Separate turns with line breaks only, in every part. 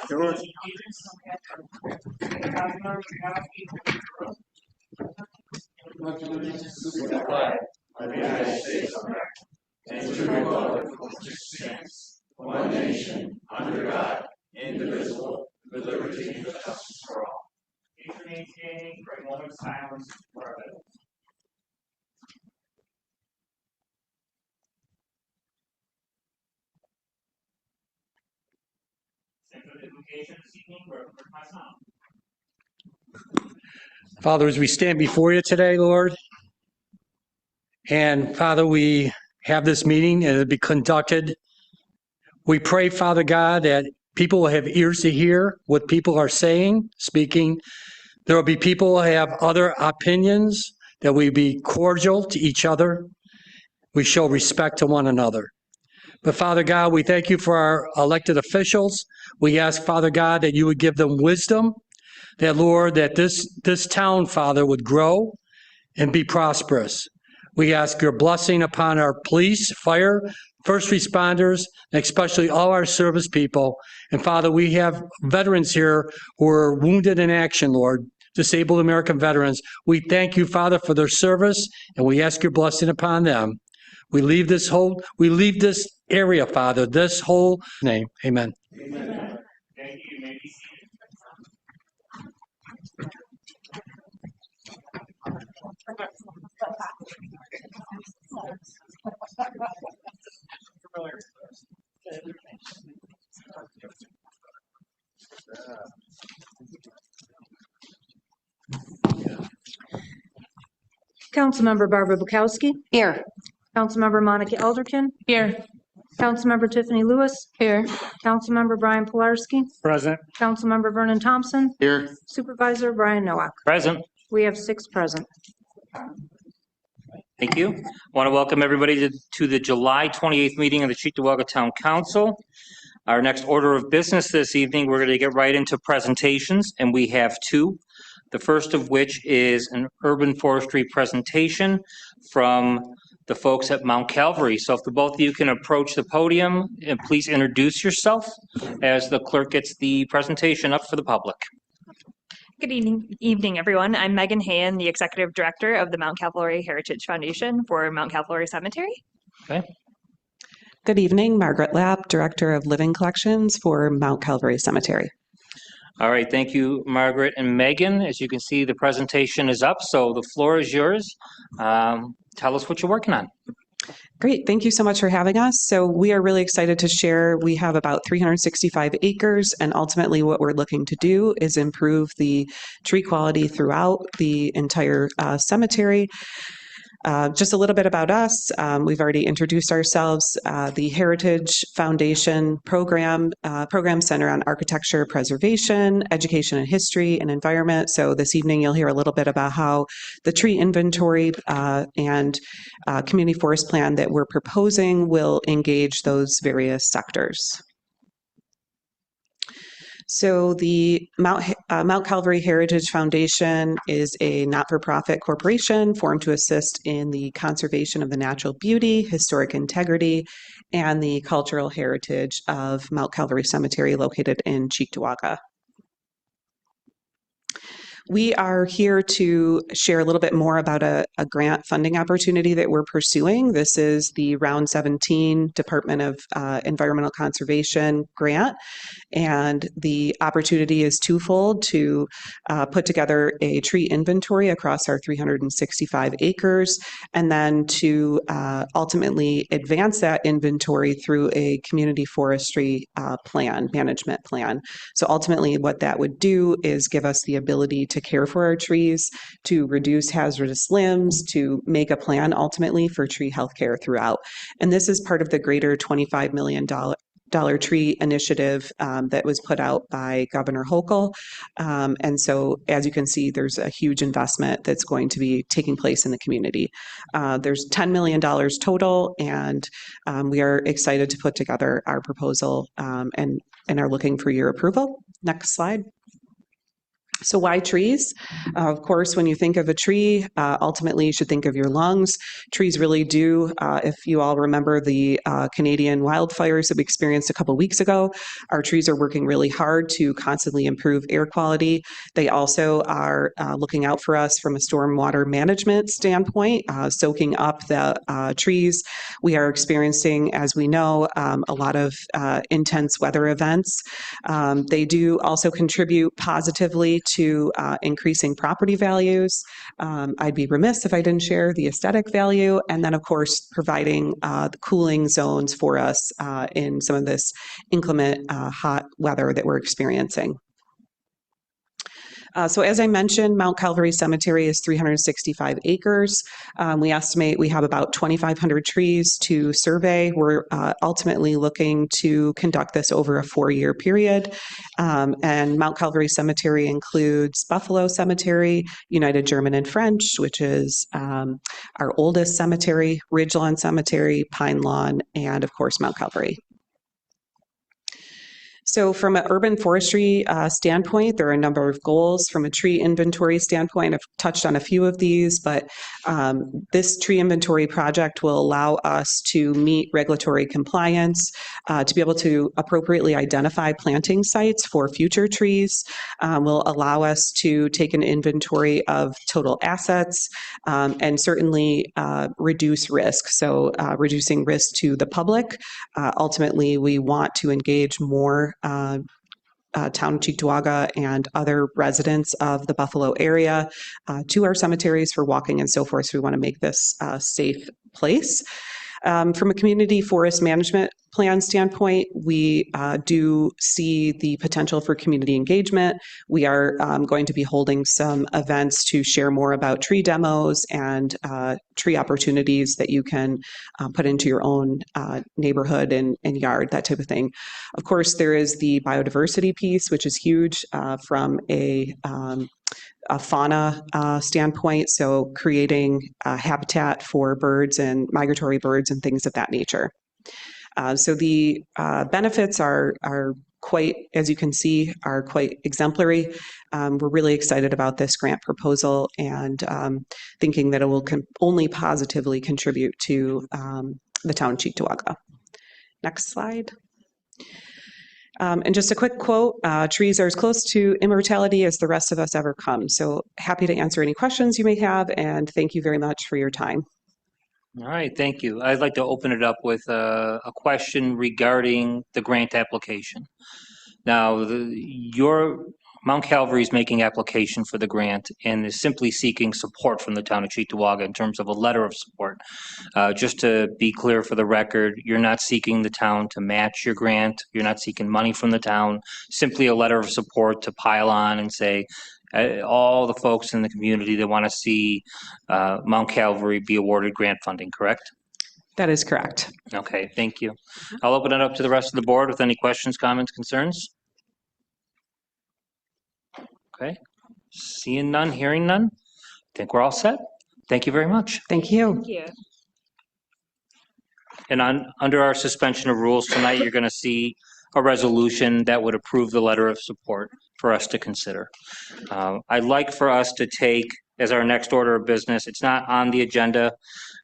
Sure.
Much allegiance to the flag of the United States of America and to the republic for which it stands, one nation, under God, indivisible, with liberty and justice for all.
Please remain standing for a moment of silence for our veterans. Central invocation this evening, Reverend Hassan.
Father, as we stand before you today, Lord, and Father, we have this meeting and it'll be conducted. We pray, Father God, that people will have ears to hear what people are saying, speaking. There will be people who have other opinions, that we be cordial to each other. We show respect to one another. But Father God, we thank you for our elected officials. We ask, Father God, that you would give them wisdom, that, Lord, that this town, Father, would grow and be prosperous. We ask your blessing upon our police, fire, first responders, and especially all our service people. And Father, we have veterans here who are wounded in action, Lord, disabled American veterans. We thank you, Father, for their service, and we ask your blessing upon them. We leave this area, Father, this whole name. Amen.
Amen. Thank you. You may be seated.
Councilmember Barbara Bukowski.
Here.
Councilmember Monica Elderkin.
Here.
Councilmember Tiffany Lewis.
Here.
Councilmember Brian Pilarski.
Present.
Councilmember Vernon Thompson.
Here.
Supervisor Brian Nowak.
Present.
We have 6 present.
Thank you. I want to welcome everybody to the July 28th meeting of the Cheektowaga Town Council. Our next order of business this evening, we're going to get right into presentations, and we have 2. The first of which is an urban forestry presentation from the folks at Mount Calvary. So if the both of you can approach the podium and please introduce yourself as the clerk gets the presentation up for the public.
Good evening, everyone. I'm Megan Hayen, the Executive Director of the Mount Calvary Heritage Foundation for Mount Calvary Cemetery.
Okay.
Good evening, Margaret Lapp, Director of Living Collections for Mount Calvary Cemetery.
All right, thank you, Margaret and Megan. As you can see, the presentation is up, so the floor is yours. Tell us what you're working on.
Great. Thank you so much for having us. So we are really excited to share. We have about 365 acres, and ultimately what we're looking to do is improve the tree quality throughout the entire cemetery. Just a little bit about us. We've already introduced ourselves. The Heritage Foundation program center on architecture, preservation, education and history, and environment. So this evening you'll hear a little bit about how the tree inventory and community forest plan that we're proposing will engage those various sectors. So the Mount Calvary Heritage Foundation is a not-for-profit corporation formed to assist in the conservation of the natural beauty, historic integrity, and the cultural heritage of Mount Calvary Cemetery located in Cheektowaga. We are here to share a little bit more about a grant funding opportunity that we're pursuing. This is the Round 17 Department of Environmental Conservation grant, and the opportunity is twofold: to put together a tree inventory across our 365 acres, and then to ultimately advance that inventory through a community forestry management plan. So ultimately what that would do is give us the ability to care for our trees, to reduce hazardous limbs, to make a plan ultimately for tree health care throughout. And this is part of the greater $25 million tree initiative that was put out by Governor Hochul. And so, as you can see, there's a huge investment that's going to be taking place in the community. There's $10 million total, and we are excited to put together our proposal and are looking for your approval. Next slide. So why trees? Of course, when you think of a tree, ultimately you should think of your lungs. Trees really do, if you all remember the Canadian wildfires that we experienced a couple weeks ago, our trees are working really hard to constantly improve air quality. They also are looking out for us from a stormwater management standpoint, soaking up the trees. We are experiencing, as we know, a lot of intense weather events. They do also contribute positively to increasing property values. I'd be remiss if I didn't share the aesthetic value, and then, of course, providing the cooling zones for us in some of this inclement hot weather that we're experiencing. So as I mentioned, Mount Calvary Cemetery is 365 acres. We estimate we have about 2,500 trees to survey. We're ultimately looking to conduct this over a 4-year period. And Mount Calvary Cemetery includes Buffalo Cemetery, United German and French, which is our oldest cemetery, Ridgelawn Cemetery, Pine Lawn, and of course, Mount Calvary. So from an urban forestry standpoint, there are a number of goals. From a tree inventory standpoint, I've touched on a few of these, but this tree inventory project will allow us to meet regulatory compliance, to be able to appropriately identify planting sites for future trees, will allow us to take an inventory of total assets, and certainly reduce risk. So reducing risk to the public. Ultimately, we want to engage more town of Cheektowaga and other residents of the Buffalo area to our cemeteries for walking and so forth. So we want to make this a safe place. From a community forest management plan standpoint, we do see the potential for community engagement. We are going to be holding some events to share more about tree demos and tree opportunities that you can put into your own neighborhood and yard, that type of thing. Of course, there is the biodiversity piece, which is huge from a fauna standpoint, so creating habitat for birds and migratory birds and things of that nature. So the benefits are quite, as you can see, are quite exemplary. We're really excited about this grant proposal and thinking that it will only positively contribute to the town of Cheektowaga. Next slide. And just a quick quote, trees are as close to immortality as the rest of us ever come. So happy to answer any questions you may have, and thank you very much for your time.
All right, thank you. I'd like to open it up with a question regarding the grant application. Now, your Mount Calvary is making application for the grant and is simply seeking support from the town of Cheektowaga in terms of a letter of support. Just to be clear for the record, you're not seeking the town to match your grant. You're not seeking money from the town, simply a letter of support to pile on and say, all the folks in the community that want to see Mount Calvary be awarded grant funding, correct?
That is correct.
Okay, thank you. I'll open it up to the rest of the board with any questions, comments, concerns. Okay, seeing none, hearing none. I think we're all set. Thank you very much.
Thank you.
Thank you.
And under our suspension of rules tonight, you're going to see a resolution that would approve the letter of support for us to consider. I'd like for us to take as our next order of business, it's not on the agenda,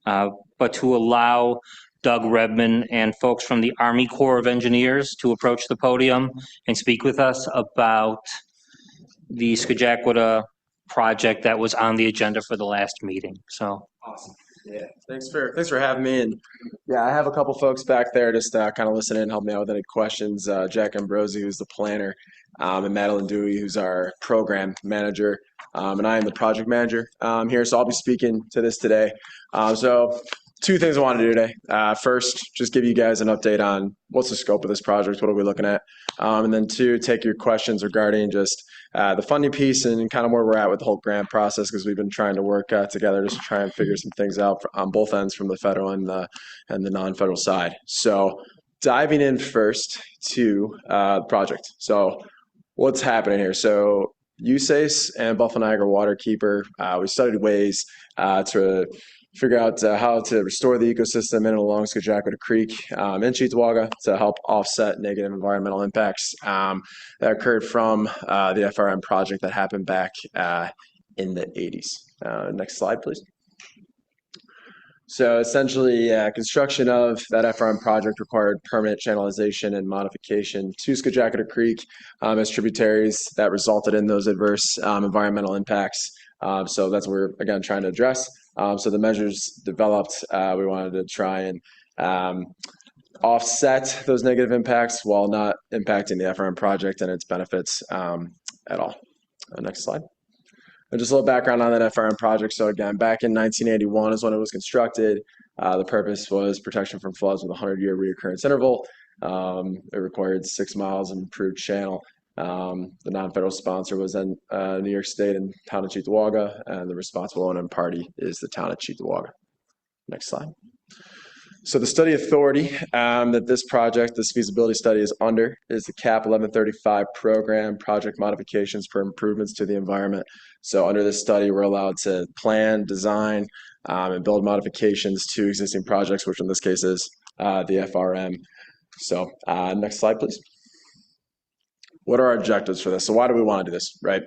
but to allow Doug Redman and folks from the Army Corps of Engineers to approach the podium and speak with us about the Scajaquada project that was on the agenda for the last meeting. So
Awesome. Yeah, thanks for having me. And yeah, I have a couple folks back there just kind of listening and help me out with any questions. Jack Ambrosi, who's the planner, and Madeline Dewey, who's our program manager, and I am the project manager here. So I'll be speaking to this today. So two things I want to do today. First, just give you guys an update on what's the scope of this project, what are we looking at, and then two, take your questions regarding just the funding piece and kind of where we're at with the whole grant process, because we've been trying to work together just to try and figure some things out on both ends, from the federal and the non-federal side. So diving in first to the project. So what's happening here? So USACE and Buffalo Niagara Waterkeeper, we studied ways to
figure out how to restore the ecosystem in and along Skajackwada Creek in Cheektowaga to help offset negative environmental impacts that occurred from the FRM project that happened back in the 80s. Next slide, please. So essentially, construction of that FRM project required permanent channelization and modification to Skajackwada Creek as tributaries that resulted in those adverse environmental impacts. So that's what we're, again, trying to address. So the measures developed, we wanted to try and offset those negative impacts while not impacting the FRM project and its benefits at all. Next slide. And just a little background on that FRM project. So again, back in 1981 is when it was constructed. The purpose was protection from floods with a 100-year reoccurrence interval. It required 6 miles of improved channel. The non-federal sponsor was then New York State and town of Cheektowaga, and the responsible owner and party is the town of Cheektowaga. Next slide. So the study authority that this feasibility study is under is the CAP 1135 program, project modifications for improvements to the environment. So under this study, we're allowed to plan, design, and build modifications to existing projects, which in this case is the FRM. So next slide, please. What are our objectives for this? So why do we want to do this, right?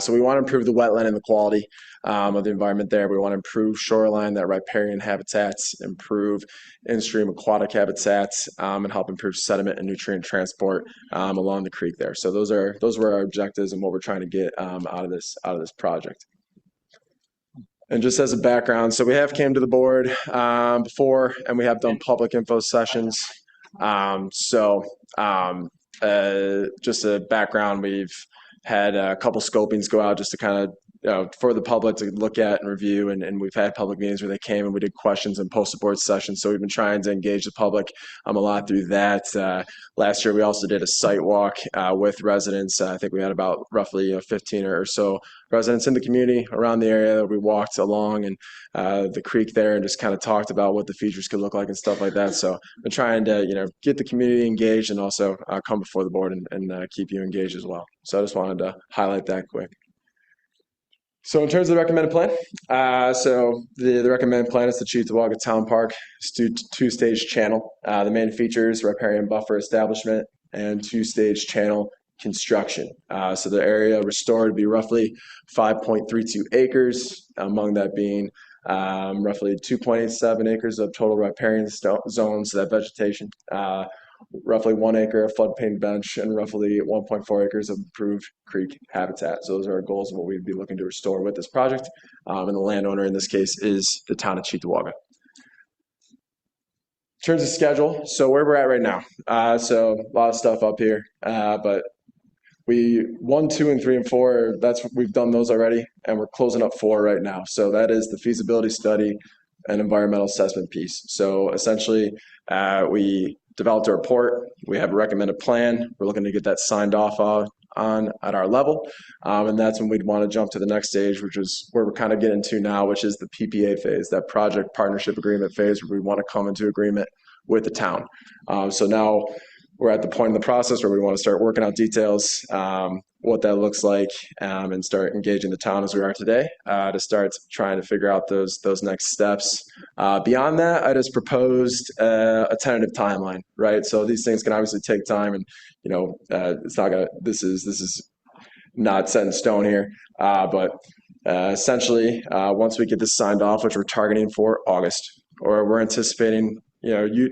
So we want to improve the wetland and the quality of the environment there. We want to improve shoreline, that riparian habitats, improve in-stream aquatic habitats, and help improve sediment and nutrient transport along the creek there. So those were our objectives and what we're trying to get out of this project. And just as a background, so we have came to the board before, and we have done public info sessions. Just a background, we've had a couple scopings go out just to kind of, for the public to look at and review, and we've had public meetings where they came and we did questions and poster board sessions. So we've been trying to engage the public a lot through that. Last year, we also did a site walk with residents. I think we had about roughly 15 or so residents in the community around the area that we walked along and the creek there and just kind of talked about what the features could look like and stuff like that. So we're trying to, get the community engaged and also come before the board and keep you engaged as well. So I just wanted to highlight that quick. So in terms of the recommended plan, so the recommended plan is the Cheektowaga Town Park two-stage channel. The main features, riparian buffer establishment and two-stage channel construction. So the area restored would be roughly 5.32 acres, among that being roughly 2.87 acres of total riparian zones, that vegetation, roughly 1 acre of floodplain bench, and roughly 1.4 acres of improved creek habitat. So those are our goals of what we'd be looking to restore with this project. And the landowner in this case is the town of Cheektowaga. In terms of schedule, so where we're at right now. So a lot of stuff up here, but 1, 2, and 3, and 4, we've done those already, and we're closing up 4 right now. So that is the feasibility study and environmental assessment piece. So essentially, we developed a report. We have a recommended plan. We're looking to get that signed off on at our level. And that's when we'd want to jump to the next stage, which is where we're kind of getting to now, which is the PPA phase, that project partnership agreement phase, where we want to come into agreement with the town. So now we're at the point in the process where we want to start working out details, what that looks like, and start engaging the town as we are today to start trying to figure out those next steps. Beyond that, I just proposed a tentative timeline, right? So these things can obviously take time, and it's not gonna. This is not set in stone here, but essentially, once we get this signed off, which we're targeting for August, or we're anticipating.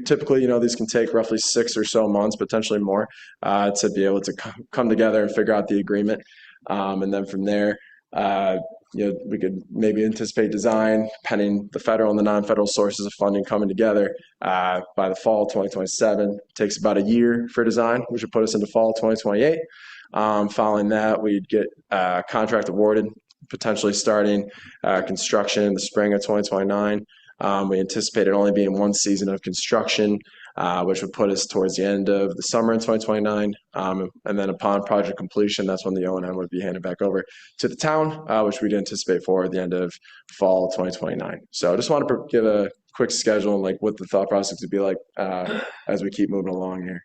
Typically, these can take roughly 6 or so months, potentially more, to be able to come together and figure out the agreement. And then from there, we could maybe anticipate design, pending the federal and the non-federal sources of funding coming together by the fall 2027. It takes about a year for design, which would put us into fall 2028. Following that, we'd get contract awarded, potentially starting construction in the spring of 2029. We anticipate it only being 1 season of construction, which would put us towards the end of the summer in 2029. And then upon project completion, that's when the O&M would be handed back over to the town, which we'd anticipate for the end of fall 2029. So I just want to give a quick schedule and what the thought process would be like as we keep moving along here.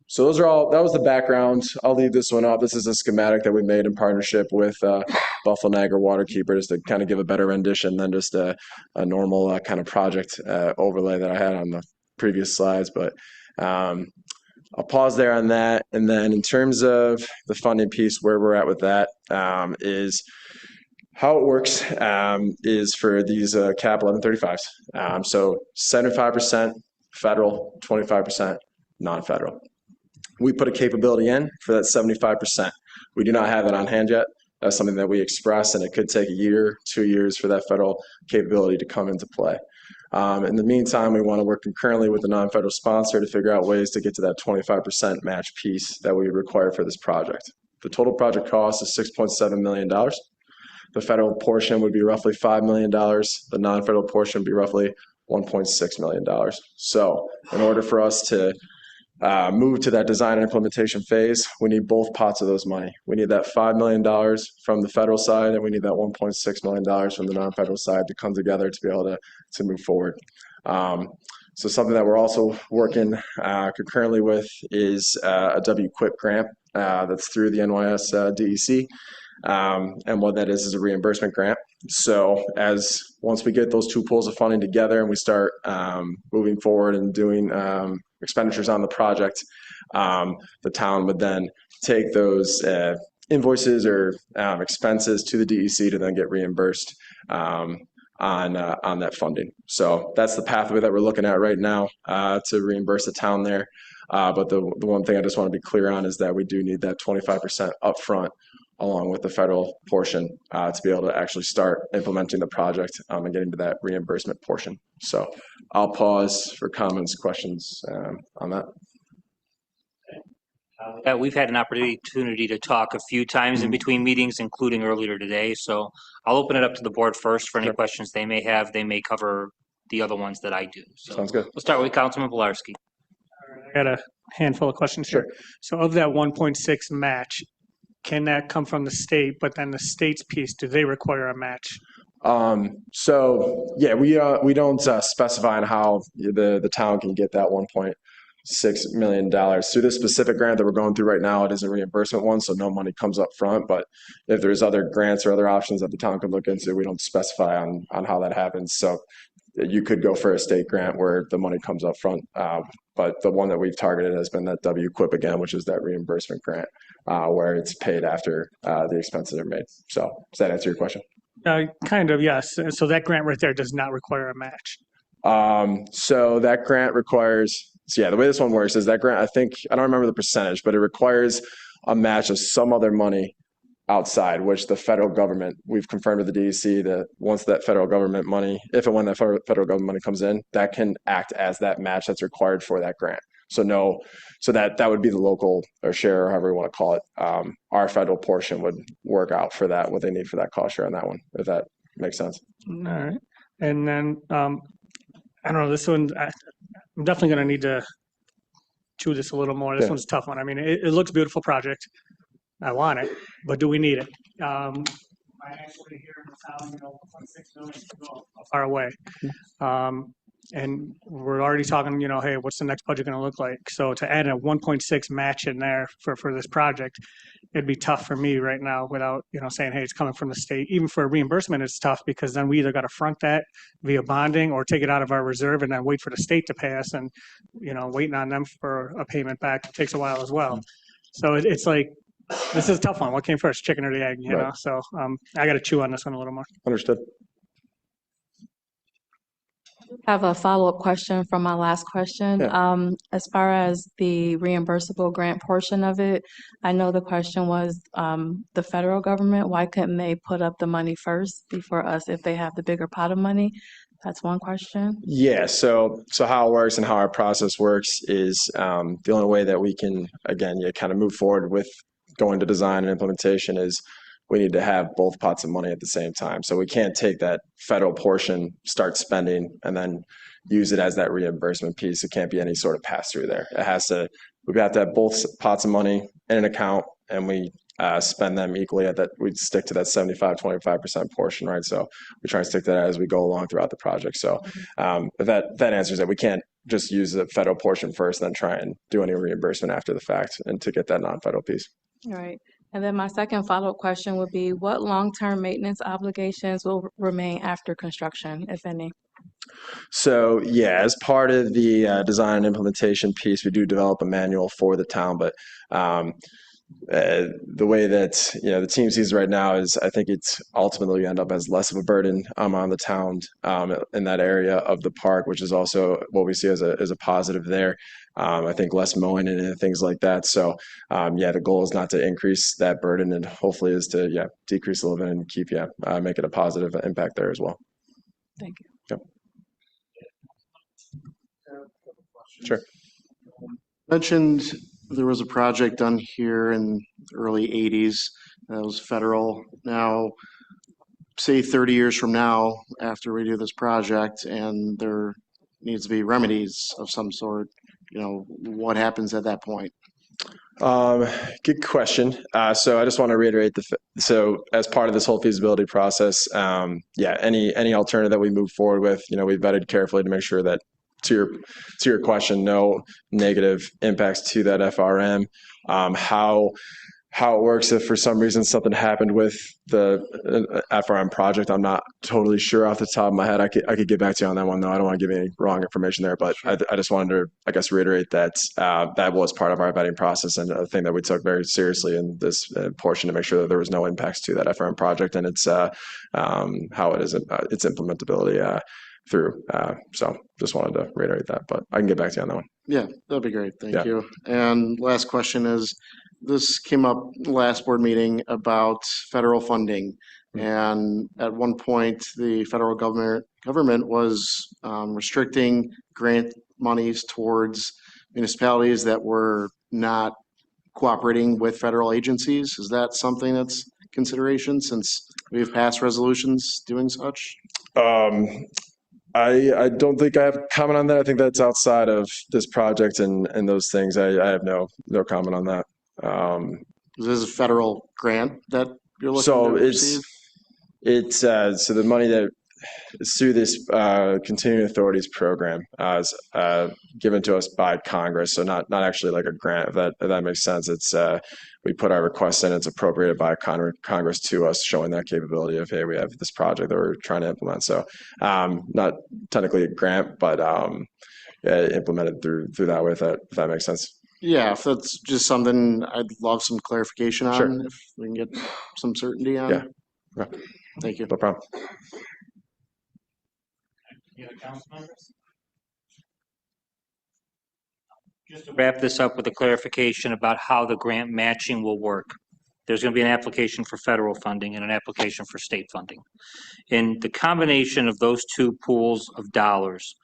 So that was the background. I'll leave this one up. This is a schematic that we made in partnership with Buffalo Niagara Waterkeeper, just to kind of give a better rendition than just a normal kind of project overlay that I had on the previous slides. But I'll pause there on that. And then in terms of the funding piece, where we're at with that is how it works is for these CAP 1135s. So 75% federal, 25% non-federal. We put a capability in for that 75%. We do not have it on hand yet. That's something that we express, and it could take a year, 2 years for that federal capability to come into play. In the meantime, we want to work concurrently with the non-federal sponsor to figure out ways to get to that 25% match piece that we require for this project. The total project cost is $6.7 million. The federal portion would be roughly $5 million. The non-federal portion would be roughly $1.6 million. So in order for us to move to that design and implementation phase, we need both pots of those money. We need that $5 million from the federal side, and we need that $1.6 million from the non-federal side to come together to be able to move forward. So something that we're also working concurrently with is a WQIP grant that's through the NYS DEC. And what that is a reimbursement grant. So once we get those two pools of funding together and we start moving forward and doing expenditures on the project, the town would then take those invoices or expenses to the DEC to then get reimbursed on that funding. So that's the pathway that we're looking at right now to reimburse the town there. But the one thing I just want to be clear on is that we do need that 25% upfront along with the federal portion to be able to actually start implementing the project and getting to that reimbursement portion. So I'll pause for comments, questions on that.
We've had an opportunity to talk a few times in between meetings, including earlier today. So I'll open it up to the board first for any
Sure.
questions they may have. They may cover the other ones that I do. So
Sounds good.
we'll start with Councilman Pilarski.
I got a handful of questions here. So of that 1.6 match, can that come from the state? But then the state's piece, do they require a match?
So yeah, we don't specify on how the town can get that $1.6 million through this specific grant that we're going through right now. It is a reimbursement one, so no money comes up front. But if there's other grants or other options that the town could look into, we don't specify on how that happens. So you could go for a state grant where the money comes up front. But the one that we've targeted has been that WQIP again, which is that reimbursement grant where it's paid after the expenses are made. So does that answer your question?
Kind of, yes. So that grant right there does not require a match.
So that grant requires, the way this one works is that grant, I don't remember the percentage, but it requires a match of some other money outside, which the federal government, we've confirmed with the DEC that once that federal government money, if and when that federal government money comes in, that can act as that match that's required for that grant. So that would be the local or share, or however you want to call it. Our federal portion would work out for that, what they need for that cost share on that one, if that makes sense.
All right. And then, I don't know, this one, I'm definitely going to need to chew this a little more. This one's a tough one. I mean, it looks a beautiful project. I want it, but do we need it? Financially here in the town, 1.6 million to go far away. And we're already talking, hey, what's the next budget going to look like? So to add a 1.6 match in there for this project, it'd be tough for me right now without, saying, hey, it's coming from the state. Even for reimbursement, it's tough because then we either got to front that via bonding or take it out of our reserve and then wait for the state to pay us. And, waiting on them for a payment back takes a while as well. So it's like, this is a tough one. What came first, chicken or the egg, you know? So I got to chew on this one a little more.
Understood.
I have a follow-up question from my last question.
Yeah.
As far as the reimbursable grant portion of it, I know the question was the federal government, why couldn't they put up the money first before us if they have the bigger pot of money? That's one question.
Yeah, so how it works and how our process works is the only way that we can, again, kind of move forward with going to design and implementation is we need to have both pots of money at the same time. So we can't take that federal portion, start spending, and then use it as that reimbursement piece. It can't be any sort of pass-through there. We have to have both pots of money in an account, and we spend them equally at that. We stick to that 75-25% portion, right? So we try and stick to that as we go along throughout the project. So that answers it. We can't just use the federal portion first, then try and do any reimbursement after the fact and to get that non-federal piece.
All right. And then my second follow-up question would be, what long-term maintenance obligations will remain after construction, if any?
So yeah, as part of the design and implementation piece, we do develop a manual for the town, but the way that the team sees it right now is I think it's ultimately end up as less of a burden on the town in that area of the park, which is also what we see as a positive there. I think less mowing and things like that. So the goal is not to increase that burden, and hopefully is to decrease a little bit and keep make it a positive impact there as well.
Thank you.
Yep. Sure.
Mentioned there was a project done here in the early 80s that was federal. Now, say 30 years from now, after we do this project and there needs to be remedies of some sort, what happens at that point?
Good question. So I just want to reiterate so as part of this whole feasibility process, any alternative that we move forward with, we vetted carefully to make sure that to your question, no negative impacts to that FRM. How it works if for some reason something happened with the FRM project, I'm not totally sure off the top of my head. I could get back to you on that one though. I don't want to give any wrong information there, but I just wanted to, reiterate that that was part of our vetting process and a thing that we took very seriously in this portion to make sure that there was no impacts to that FRM project and its how it is its implementability through. So just wanted to reiterate that, but I can get back to you on that one.
Yeah, that'd be great. Thank you. And last question is, this came up last board meeting about federal funding. And at one point, the federal government was restricting grant monies towards municipalities that were not cooperating with federal agencies. Is that something that's consideration since we've passed resolutions doing such?
I don't think I have a comment on that. I think that's outside of this project and those things. I have no comment on that.
This is a federal grant that you're looking to receive?
It's so the money that is through this continuing authorities program is given to us by Congress. So not actually like a grant, if that makes sense. It's we put our request in, it's appropriated by Congress to us, showing that capability of, hey, we have this project that we're trying to implement. So not technically a grant, but implemented through that way, if that makes sense.
Yeah, if that's just something I'd love some clarification on,
Sure.
if we can get some certainty on.
Yeah. Okay.
Thank you.
No problem.
Any other council members? Just to wrap this up with a clarification about how the grant matching will work. There's going to be an application for federal funding and an application for state funding. And the combination of those two pools of dollars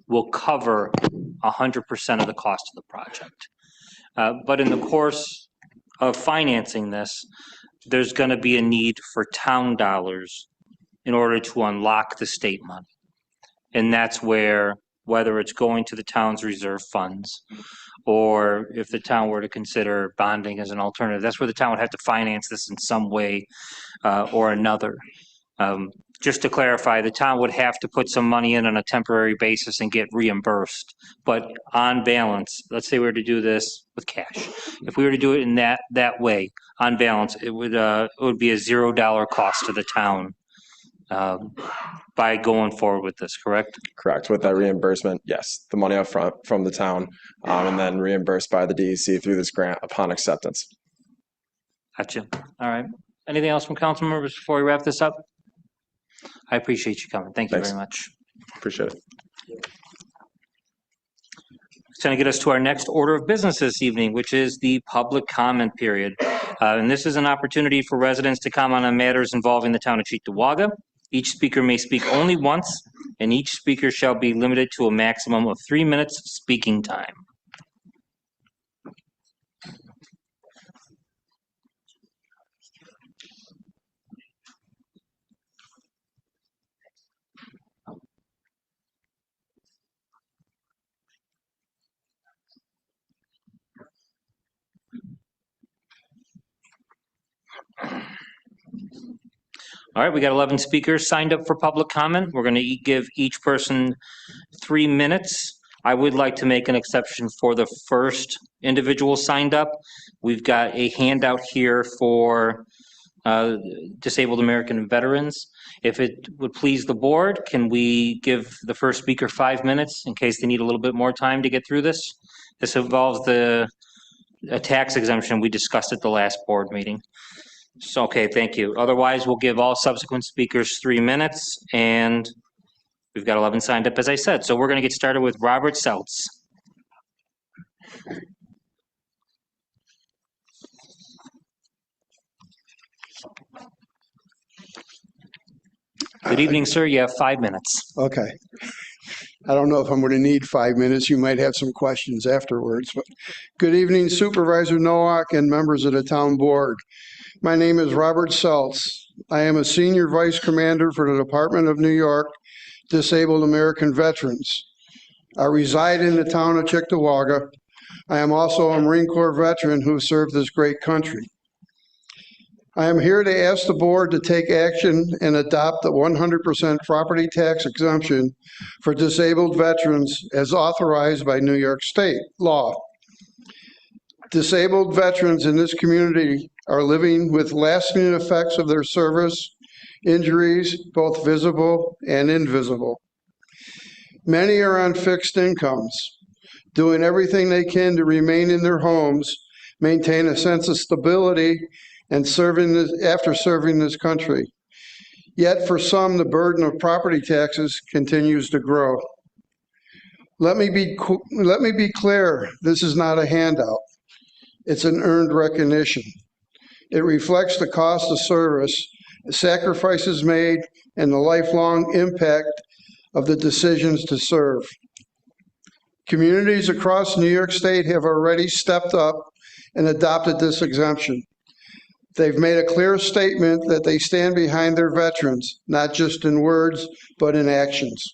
will cover 100% of the cost of the project. But in the course of financing this, there's going to be a need for town dollars in order to unlock the state money. And that's where, whether it's going to the town's reserve funds, or if the town were to consider bonding as an alternative, that's where the town would have to finance this in some way or another. Just to clarify, the town would have to put some money in on a temporary basis and get reimbursed. But on balance, let's say we were to do this with cash. If we were to do it in that way, on balance, it would be a $0 cost to the town by going forward with this, correct?
Correct. With that reimbursement, yes, the money up front from the town, and then reimbursed by the DEC through this grant upon acceptance.
Gotcha. All right. Anything else from council members before we wrap this up? I appreciate you coming. Thank you
Thanks.
very much.
Appreciate it.
It's going to get us to our next order of business this evening, which is the public comment period. And this is an opportunity for residents to comment on matters involving the town of Cheektowaga. Each speaker may speak only once, and each speaker shall be limited to a maximum of 3 minutes speaking time. All right, we got 11 speakers signed up for public comment. We're going to give each person 3 minutes. I would like to make an exception for the first individuals signed up. We've got a handout here for disabled American veterans. If it would please the board, can we give the first speaker 5 minutes in case they need a little bit more time to get through this? This involves a tax exemption we discussed at the last board meeting. So, okay, thank you. Otherwise, we'll give all subsequent speakers 3 minutes, and we've got 11 signed up, as I said. So we're going to get started with Robert Seltz. Good evening, sir. You have 5 minutes.
Okay. I don't know if I'm going to need 5 minutes. You might have some questions afterwards. But good evening, Supervisor Nowak and members of the town board. My name is Robert Seltz. I am a senior vice commander for the Department of New York Disabled American Veterans. I reside in the town of Cheektowaga. I am also a Marine Corps veteran who served this great country. I am here to ask the board to take action and adopt the 100% property tax exemption for disabled veterans as authorized by New York State law. Disabled veterans in this community are living with lasting effects of their service, injuries, both visible and invisible. Many are on fixed incomes, doing everything they can to remain in their homes, maintain a sense of stability, and after serving this country. Yet for some, the burden of property taxes continues to grow. Let me be clear, this is not a handout. It's an earned recognition. It reflects the cost of service, the sacrifices made, and the lifelong impact of the decisions to serve. Communities across New York State have already stepped up and adopted this exemption. They've made a clear statement that they stand behind their veterans, not just in words, but in actions.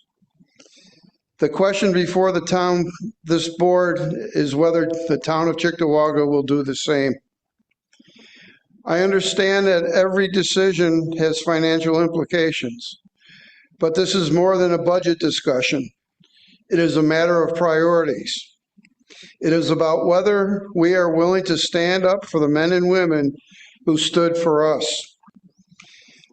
The question before this board is whether the town of Cheektowaga will do the same. I understand that every decision has financial implications, but this is more than a budget discussion. It is a matter of priorities. It is about whether we are willing to stand up for the men and women who stood for us.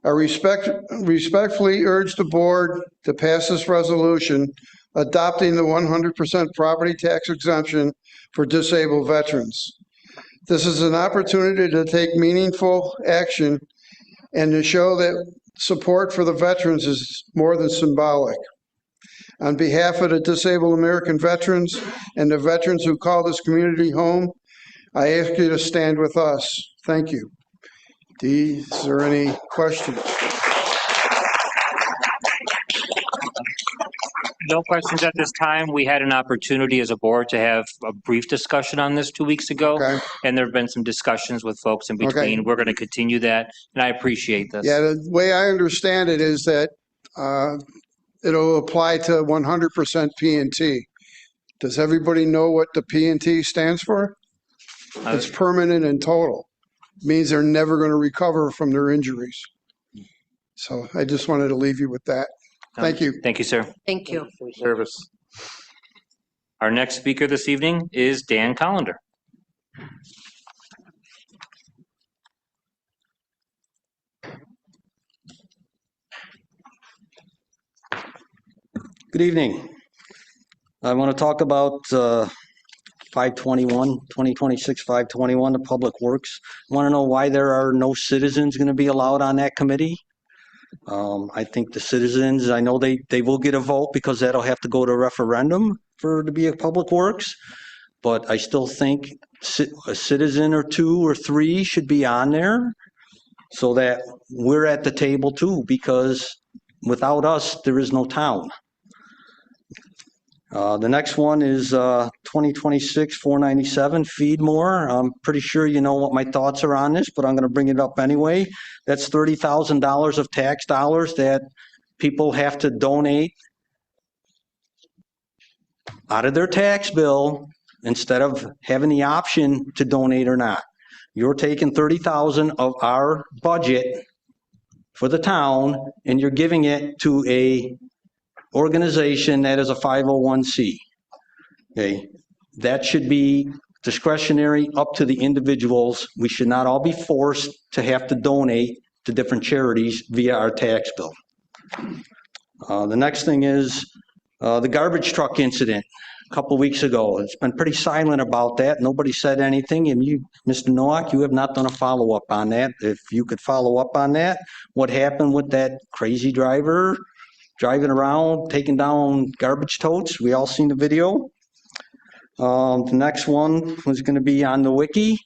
I respectfully urge the board to pass this resolution adopting the 100% property tax exemption for disabled veterans. This is an opportunity to take meaningful action and to show that support for the veterans is more than symbolic. On behalf of the disabled American veterans and the veterans who call this community home, I ask you to stand with us. Thank you. Dee, is there any questions?
No questions at this time. We had an opportunity as a board to have a brief discussion on this 2 weeks ago.
Okay.
And there have been some discussions with folks in between.
Okay.
We're going to continue that, and I appreciate this.
Yeah, the way I understand it is that it'll apply to 100% P&T. Does everybody know what the P&T stands for? It's permanent and total. It means they're never going to recover from their injuries. So I just wanted to leave you with that. Thank you.
Thank you, sir.
Thank you.
For service. Our next speaker this evening is Dan Collender.
Good evening. I want to talk about 2026, 521, the Public Works. I want to know why there are no citizens going to be allowed on that committee. I think the citizens, I know they will get a vote because that'll have to go to referendum to be a Public Works. But I still think a citizen or two or three should be on there so that we're at the table too, because without us, there is no town. The next one is 2026 497 Feed More. I'm pretty sure you know what my thoughts are on this, but I'm going to bring it up anyway. That's $30,000 of tax dollars that people have to donate out of their tax bill instead of having the option to donate or not. You're taking $30,000 of our budget for the town and you're giving it to a organization that is a 501c. Okay, that should be discretionary, up to the individuals. We should not all be forced to have to donate to different charities via our tax bill. The next thing is the garbage truck incident a couple weeks ago. It's been pretty silent about that. Nobody said anything. And you, Mr. Nowak, you have not done a follow-up on that. If you could follow up on that, what happened with that crazy driver driving around, taking down garbage totes? We all seen the video. The next one was going to be on the wiki.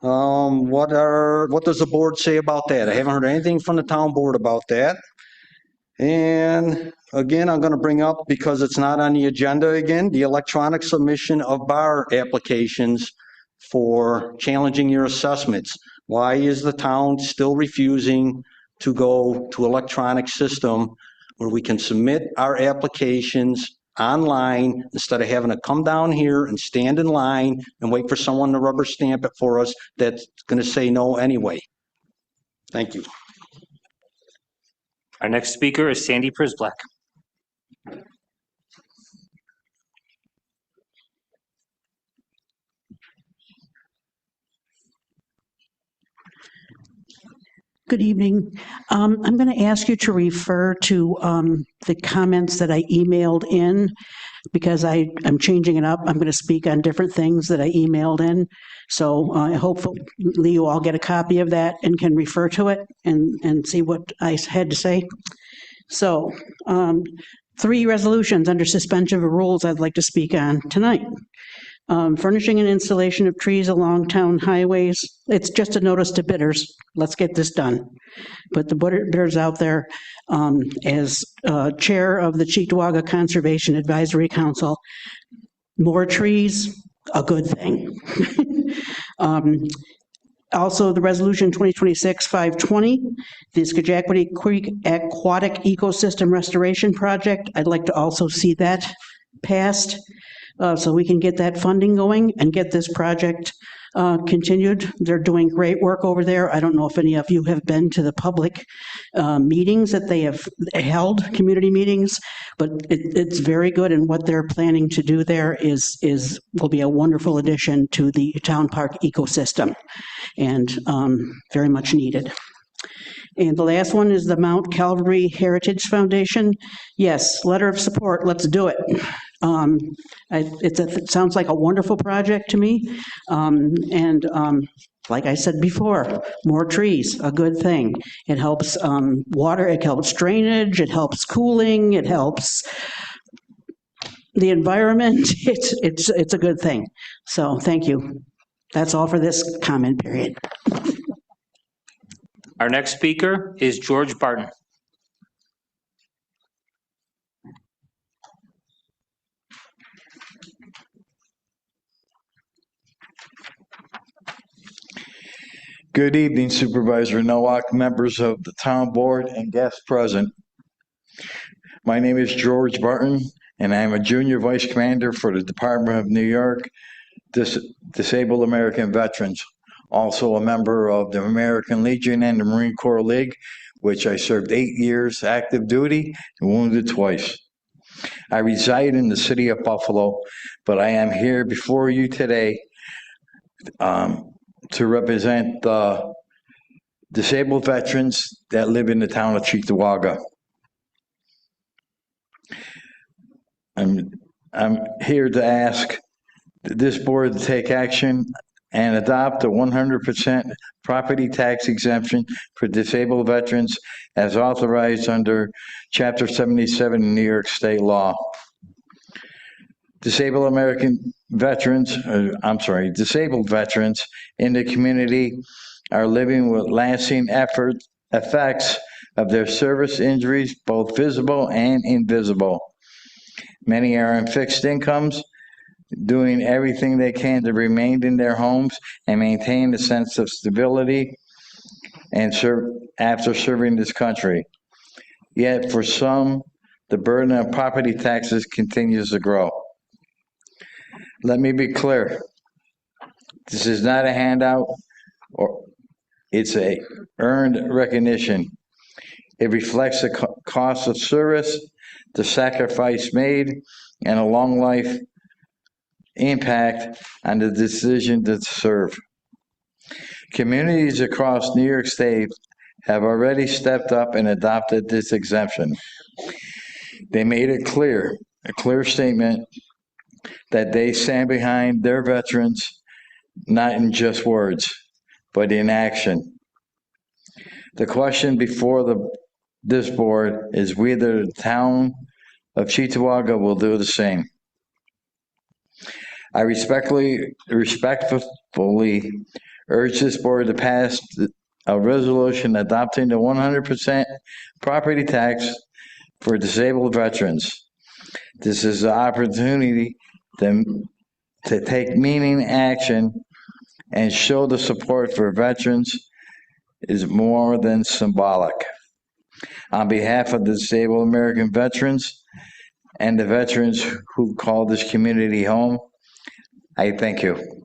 What does the board say about that? I haven't heard anything from the town board about that. And again, I'm going to bring up, because it's not on the agenda again, the electronic submission of bar applications for challenging your assessments. Why is the town still refusing to go to electronic system where we can submit our applications online instead of having to come down here and stand in line and wait for someone to rubber stamp it for us that's going to say no anyway? Thank you.
Our next speaker is Sandy Prisblack.
Good evening. I'm going to ask you to refer to the comments that I emailed in, because I'm changing it up. I'm going to speak on different things that I emailed in. So hopefully you all get a copy of that and can refer to it and see what I had to say. So 3 resolutions under suspension of rules I'd like to speak on tonight. Furnishing and installation of trees along town highways. It's just a notice to bidders. Let's get this done. Put the bidders out there. As chair of the Cheektowaga Conservation Advisory Council, more trees, a good thing. Also, the resolution 2026-520, the Skagway Creek Aquatic Ecosystem Restoration Project. I'd like to also see that passed. So we can get that funding going and get this project continued. They're doing great work over there. I don't know if any of you have been to the public meetings that they have held, community meetings, but it's very good, and what they're planning to do there will be a wonderful addition to the town park ecosystem, and very much needed. And the last one is the Mount Calvary Heritage Foundation. Yes, letter of support, let's do it. It sounds like a wonderful project to me. Like I said before, more trees, a good thing. It helps water, it helps drainage, it helps cooling, it helps the environment. It's a good thing. So thank you. That's all for this comment period.
Our next speaker is George Barton.
Good evening, Supervisor Nowak, members of the town board, and guests present. My name is George Barton, and I'm a junior vice commander for the Department of New York Disabled American Veterans, also a member of the American Legion and the Marine Corps League, which I served 8 years active duty and wounded twice. I reside in the city of Buffalo, but I am here before you today to represent the disabled veterans that live in the town of Cheektowaga. I'm here to ask this board to take action and adopt a 100% property tax exemption for disabled veterans as authorized under Chapter 77 in New York State law. Disabled veterans in the community are living with lasting effects of their service injuries, both visible and invisible. Many are on fixed incomes, doing everything they can to remain in their homes and maintain a sense of stability and after serving this country. Yet for some, the burden of property taxes continues to grow. Let me be clear. This is not a handout, or it's a earned recognition. It reflects the cost of service, the sacrifice made, and a long life impact on the decision to serve. Communities across New York State have already stepped up and adopted this exemption. They made it clear, a clear statement that they stand behind their veterans, not in just words, but in action. The question before this board is whether the town of Cheektowaga will do the same. I respectfully urge this board to pass a resolution adopting the 100% property tax for disabled veterans. This is an opportunity to take meaning action and show the support for veterans is more than symbolic. On behalf of the disabled American veterans and the veterans who call this community home, I thank you.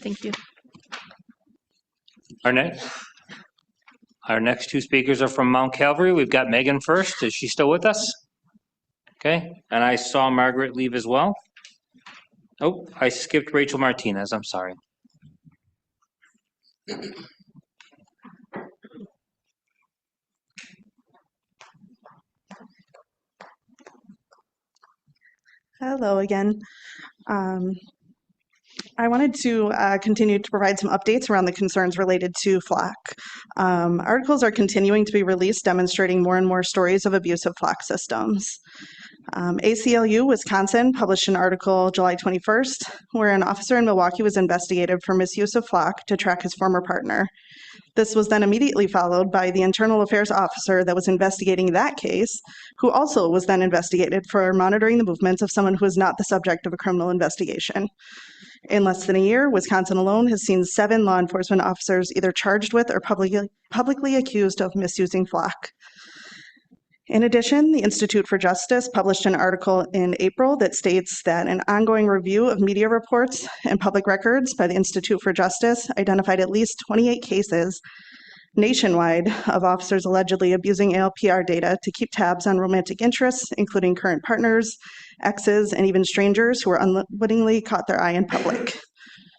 Thank you.
Our next two speakers are from Mount Calvary. We've got Megan first. Is she still with us? Okay, and I saw Margaret leave as well. Oh, I skipped Rachel Martinez. I'm sorry.
Hello again. I wanted to continue to provide some updates around the concerns related to FLOC. Articles are continuing to be released demonstrating more and more stories of abusive FLOC systems. ACLU Wisconsin published an article July 21st where an officer in Milwaukee was investigated for misuse of FLOC to track his former partner. This was then immediately followed by the internal affairs officer that was investigating that case, who also was then investigated for monitoring the movements of someone who is not the subject of a criminal investigation. In less than a year, Wisconsin alone has seen 7 law enforcement officers either charged with or publicly accused of misusing FLOC. In addition, the Institute for Justice published an article in April that states that an ongoing review of media reports and public records by the Institute for Justice identified at least 28 cases nationwide of officers allegedly abusing ALPR data to keep tabs on romantic interests, including current partners, exes, and even strangers who were unwittingly caught their eye in public.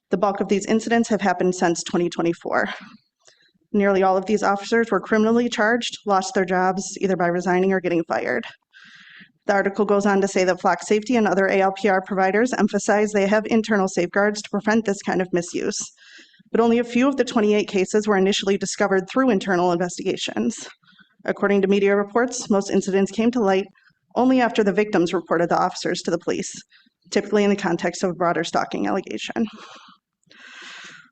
The bulk of these incidents have happened since 2024. Nearly all of these officers were criminally charged, lost their jobs either by resigning or getting fired. The article goes on to say that FLOC Safety and other ALPR providers emphasize they have internal safeguards to prevent this kind of misuse. But only a few of the 28 cases were initially discovered through internal investigations. According to media reports, most incidents came to light only after the victims reported the officers to the police, typically in the context of a broader stalking allegation.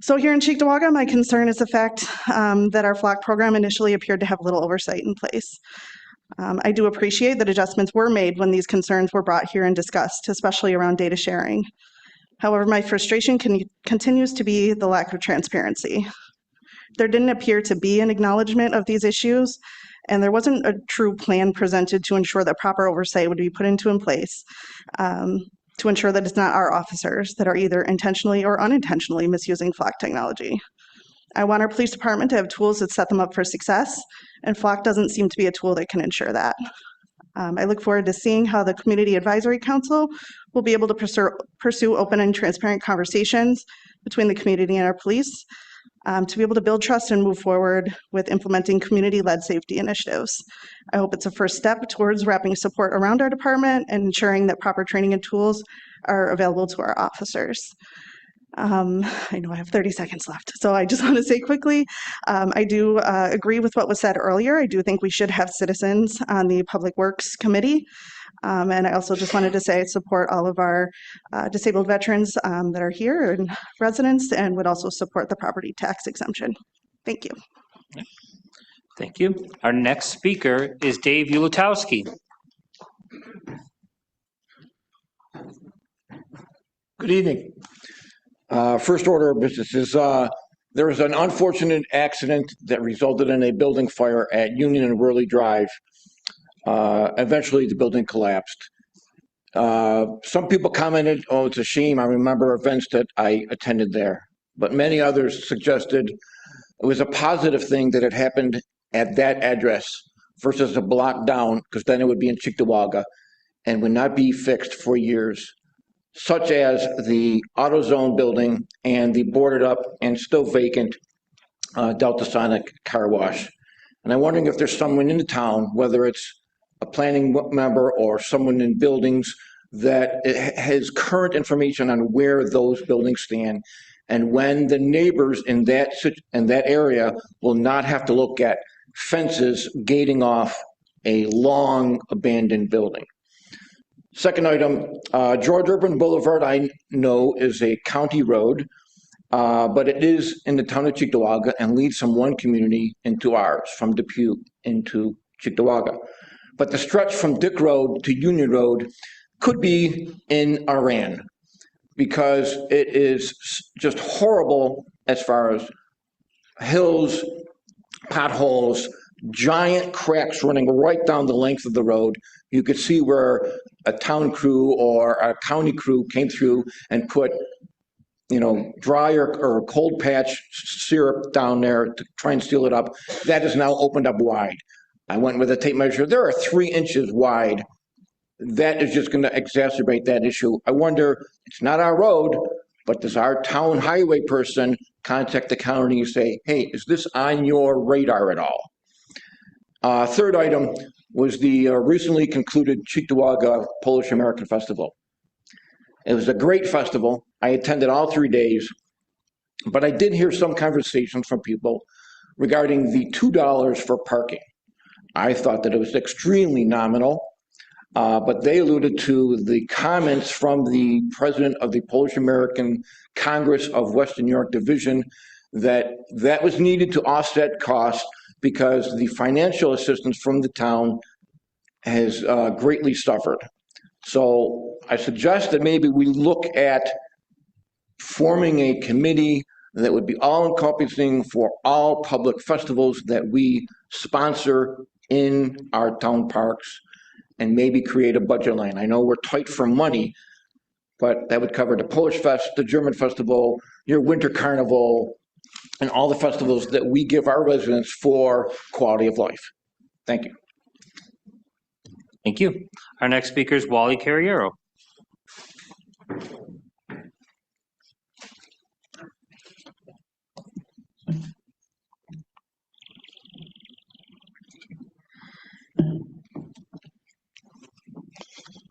So here in Cheektowaga, my concern is the fact that our FLOC program initially appeared to have little oversight in place. I do appreciate that adjustments were made when these concerns were brought here and discussed, especially around data sharing. However, my frustration continues to be the lack of transparency. There didn't appear to be an acknowledgement of these issues, and there wasn't a true plan presented to ensure that proper oversight would be put in place to ensure that it's not our officers that are either intentionally or unintentionally misusing FLOC technology. I want our police department to have tools that set them up for success, and FLOC doesn't seem to be a tool that can ensure that. I look forward to seeing how the Community Advisory Council will be able to pursue open and transparent conversations between the community and our police to be able to build trust and move forward with implementing community-led safety initiatives. I hope it's a first step towards wrapping support around our department and ensuring that proper training and tools are available to our officers. I know I have 30 seconds left, so I just want to say quickly, I do agree with what was said earlier. I do think we should have citizens on the Public Works Committee. And I also just wanted to say I support all of our disabled veterans that are here and residents, and would also support the property tax exemption. Thank you.
Thank you. Our next speaker is Dave Ulatowski.
Good evening. First order of business is there was an unfortunate accident that resulted in a building fire at Union and Worley Drive. Eventually, the building collapsed. Some people commented, oh, it's a shame. I remember events that I attended there. But many others suggested it was a positive thing that it happened at that address versus a block down, because then it would be in Cheektowaga and would not be fixed for years. such as the AutoZone building and the boarded up and still vacant Delta Sonic car wash. And I'm wondering if there's someone in the town, whether it's a planning member or someone in buildings, that has current information on where those buildings stand and when the neighbors in that area will not have to look at fences gating off a long abandoned building. Second item, George Urban Boulevard, I know is a county road, but it is in the town of Cheektowaga and leads from one community into ours, from Depew into Cheektowaga. But the stretch from Dick Road to Union Road could be in Iran because it is just horrible as far as hills, potholes, giant cracks running right down the length of the road. You could see where a town crew or a county crew came through and put, dry or cold patch syrup down there to try and seal it up. That is now opened up wide. I went with a tape measure. There are 3 inches wide. That is just going to exacerbate that issue. I wonder, it's not our road, but does our town highway person contact the county and say, hey, is this on your radar at all? Third item was the recently concluded Cheektowaga Polish American Festival. It was a great festival. I attended all 3 days, but I did hear some conversations from people regarding the $2 for parking. I thought that it was extremely nominal, but they alluded to the comments from the president of the Polish American Congress of Western New York Division that was needed to offset costs because the financial assistance from the town has greatly suffered. So I suggest that maybe we look at forming a committee that would be all-encompassing for all public festivals that we sponsor in our town parks and maybe create a budget line. I know we're tight for money, but that would cover the Polish Fest, the German Festival, your Winter Carnival, and all the festivals that we give our residents for quality of life. Thank you.
Thank you. Our next speaker is Wally Carriero.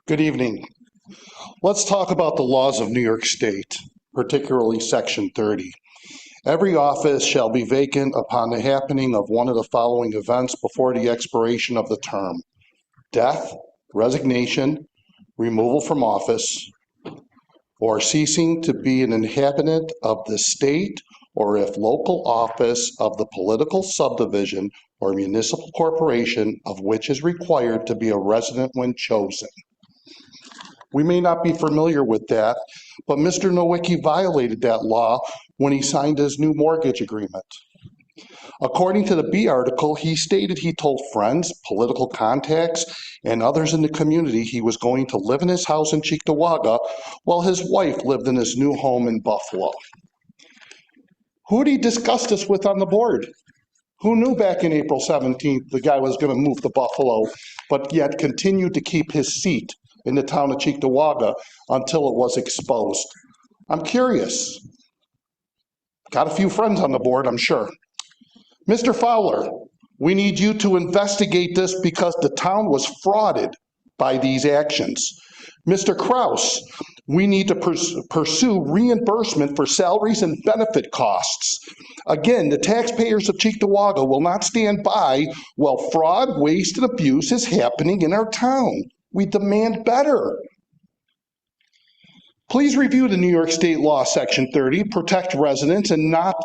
Good evening. Let's talk about the laws of New York State, particularly Section 30. Every office shall be vacant upon the happening of one of the following events before the expiration of the term: death, resignation, removal from office, or ceasing to be an inhabitant of the state, or if local office of the political subdivision or municipal corporation of which is required to be a resident when chosen. We may not be familiar with that, but Mr. Nowicki violated that law when he signed his new mortgage agreement. According to the B article, he stated he told friends, political contacts, and others in the community he was going to live in his house in Cheektowaga while his wife lived in his new home in Buffalo. Who did he discuss this with on the board? Who knew back in April 17th the guy was going to move to Buffalo, but yet continued to keep his seat in the town of Cheektowaga until it was exposed? I'm curious. Got a few friends on the board, I'm sure. Mr. Fowler, we need you to investigate this because the town was frauded by these actions. Mr. Kraus, we need to pursue reimbursement for salaries and benefit costs. Again, the taxpayers of Cheektowaga will not stand by while fraud, waste, and abuse is happening in our town. We demand better. Please review the New York State Law, Section 30, protect residents and not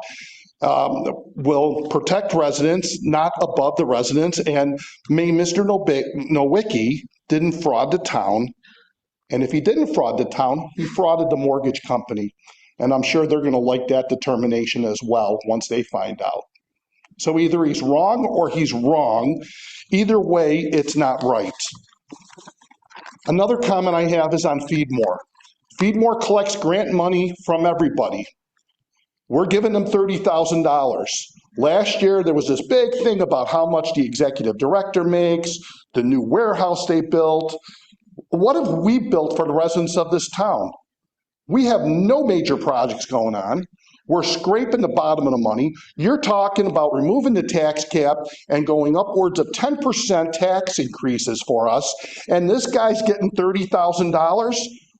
will protect residents, not above the residents, and may Mr. Nowicki didn't fraud the town. And if he didn't fraud the town, he frauded the mortgage company. And I'm sure they're going to like that determination as well once they find out. So either he's wrong or he's wrong. Either way, it's not right. Another comment I have is on Feedmore. Feedmore collects grant money from everybody. We're giving them $30,000. Last year, there was this big thing about how much the executive director makes, the new warehouse they built. What have we built for the residents of this town? We have no major projects going on. We're scraping the bottom of the money. You're talking about removing the tax cap and going upwards of 10% tax increases for us. And this guy's getting $30,000.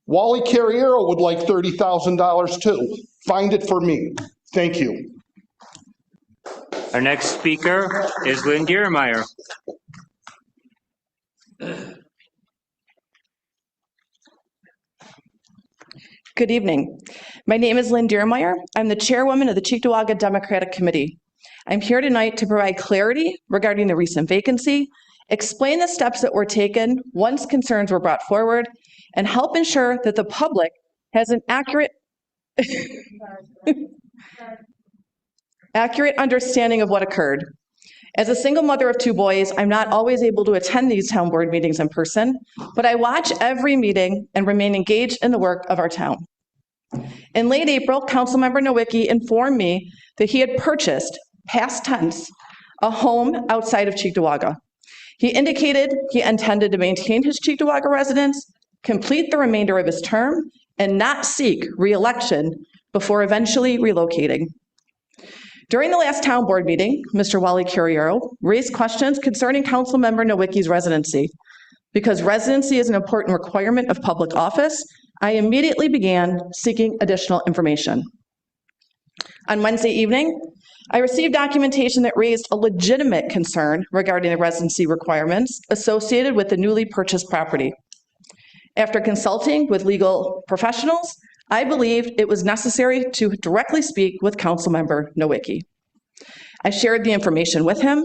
Wally Carriero would like $30,000 too. Find it for me. Thank you.
Our next speaker is Lynn Diermeyer.
Good evening. My name is Lynn Diermeyer. I'm the chairwoman of the Cheektowaga Democratic Committee. I'm here tonight to provide clarity regarding the recent vacancy, explain the steps that were taken once concerns were brought forward, and help ensure that the public has an accurate understanding of what occurred. As a single mother of 2 boys, I'm not always able to attend these town board meetings in person, but I watch every meeting and remain engaged in the work of our town. In late April, Councilmember Nowicki informed me that he had purchased, past tense, a home outside of Cheektowaga. He indicated he intended to maintain his Cheektowaga residence, complete the remainder of his term, and not seek re-election before eventually relocating. During the last town board meeting, Mr. Wally Carriero raised questions concerning Councilmember Nowicki's residency. Because residency is an important requirement of public office, I immediately began seeking additional information. On Wednesday evening, I received documentation that raised a legitimate concern regarding the residency requirements associated with the newly purchased property. After consulting with legal professionals, I believed it was necessary to directly speak with Councilmember Nowicki. I shared the information with him,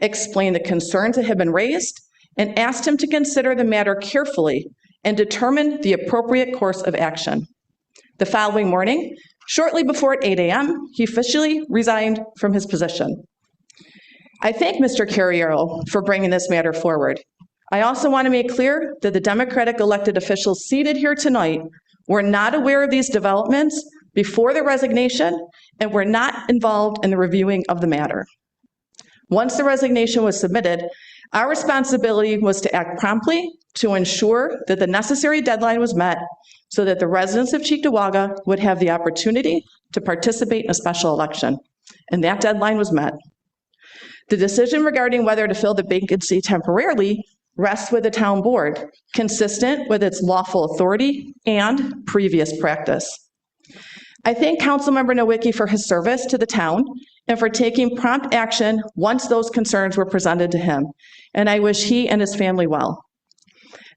explained the concerns that had been raised, and asked him to consider the matter carefully and determine the appropriate course of action. The following morning, shortly before 8 a.m., he officially resigned from his position. I thank Mr. Carriero for bringing this matter forward. I also want to make clear that the Democratic elected officials seated here tonight were not aware of these developments before the resignation and were not involved in the reviewing of the matter. Once the resignation was submitted, our responsibility was to act promptly to ensure that the necessary deadline was met so that the residents of Cheektowaga would have the opportunity to participate in a special election. And that deadline was met. The decision regarding whether to fill the vacancy temporarily rests with the town board, consistent with its lawful authority and previous practice. I thank Councilmember Nowicki for his service to the town and for taking prompt action once those concerns were presented to him, and I wish he and his family well.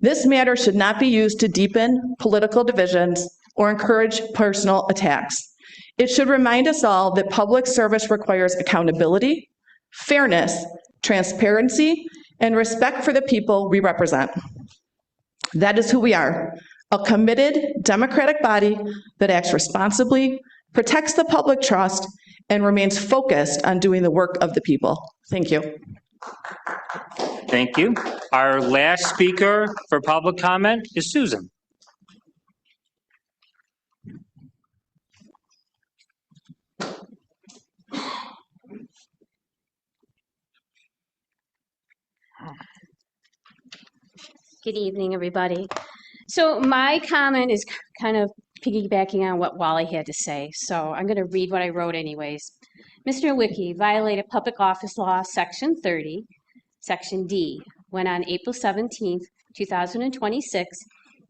This matter should not be used to deepen political divisions or encourage personal attacks. It should remind us all that public service requires accountability, fairness, transparency, and respect for the people we represent. That is who we are, a committed democratic body that acts responsibly, protects the public trust, and remains focused on doing the work of the people. Thank you.
Thank you. Our last speaker for public comment is Susan.
Good evening, everybody. So my comment is kind of piggybacking on what Wally had to say. So I'm going to read what I wrote anyways. Mr. Nowicki violated Public Office Law, Section 30, Section D, when on April 17th, 2026,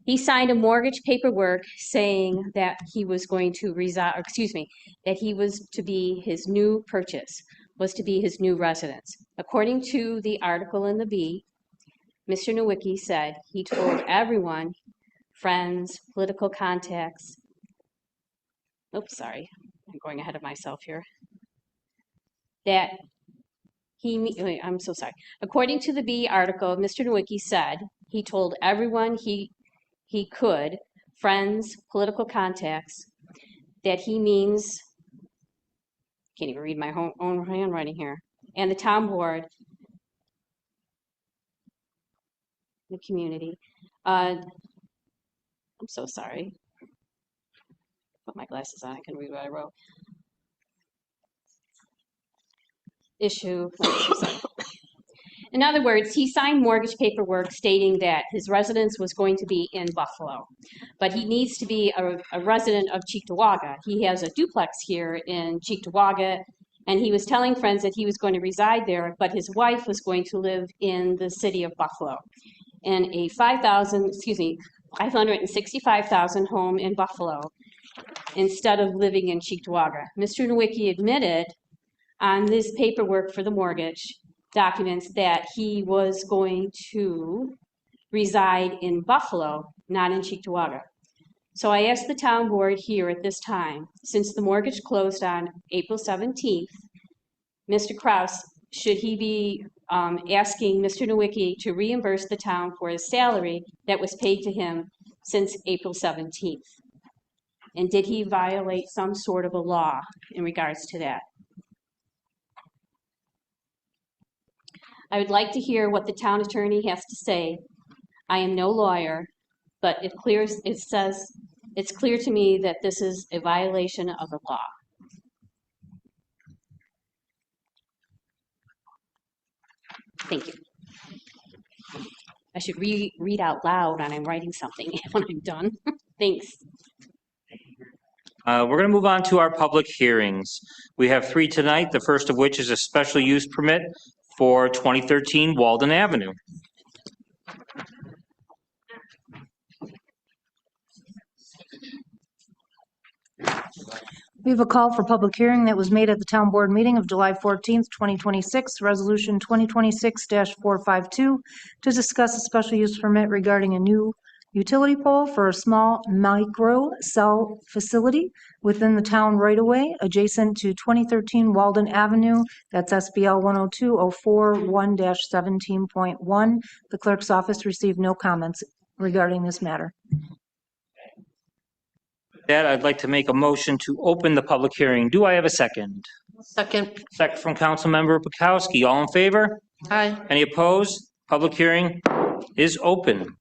he signed a mortgage paperwork saying that he was going to that he was to be his new purchase, was to be his new residence. According to the article in the B, Mr. Nowicki said he told everyone, friends, political contacts, oops, sorry, I'm going ahead of myself here, that I'm so sorry. According to the B article, Mr. Nowicki said he told everyone he could, friends, political contacts, that he means, can't even read my own handwriting here, and the town board, the community. I'm so sorry. Put my glasses on, I can read what I wrote. Issue. In other words, he signed mortgage paperwork stating that his residence was going to be in Buffalo. but he needs to be a resident of Cheektowaga. He has a duplex here in Cheektowaga, and he was telling friends that he was going to reside there, but his wife was going to live in the city of Buffalo in a 565,000 home in Buffalo instead of living in Cheektowaga. Mr. Nowicki admitted on this paperwork for the mortgage documents that he was going to reside in Buffalo, not in Cheektowaga. So I asked the town board here at this time, since the mortgage closed on April 17th, Mr. Kraus, should he be asking Mr. Nowicki to reimburse the town for his salary that was paid to him since April 17th? And did he violate some sort of a law in regards to that? I would like to hear what the town attorney has to say. I am no lawyer, but it's clear to me that this is a violation of the law. Thank you. I should read out loud when I'm writing something when I'm done. Thanks.
We're going to move on to our public hearings. We have 3 tonight, the first of which is a special use permit for 2013 Walden Avenue.
We have a call for public hearing that was made at the town board meeting of July 14th, 2026, resolution 2026-452, to discuss a special use permit regarding a new utility pole for a small micro cell facility within the town right-of-way adjacent to 2013 Walden Avenue. That's SBL 102-041-17.1. The clerk's office received no comments regarding this matter.
That I'd like to make a motion to open the public hearing. Do I have a second?
Second.
Second from Councilmember Bukowski. All in favor?
Aye.
Any opposed? Public hearing is open.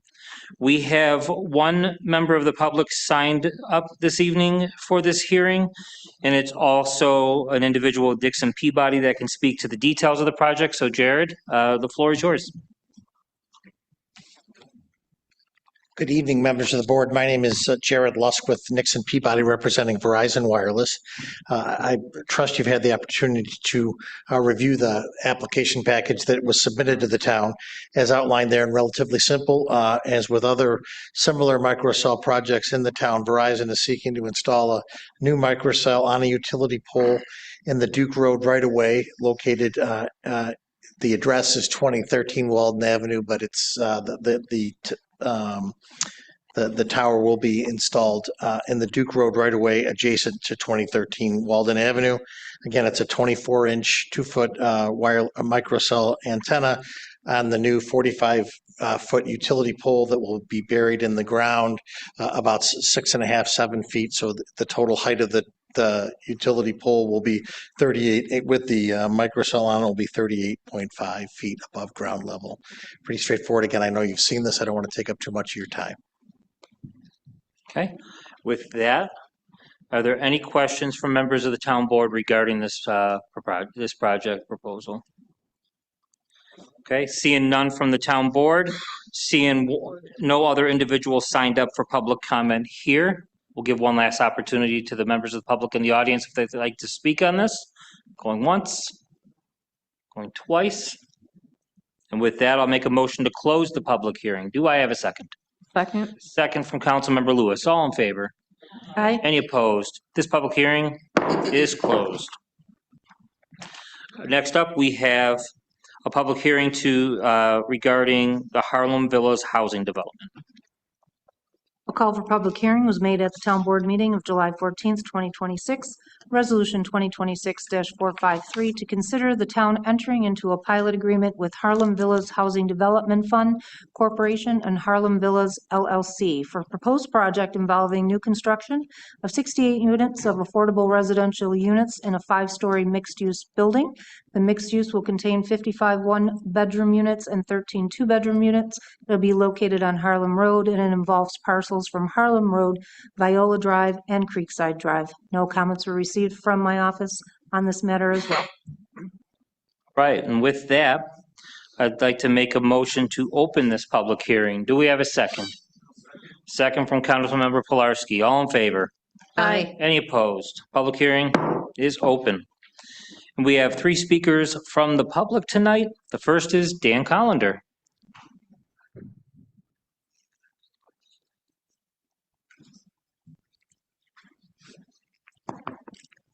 We have 1 member of the public signed up this evening for this hearing, and it's also an individual, Dixon Peabody, that can speak to the details of the project. So Jared, the floor is yours.
Good evening, members of the board. My name is Jared Lusk with Nixon Peabody, representing Verizon Wireless. I trust you've had the opportunity to review the application package that was submitted to the town, as outlined there, and relatively simple. As with other similar microcell projects in the town, Verizon is seeking to install a new microcell on a utility pole in the Duke Road right-of-way located. The address is 2013 Walden Avenue, but it's the tower will be installed in the Duke Road right-of-way adjacent to 2013 Walden Avenue. Again, it's a 24-inch, 2-foot wire microcell antenna on the new 45-foot utility pole that will be buried in the ground about 6.5, 7 feet. So the total height of the utility pole will be 38, with the microcell on it will be 38.5 feet above ground level. Pretty straightforward. Again, I know you've seen this. I don't want to take up too much of your time.
Okay. With that, are there any questions from members of the town board regarding this project proposal? Okay, seeing none from the town board, seeing no other individuals signed up for public comment here, we'll give one last opportunity to the members of the public in the audience if they'd like to speak on this. Going once, going twice. And with that, I'll make a motion to close the public hearing. Do I have a second?
Second.
Second from Councilmember Lewis. All in favor?
Aye.
Any opposed? This public hearing is closed. Next up, we have a public hearing regarding the Harlem Villas housing development.
A call for public hearing was made at the town board meeting of July 14th, 2026, resolution 2026-453, to consider the town entering into a pilot agreement with Harlem Villas Housing Development Fund Corporation and Harlem Villas LLC for a proposed project involving new construction of 68 units of affordable residential units in a 5-story mixed-use building. The mixed use will contain 55 one-bedroom units and 13 two-bedroom units. It'll be located on Harlem Road, and it involves parcels from Harlem Road, Viola Drive, and Creekside Drive. No comments were received from my office on this matter as well.
Right, and with that, I'd like to make a motion to open this public hearing. Do we have a second? Second from Councilmember Pilarski. All in favor?
Aye.
Any opposed? Public hearing is open. And we have 3 speakers from the public tonight. The first is Dan Collender.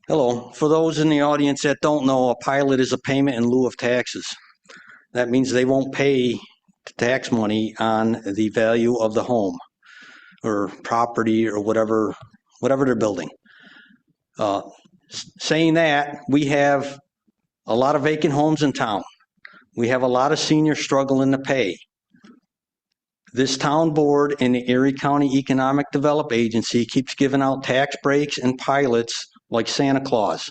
Hello. For those in the audience that don't know, a pilot is a payment in lieu of taxes. That means they won't pay tax money on the value of the home or property or whatever they're building. Saying that, we have a lot of vacant homes in town. We have a lot of seniors struggling to pay. This town board and the Erie County Economic Development Agency keeps giving out tax breaks and pilots like Santa Claus.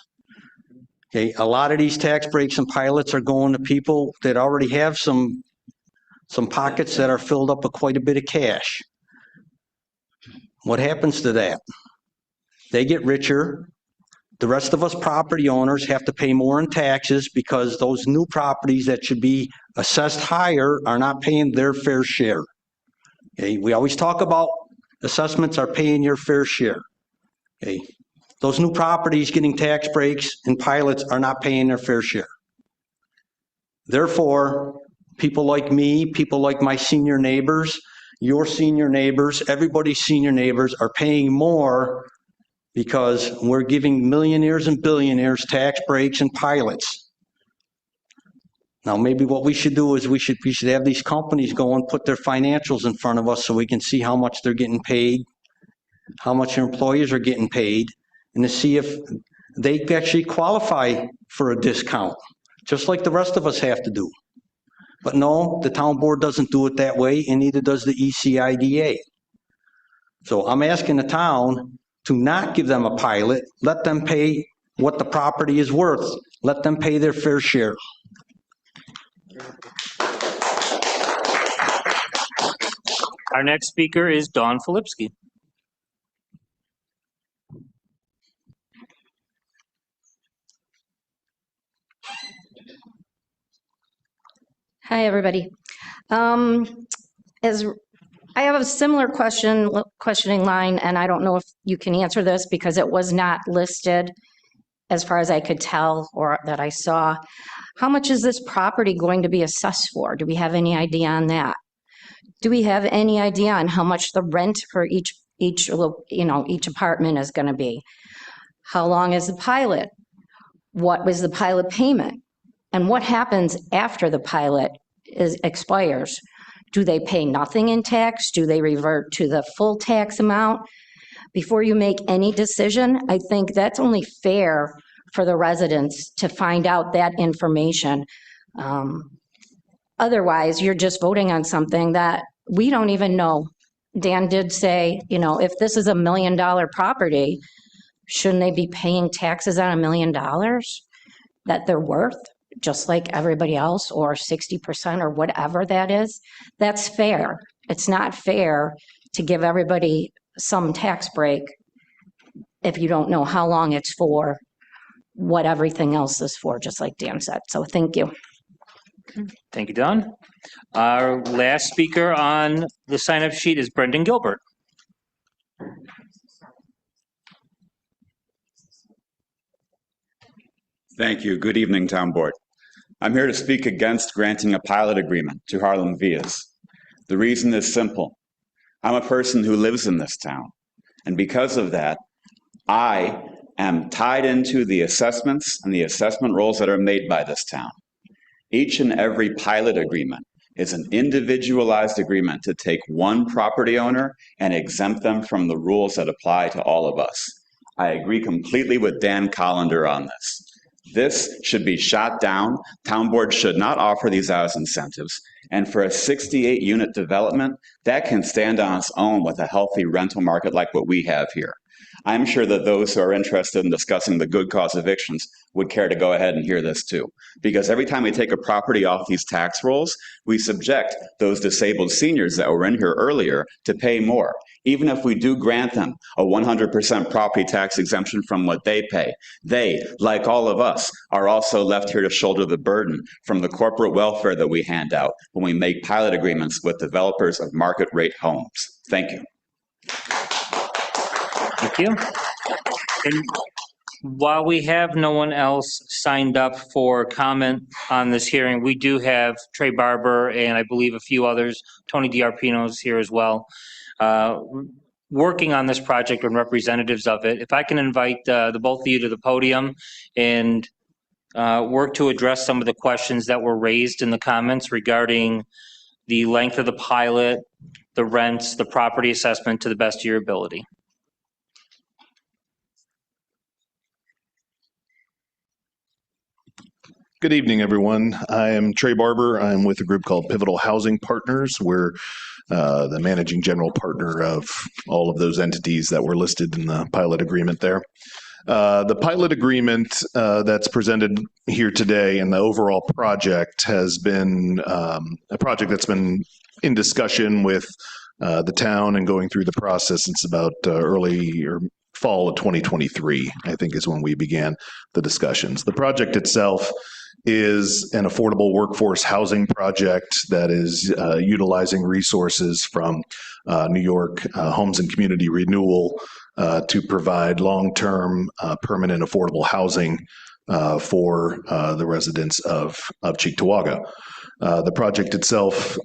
Okay, a lot of these tax breaks and pilots are going to people that already have some pockets that are filled up with quite a bit of cash. What happens to that? They get richer. The rest of us property owners have to pay more in taxes because those new properties that should be assessed higher are not paying their fair share. Okay, we always talk about assessments are paying your fair share. Okay, those new properties getting tax breaks and pilots are not paying their fair share. Therefore, people like me, people like my senior neighbors, your senior neighbors, everybody's senior neighbors are paying more because we're giving millionaires and billionaires tax breaks and pilots. Now, maybe what we should do is we should have these companies go and put their financials in front of us so we can see how much they're getting paid, how much their employees are getting paid, and to see if they actually qualify for a discount, just like the rest of us have to do. But no, the town board doesn't do it that way, and neither does the ECIDA. So I'm asking the town to not give them a pilot, let them pay what the property is worth, let them pay their fair share.
Our next speaker is Dawn Filipski.
Hi, everybody. As I have a similar questioning line, and I don't know if you can answer this because it was not listed as far as I could tell or that I saw. How much is this property going to be assessed for? Do we have any idea on that? Do we have any idea on how much the rent for each apartment is going to be? How long is the pilot? What was the pilot payment? And what happens after the pilot expires? Do they pay nothing in tax? Do they revert to the full tax amount? Before you make any decision, I think that's only fair for the residents to find out that information. Otherwise, you're just voting on something that we don't even know. Dan did say, if this is $1 million property, shouldn't they be paying taxes on $1 million that they're worth, just like everybody else, or 60% or whatever that is? That's fair. It's not fair to give everybody some tax break if you don't know how long it's for, what everything else is for, just like Dan said. So thank you.
Thank you, Dawn. Our last speaker on the sign-up sheet is Brendan Gilbert.
Thank you. Good evening, Town Board. I'm here to speak against granting a pilot agreement to Harlem Vias. The reason is simple. I'm a person who lives in this town, and because of that, I am tied into the assessments and the assessment rolls that are made by this town. Each and every pilot agreement is an individualized agreement to take one property owner and exempt them from the rules that apply to all of us. I agree completely with Dan Collender on this. This should be shot down. Town board should not offer these as incentives. And for a 68-unit development, that can stand on its own with a healthy rental market like what we have here. I'm sure that those who are interested in discussing the good cause evictions would care to go ahead and hear this too. Because every time we take a property off these tax rolls, we subject those disabled seniors that were in here earlier to pay more. Even if we do grant them a 100% property tax exemption from what they pay, they, like all of us, are also left here to shoulder the burden from the corporate welfare that we hand out when we make pilot agreements with developers of market rate homes. Thank you.
Thank you. And while we have no one else signed up for comment on this hearing, we do have Trey Barber and I believe a few others, Tony DiArpino's here as well, working on this project and representatives of it. If I can invite the both of you to the podium and work to address some of the questions that were raised in the comments regarding the length of the pilot, the rents, the property assessment to the best of your ability.
Good evening, everyone. I am Trey Barber. I'm with a group called Pivotal Housing Partners. We're the managing general partner of all of those entities that were listed in the pilot agreement there. The pilot agreement that's presented here today and the overall project has been a project that's been in discussion with the town and going through the process since about early or fall of 2023, I think is when we began the discussions. The project itself is an affordable workforce housing project that is utilizing resources from New York Homes and Community Renewal to provide long-term permanent affordable housing for the residents of Cheektowaga. The project itself,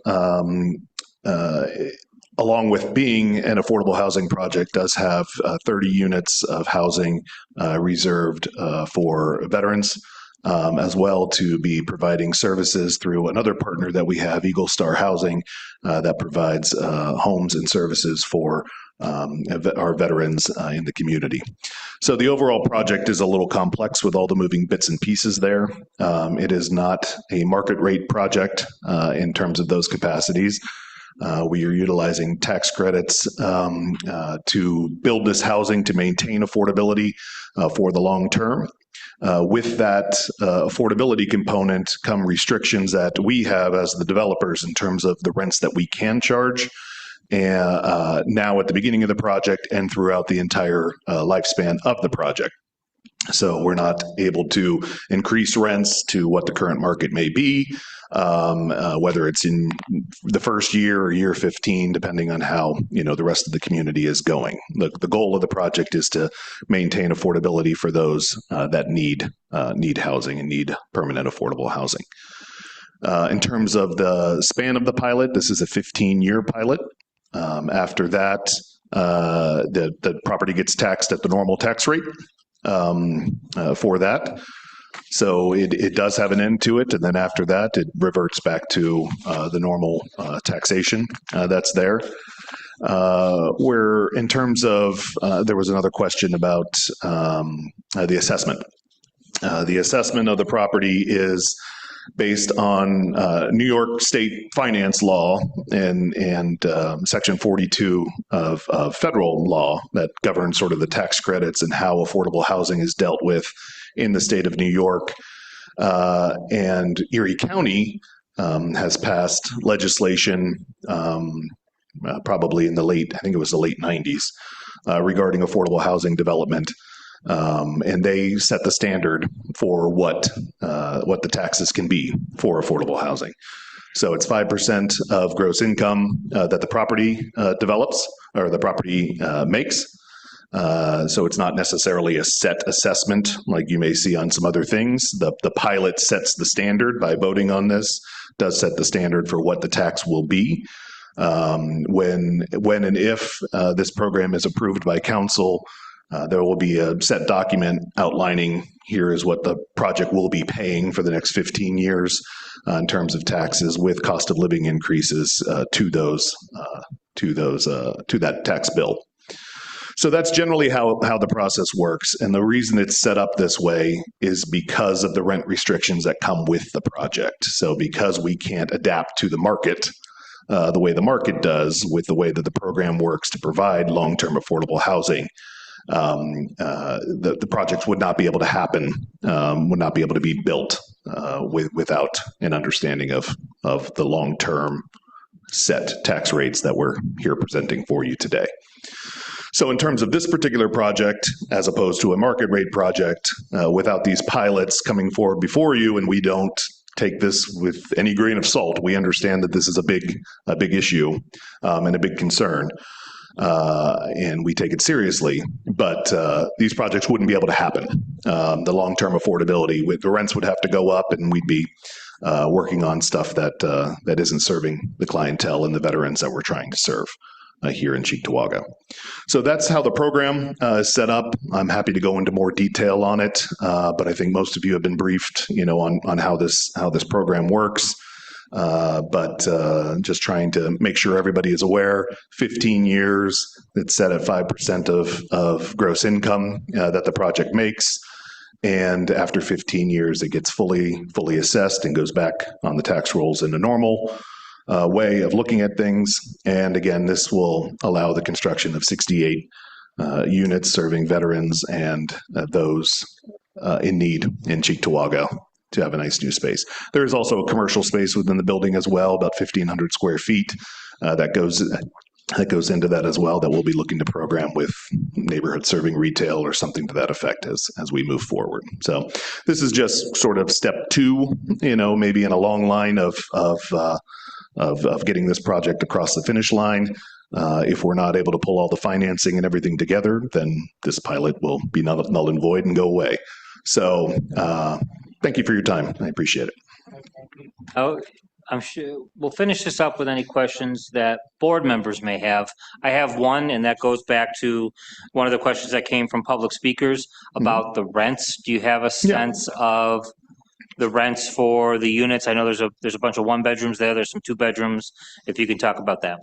along with being an affordable housing project, does have 30 units of housing reserved for veterans, as well to be providing services through another partner that we have, Eagle Star Housing, that provides homes and services for our veterans in the community. So the overall project is a little complex with all the moving bits and pieces there. It is not a market rate project in terms of those capacities. We are utilizing tax credits to build this housing to maintain affordability for the long term. With that affordability component come restrictions that we have as the developers in terms of the rents that we can charge. And now at the beginning of the project and throughout the entire lifespan of the project. So we're not able to increase rents to what the current market may be, whether it's in the first year or year 15, depending on how the rest of the community is going. The goal of the project is to maintain affordability for those that need housing and need permanent affordable housing. In terms of the span of the pilot, this is a 15-year pilot. After that, the property gets taxed at the normal tax rate for that. So it does have an end to it, and then after that, it reverts back to the normal taxation that's there. Where in terms of, there was another question about the assessment. The assessment of the property is based on New York State finance law and Section 42 of federal law that governs sort of the tax credits and how affordable housing is dealt with in the state of New York. And Erie County has passed legislation probably in the late 90s regarding affordable housing development. And they set the standard for what the taxes can be for affordable housing. So it's 5% of gross income that the property develops or the property makes. So it's not necessarily a set assessment like you may see on some other things. The pilot sets the standard by voting on this, does set the standard for what the tax will be. When and if this program is approved by council, there will be a set document outlining here is what the project will be paying for the next 15 years in terms of taxes with cost of living increases to that tax bill. So that's generally how the process works. And the reason it's set up this way is because of the rent restrictions that come with the project. So because we can't adapt to the market the way the market does with the way that the program works to provide long-term affordable housing, the projects would not be able to happen, would not be able to be built without an understanding of the long-term set tax rates that we're here presenting for you today. So in terms of this particular project, as opposed to a market rate project, without these pilots coming forward before you, and we don't take this with any grain of salt, we understand that this is a big issue and a big concern. and we take it seriously. But these projects wouldn't be able to happen. The long-term affordability, the rents would have to go up, and we'd be working on stuff that isn't serving the clientele and the veterans that we're trying to serve here in Cheektowaga. So that's how the program is set up. I'm happy to go into more detail on it, but I think most of you have been briefed, on how this program works. But just trying to make sure everybody is aware. 15 years, it's set at 5% of gross income that the project makes. And after 15 years, it gets fully assessed and goes back on the tax rolls in a normal way of looking at things. And again, this will allow the construction of 68 units serving veterans and those in need in Cheektowaga to have a nice new space. There is also a commercial space within the building as well, about 1,500 square feet that goes into that as well, that we'll be looking to program with neighborhood serving retail or something to that effect as we move forward. So this is just sort of step 2, maybe in a long line of getting this project across the finish line. If we're not able to pull all the financing and everything together, then this pilot will be null and void and go away. So thank you for your time. I appreciate it.
Oh, I'm sure we'll finish this up with any questions that board members may have. I have one, and that goes back to one of the questions that came from public speakers about the rents. Do you have a sense of the rents for the units? I know there's a bunch of 1-bedrooms there. There's some 2-bedrooms. If you can talk about that.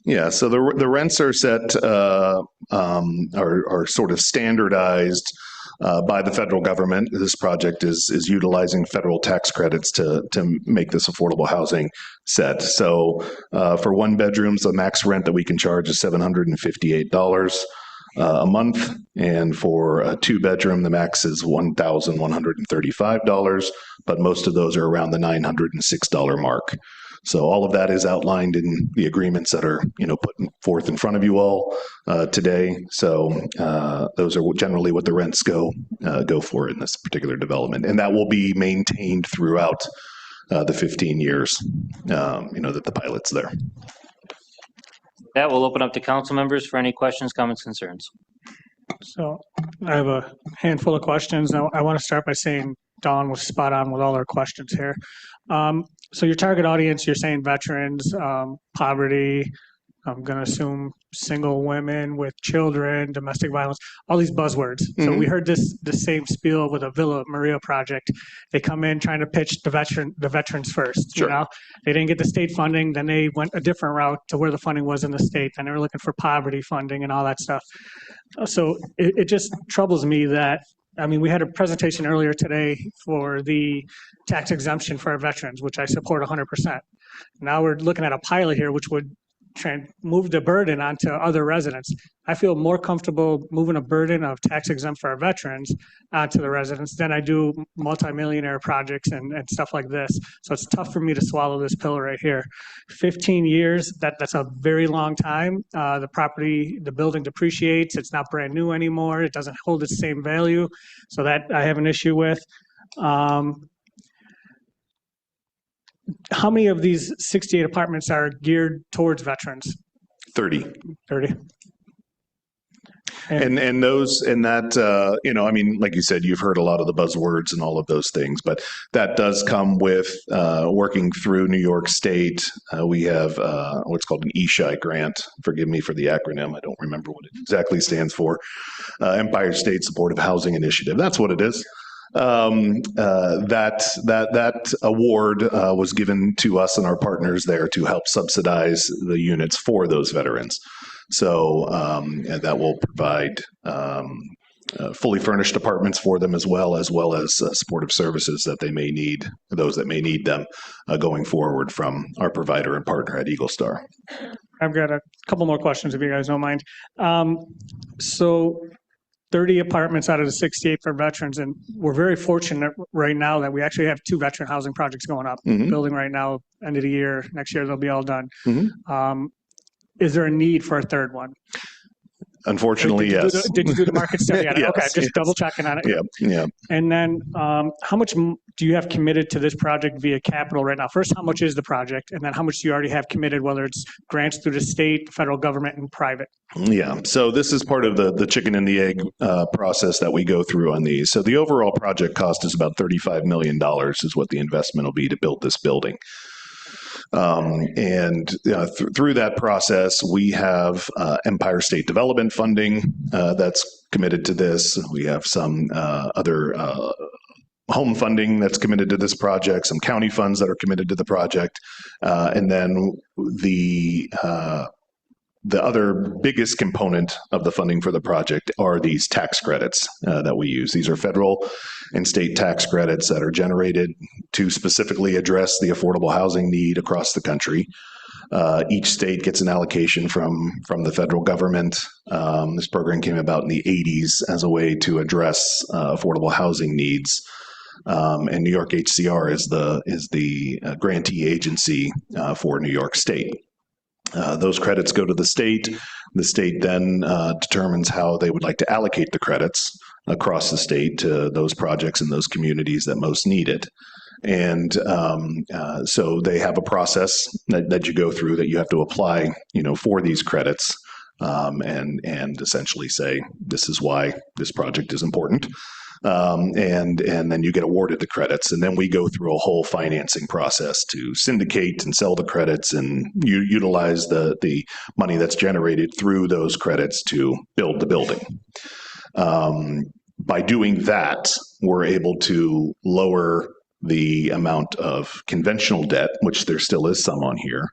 Yeah, so the rents are set, are sort of standardized by the federal government. This project is utilizing federal tax credits to make this affordable housing set. So for 1-bedrooms, the max rent that we can charge is $758 a month. And for a 2-bedroom, the max is $1,135, but most of those are around the $906 mark. So all of that is outlined in the agreements that are, put forth in front of you all today. So those are generally what the rents go for in this particular development, and that will be maintained throughout the 15 years, that the pilot's there.
That will open up to council members for any questions, comments, concerns.
So I have a handful of questions. Now, I want to start by saying Dawn was spot on with all our questions here. So your target audience, you're saying veterans, poverty, I'm going to assume single women with children, domestic violence, all these buzzwords. So we heard the same spiel with a Villa Maria project. They come in trying to pitch the veterans first. Sure. They didn't get the state funding, then they went a different route to where the funding was in the state, and they were looking for poverty funding and all that stuff. So it just troubles me that, we had a presentation earlier today for the tax exemption for our veterans, which I support 100%. Now we're looking at a pilot here, which would move the burden onto other residents. I feel more comfortable moving a burden of tax exempt for our veterans onto the residents than I do multimillionaire projects and stuff like this. So it's tough for me to swallow this pill right here. 15 years, that's a very long time. The building depreciates. It's not brand new anymore. It doesn't hold its same value. So that I have an issue with. How many of these 68 apartments are geared towards veterans?
30.
30.
And that, like you said, you've heard a lot of the buzzwords and all of those things, but that does come with working through New York State. We have what's called an ESHI grant. Forgive me for the acronym. I don't remember what it exactly stands for. Empire State Supportive Housing Initiative. That's what it is. That award was given to us and our partners there to help subsidize the units for those veterans. So and that will provide fully furnished apartments for them as well as supportive services that they may need, those that may need them going forward from our provider and partner at Eagle Star.
I've got a couple more questions if you guys don't mind. So 30 apartments out of the 68 for veterans, and we're very fortunate right now that we actually have 2 veteran housing projects going up. Building right now, end of the year, next year they'll be all done. Is there a need for a third one?
Unfortunately,
Did you do
yes.
the- Did you do the market study on it?
Yes,
Okay, just
yes.
double checking on it.
Yeah, yeah.
And then, how much do you have committed to this project via capital right now? First, how much is the project? And then how much do you already have committed, whether it's grants through the state, federal government, and private?
Yeah, so this is part of the chicken and the egg process that we go through on these. So the overall project cost is about $35 million is what the investment will be to build this building. Through that process, we have Empire State Development funding that's committed to this. We have some other home funding that's committed to this project, some county funds that are committed to the project, and then the other biggest component of the funding for the project are these tax credits that we use. These are federal and state tax credits that are generated to specifically address the affordable housing need across the country. Each state gets an allocation from the federal government. This program came about in the 80s as a way to address affordable housing needs. And New York HCR is the grantee agency for New York State. Those credits go to the state. The state then determines how they would like to allocate the credits across the state to those projects in those communities that most need it. And so they have a process that you go through that you have to apply, for these credits, and essentially say, this is why this project is important. And then you get awarded the credits, and then we go through a whole financing process to syndicate and sell the credits and utilize the money that's generated through those credits to build the building. By doing that, we're able to lower the amount of conventional debt, which there still is some on here.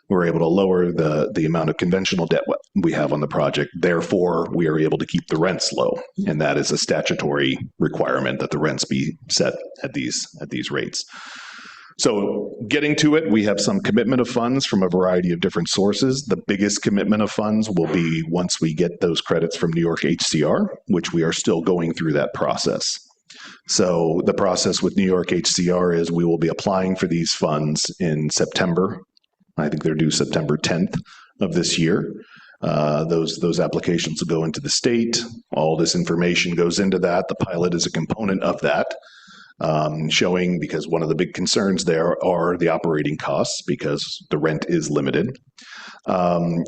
We're able to lower the amount of conventional debt we have on the project. Therefore, we are able to keep the rents low. And that is a statutory requirement that the rents be set at these rates. So getting to it, we have some commitment of funds from a variety of different sources. The biggest commitment of funds will be once we get those credits from New York HCR, which we are still going through that process. So the process with New York HCR is we will be applying for these funds in September. I think they're due September 10th of this year. Those applications will go into the state. All this information goes into that. The pilot is a component of that, showing, because one of the big concerns there are the operating costs because the rent is limited. So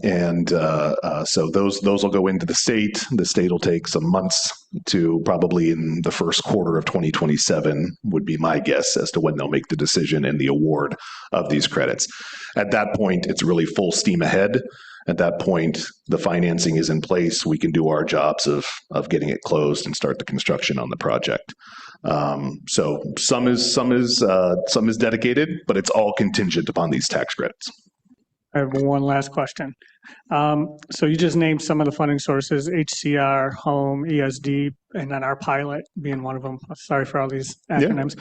those will go into the state. The state will take some months to probably in the first quarter of 2027 would be my guess as to when they'll make the decision and the award of these credits. At that point, it's really full steam ahead. At that point, the financing is in place. We can do our jobs of getting it closed and start the construction on the project. So some is dedicated, but it's all contingent upon these tax credits.
I have one last question. So you just named some of the funding sources, HCR, Home, ESD, and then our pilot being one of them. Sorry for all these acronyms.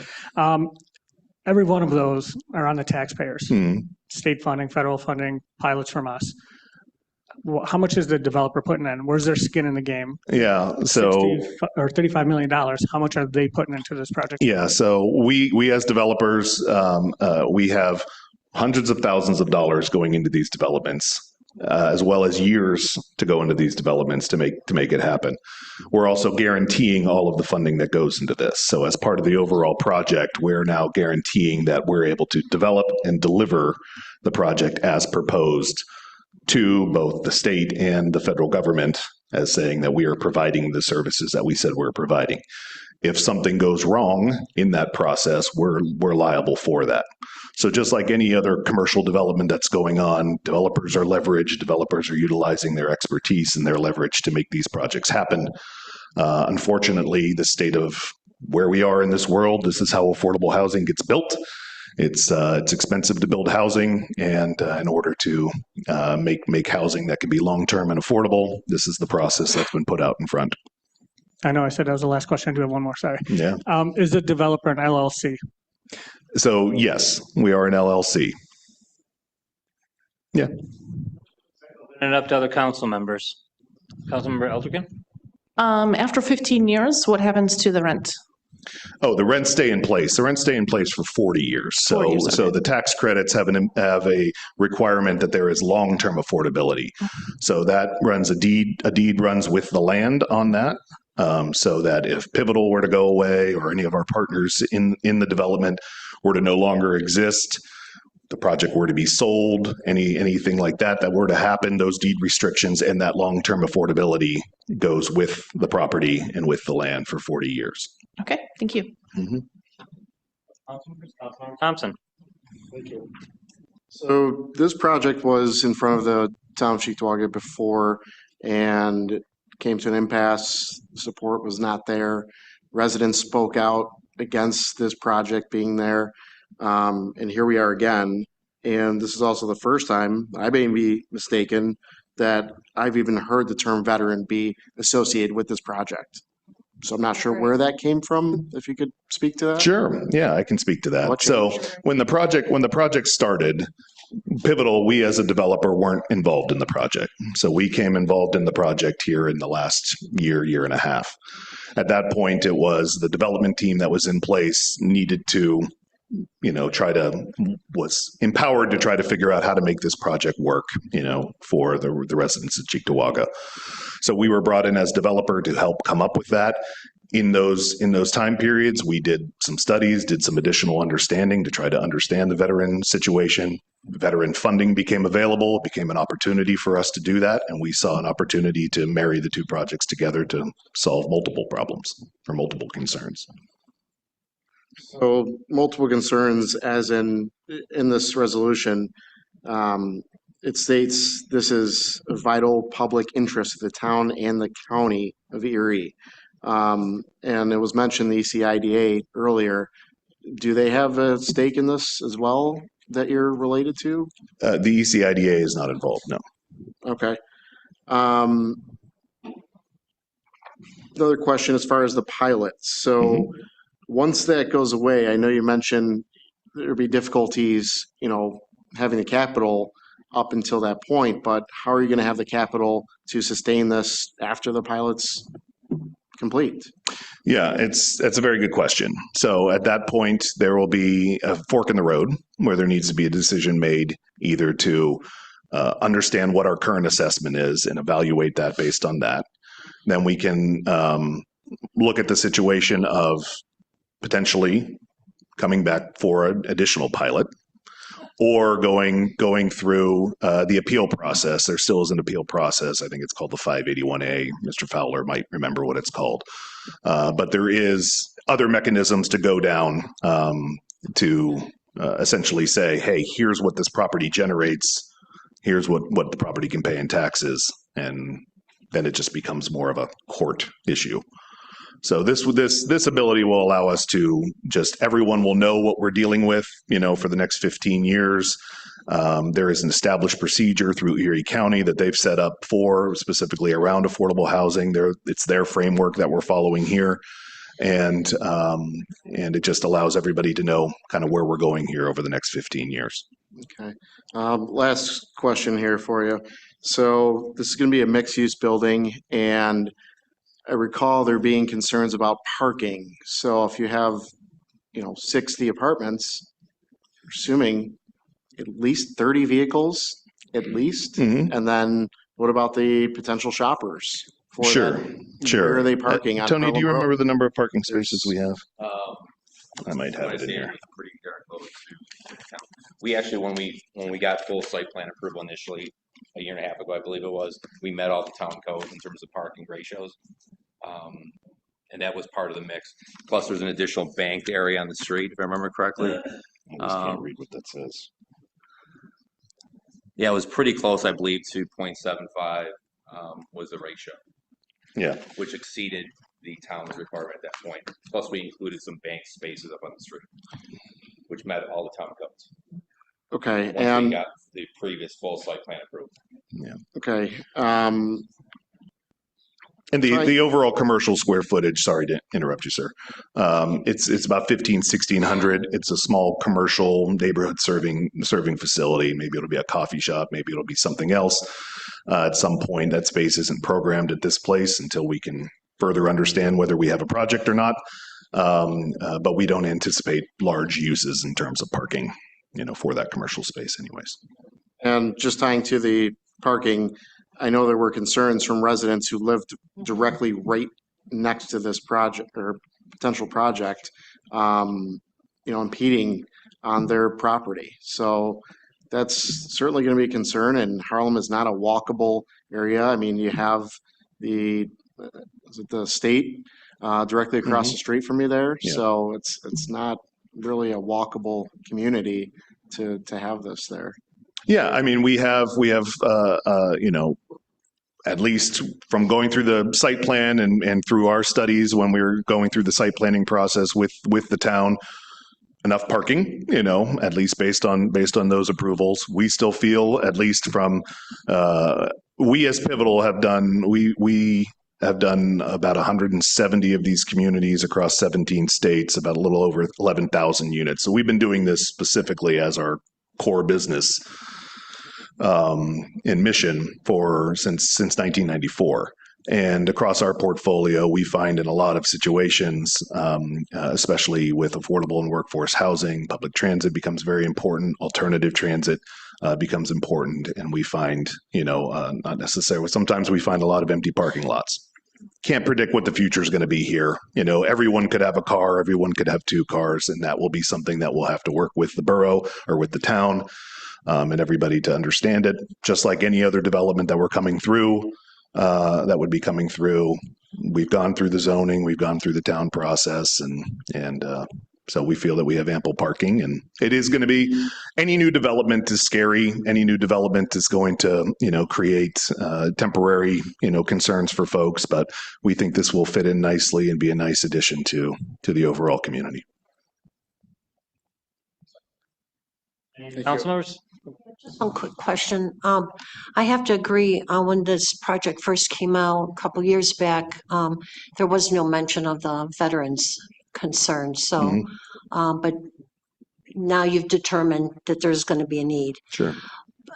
Every one of those are on the taxpayers. State funding, federal funding, pilots from us. How much is the developer putting in? Where's their skin in the game?
Yeah, so
$35 million. How much are they putting into this project?
Yeah, so we as developers, we have hundreds of thousands of dollars going into these developments, as well as years to go into these developments to make it happen. We're also guaranteeing all of the funding that goes into this. So as part of the overall project, we're now guaranteeing that we're able to develop and deliver the project as proposed to both the state and the federal government, as saying that we are providing the services that we said we're providing. If something goes wrong in that process, we're liable for that. So just like any other commercial development that's going on, developers are leveraged, developers are utilizing their expertise and their leverage to make these projects happen. Unfortunately, the state of where we are in this world, this is how affordable housing gets built. It's expensive to build housing, and in order to make housing that can be long-term and affordable, this is the process that's been put out in front.
I know I said that was the last question. I do have one more, sorry.
Yeah.
Is the developer an LLC?
So yes, we are an LLC. Yeah.
And up to other council members. Councilmember Elderkin?
After 15 years, what happens to the rent?
Oh, the rents stay in place. The rents stay in place for 40 years.
40 years,
So
okay.
the tax credits have a requirement that there is long-term affordability. So that runs a deed runs with the land on that. So that if Pivotal were to go away or any of our partners in the development were to no longer exist, the project were to be sold, anything like that were to happen, those deed restrictions and that long-term affordability goes with the property and with the land for 40 years.
Okay, thank you.
Thompson.
Thank you. So this project was in front of the town of Cheektowaga before and came to an impasse. Support was not there. Residents spoke out against this project being there. And here we are again. And this is also the first time, I may be mistaken, that I've even heard the term veteran be associated with this project. So I'm not sure where that came from, if you could speak to that.
Sure. Yeah, I can speak to that.
What
So
changed?
when the project started, Pivotal, we as a developer weren't involved in the project. So we came involved in the project here in the last year and a half. At that point, it was the development team that was in place needed to, was empowered to try to figure out how to make this project work, for the residents of Cheektowaga. So we were brought in as developer to help come up with that. In those time periods, we did some studies, did some additional understanding to try to understand the veteran situation. Veteran funding became available, it became an opportunity for us to do that, and we saw an opportunity to marry the two projects together to solve multiple problems or multiple concerns.
So multiple concerns, as in this resolution, it states this is a vital public interest of the town and the county of Erie. And it was mentioned the ECIDA earlier. Do they have a stake in this as well that you're related to?
The ECIDA is not involved, no.
Okay. Another question as far as the pilots. So once that goes away, I know you mentioned there'd be difficulties, having the capital up until that point, but how are you going to have the capital to sustain this after the pilot's complete?
Yeah, that's a very good question. So at that point, there will be a fork in the road where there needs to be a decision made either to understand what our current assessment is and evaluate that based on that. Then we can look at the situation of potentially coming back for an additional pilot or going through the appeal process. There still is an appeal process. I think it's called the 581A. Mr. Fowler might remember what it's called. But there is other mechanisms to go down to essentially say, hey, here's what this property generates. Here's what the property can pay in taxes. And then it just becomes more of a court issue. So this ability will allow us to everyone will know what we're dealing with, for the next 15 years. There is an established procedure through Erie County that they've set up for specifically around affordable housing. It's their framework that we're following here. And it just allows everybody to know kind of where we're going here over the next 15 years.
Okay. Last question here for you. So this is going to be a mixed-use building, and I recall there being concerns about parking. So if you have, 60 apartments, assuming at least 30 vehicles, at least, and then what about the potential shoppers? For
Sure.
that? Where are they parking? On
Tony, do you
Harlem
remember
Road?
the number of parking spaces we have? I might have it in here.
Pretty darn close to town. We actually, when we got full site plan approval initially, a year and a half ago, I believe it was, we met all the town codes in terms of parking ratios. And that was part of the mix. Plus, there's an additional banked area on the street, if I remember correctly.
I just can't read what that says.
Yeah, it was pretty close, I believe, to 0.75 was the ratio.
Yeah.
Which exceeded the town's requirement at that point. Plus, we included some bank spaces up on the street, which met all the town codes.
Okay,
Once we
and
got the previous full site plan approved.
Yeah.
okay,
And the overall commercial square footage, sorry to interrupt you, sir. It's about 1,600. It's a small commercial neighborhood serving facility. Maybe it'll be a coffee shop. Maybe it'll be something else. At some point, that space isn't programmed at this place until we can further understand whether we have a project or not. But we don't anticipate large uses in terms of parking, for that commercial space anyways.
And just tying to the parking, I know there were concerns from residents who lived directly right next to this project or potential project, impeding on their property. So that's certainly going to be a concern, and Harlem is not a walkable area. I mean, you have the state directly across the street from you there.
Yeah.
So it's not really a walkable community to have this there.
Yeah, I mean, we have, at least from going through the site plan and through our studies when we were going through the site planning process with the town, enough parking, at least based on those approvals. We still feel, at least from, we as Pivotal have done, we have done about 170 of these communities across 17 states, about a little over 11,000 units. So we've been doing this specifically as our core business in mission since 1994. And across our portfolio, we find in a lot of situations, especially with affordable and workforce housing, public transit becomes very important. Alternative transit becomes important. And we find, not necessarily, sometimes we find a lot of empty parking lots. Can't predict what the future is going to be here. Everyone could have a car, everyone could have two cars, and that will be something that we'll have to work with the borough or with the town and everybody to understand it. Just like any other development that we're coming through, that would be coming through. We've gone through the zoning, we've gone through the town process, and so we feel that we have ample parking. And it is going to be, any new development is scary. Any new development is going to, create temporary, concerns for folks. But we think this will fit in nicely and be a nice addition to the overall community.
Council members?
Just one quick question. I have to agree, when this project first came out a couple years back, there was no mention of the veterans' concerns. So, but now you've determined that there's going to be a need.
Sure.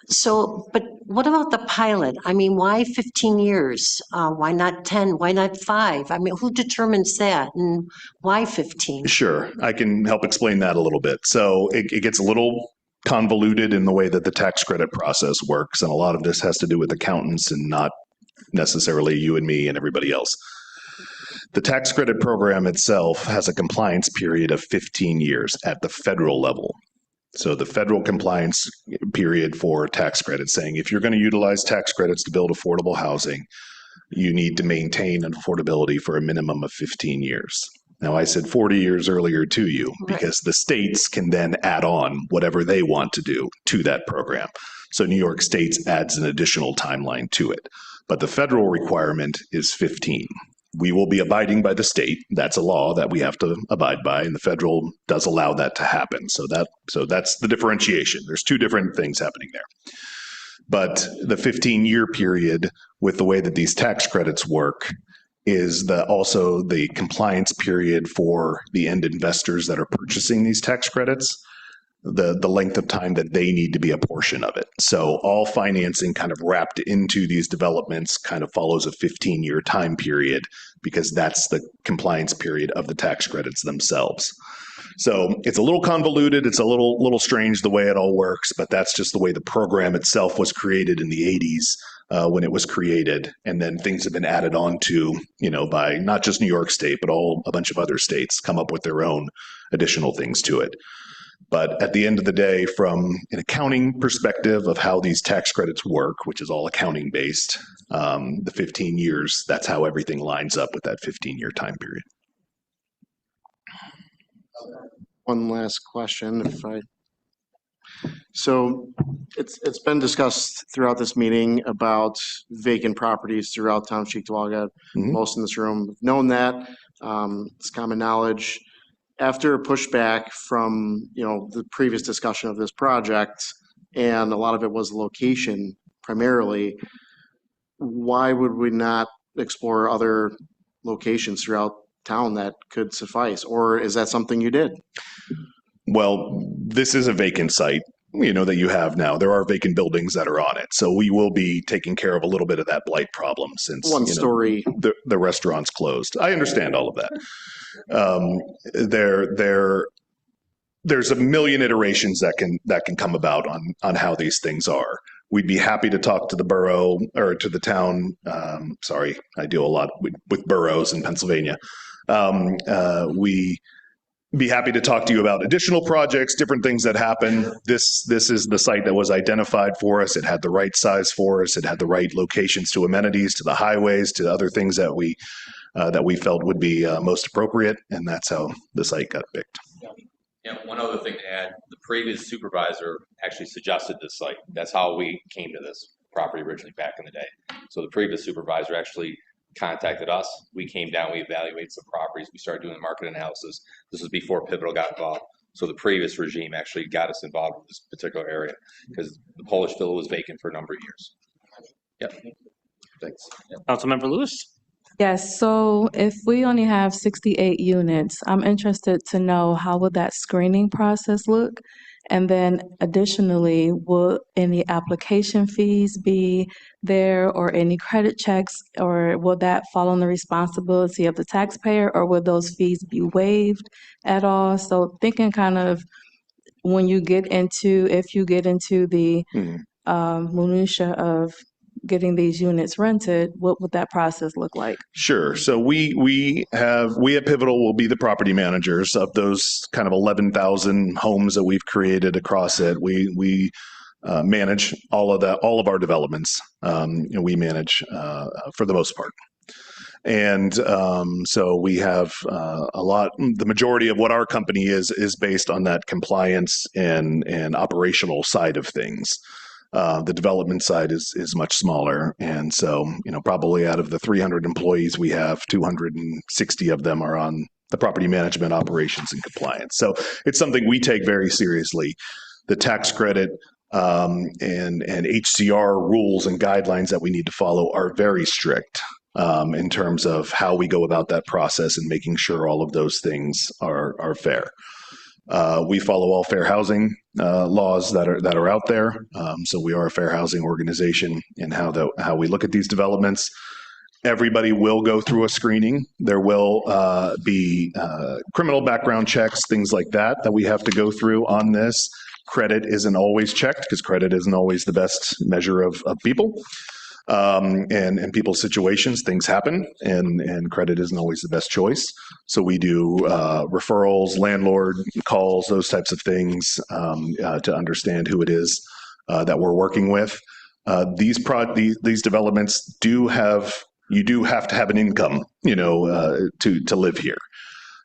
So, but what about the pilot? I mean, why 15 years? Why not 10? Why not 5? I mean, who determines that, and why 15?
Sure. I can help explain that a little bit. So it gets a little convoluted in the way that the tax credit process works. And a lot of this has to do with accountants and not necessarily you and me and everybody else. The tax credit program itself has a compliance period of 15 years at the federal level. So the federal compliance period for tax credits, saying if you're going to utilize tax credits to build affordable housing, you need to maintain an affordability for a minimum of 15 years. Now, I said 40 years earlier to you because the states can then add on whatever they want to do to that program. So New York State adds an additional timeline to it. But the federal requirement is 15. We will be abiding by the state. That's a law that we have to abide by, and the federal does allow that to happen. So that's the differentiation. There's two different things happening there. But the 15-year period with the way that these tax credits work is also the compliance period for the end investors that are purchasing these tax credits, the length of time that they need to be a portion of it. So all financing kind of wrapped into these developments kind of follows a 15-year time period because that's the compliance period of the tax credits themselves. So it's a little convoluted. It's a little strange the way it all works, but that's just the way the program itself was created in the 80s when it was created. And then things have been added on to, by not just New York State, but a bunch of other states come up with their own additional things to it. But at the end of the day, from an accounting perspective of how these tax credits work, which is all accounting based, the 15 years, that's how everything lines up with that 15-year time period.
One last question, So it's been discussed throughout this meeting about vacant properties throughout town of Cheektowaga. Most in this room have known that. It's common knowledge. After pushback from the previous discussion of this project, and a lot of it was location primarily, why would we not explore other locations throughout town that could suffice? Or is that something you did?
Well, this is a vacant site, that you have now. There are vacant buildings that are on it. So we will be taking care of a little bit of that blight problem since
One story.
The restaurant's closed. I understand all of that. There's a million iterations that can come about on how these things are. We'd be happy to talk to the borough or to the town. Sorry, I deal a lot with boroughs in Pennsylvania. We be happy to talk to you about additional projects, different things that happen. This is the site that was identified for us. It had the right size for us. It had the right locations to amenities, to the highways, to other things that we felt would be most appropriate, and that's how the site got picked.
Yeah, one other thing to add, the previous supervisor actually suggested this site. That's how we came to this property originally back in the day. So the previous supervisor actually contacted us. We came down, we evaluated some properties, we started doing the market analysis. This was before Pivotal got involved. So the previous regime actually got us involved with this particular area because the Polish Villa was vacant for a number of years. Yep. Thanks. Yep.
Councilmember Lewis?
Yes, so if we only have 68 units, I'm interested to know how would that screening process look? And then additionally, will any application fees be there or any credit checks, or will that fall on the responsibility of the taxpayer, or will those fees be waived at all? So thinking kind of when you get into, if you get into the minutia of getting these units rented, what would that process look like?
Sure. So we at Pivotal will be the property managers of those kind of 11,000 homes that we've created across it. We manage all of our developments. We manage for the most part. And so we have the majority of what our company is based on that compliance and operational side of things. The development side is much smaller. And so, probably out of the 300 employees we have, 260 of them are on the property management operations and compliance. So it's something we take very seriously. The tax credit and HCR rules and guidelines that we need to follow are very strict in terms of how we go about that process and making sure all of those things are fair. We follow all fair housing laws that are out there. So we are a fair housing organization in how we look at these developments. Everybody will go through a screening. There will be criminal background checks, things like that we have to go through on this. Credit isn't always checked because credit isn't always the best measure of people. And people's situations, things happen, and credit isn't always the best choice. So we do referrals, landlord calls, those types of things to understand who it is that we're working with. These developments you do have to have an income, to live here.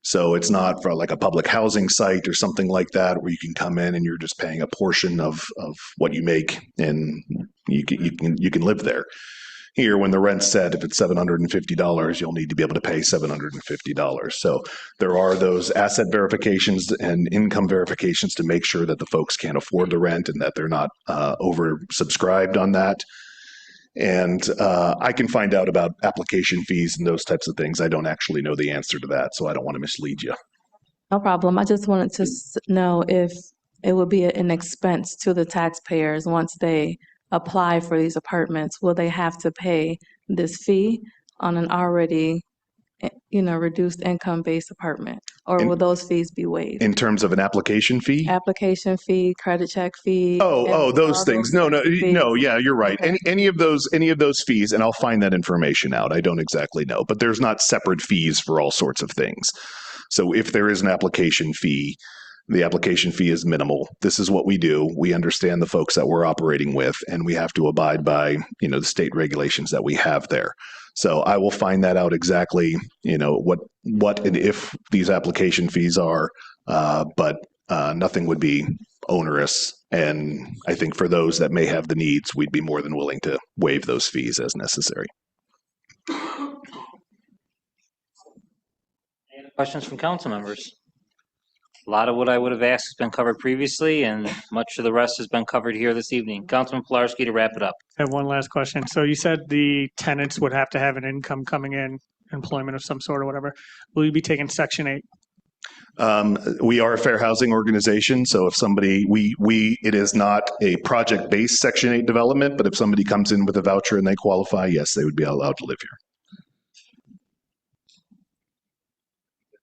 So it's not for like a public housing site or something like that where you can come in and you're just paying a portion of what you make and you can live there. Here, when the rent's set, if it's $750, you'll need to be able to pay $750. So there are those asset verifications and income verifications to make sure that the folks can afford the rent and that they're not oversubscribed on that. And I can find out about application fees and those types of things. I don't actually know the answer to that, so I don't want to mislead you.
No problem. I just wanted to know if it would be an expense to the taxpayers once they apply for these apartments. Will they have to pay this fee on an already, reduced income-based apartment? Or will those fees be waived?
In terms of an application fee?
Application fee, credit check fee.
Those things. No, yeah, you're right. Okay. Any of those fees, and I'll find that information out. I don't exactly know, but there's not separate fees for all sorts of things. So if there is an application fee, the application fee is minimal. This is what we do. We understand the folks that we're operating with, and we have to abide by, the state regulations that we have there. So I will find that out exactly, what and if these application fees are, but nothing would be onerous. And I think for those that may have the needs, we'd be more than willing to waive those fees as necessary.
Any questions from council members? A lot of what I would have asked has been covered previously, and much of the rest has been covered here this evening. Councilman Pilarski, to wrap it up.
I have one last question. So you said the tenants would have to have an income coming in, employment of some sort or whatever. Will you be taking Section 8?
We are a fair housing organization, so if somebody, it is not a project-based Section 8 development, but if somebody comes in with a voucher and they qualify, yes, they would be allowed to live here.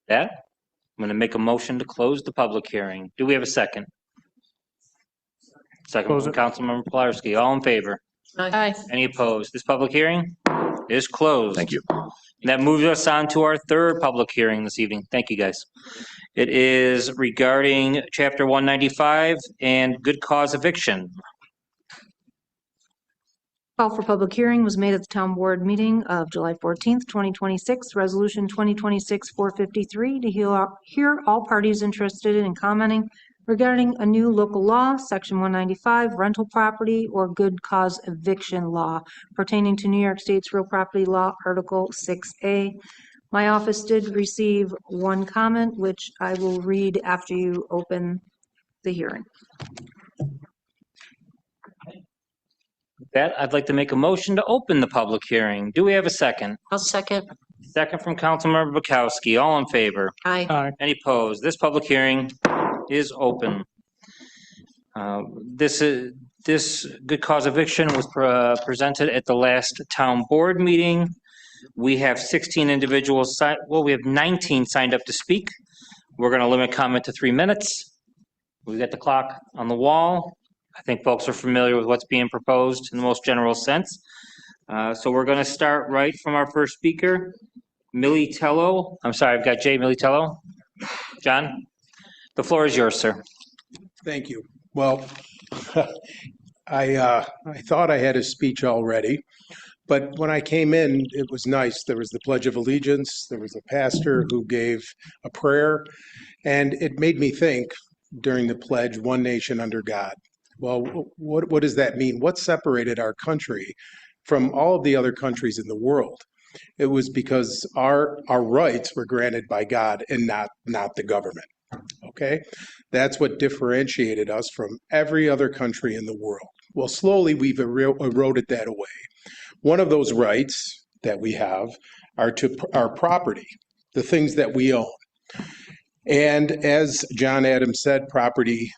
That, I'm going to make a motion to close the public hearing. Do we have a second? Second
Close
from
it.
Councilmember Pilarski. All in favor?
Aye.
Any opposed? This public hearing is closed.
Thank you.
And that moves us on to our third public hearing this evening. Thank you, guys. It is regarding Chapter 195 and good cause eviction.
Call for public hearing was made at the town board meeting of July 14th, 2026, resolution 2026-453 to hear all parties interested in commenting regarding a new local law, section 195, rental property or good cause eviction law pertaining to New York State's real property law, Article 6A. My office did receive one comment, which I will read after you open the hearing.
With that, I'd like to make a motion to open the public hearing. Do we have a second?
I'll second.
Second from Councilmember Bukowski. All in favor?
Aye.
Aye.
Any opposed? This public hearing is open. This good cause eviction was presented at the last town board meeting. We have 16 individuals, we have 19 signed up to speak. We're going to limit comment to 3 minutes. We got the clock on the wall. I think folks are familiar with what's being proposed in the most general sense. So we're going to start right from our first speaker, Militello. I'm sorry, I've got Jay Militello. John, the floor is yours, sir.
Thank you. Well, I thought I had a speech already, but when I came in, it was nice. There was the Pledge of Allegiance, there was a pastor who gave a prayer, and it made me think during the pledge, one nation under God. Well, what does that mean? What separated our country from all of the other countries in the world? It was because our rights were granted by God and not the government. Okay? That's what differentiated us from every other country in the world. Well, slowly we've eroded that away. One of those rights that we have are to our property, the things that we own. And as John Adams said, property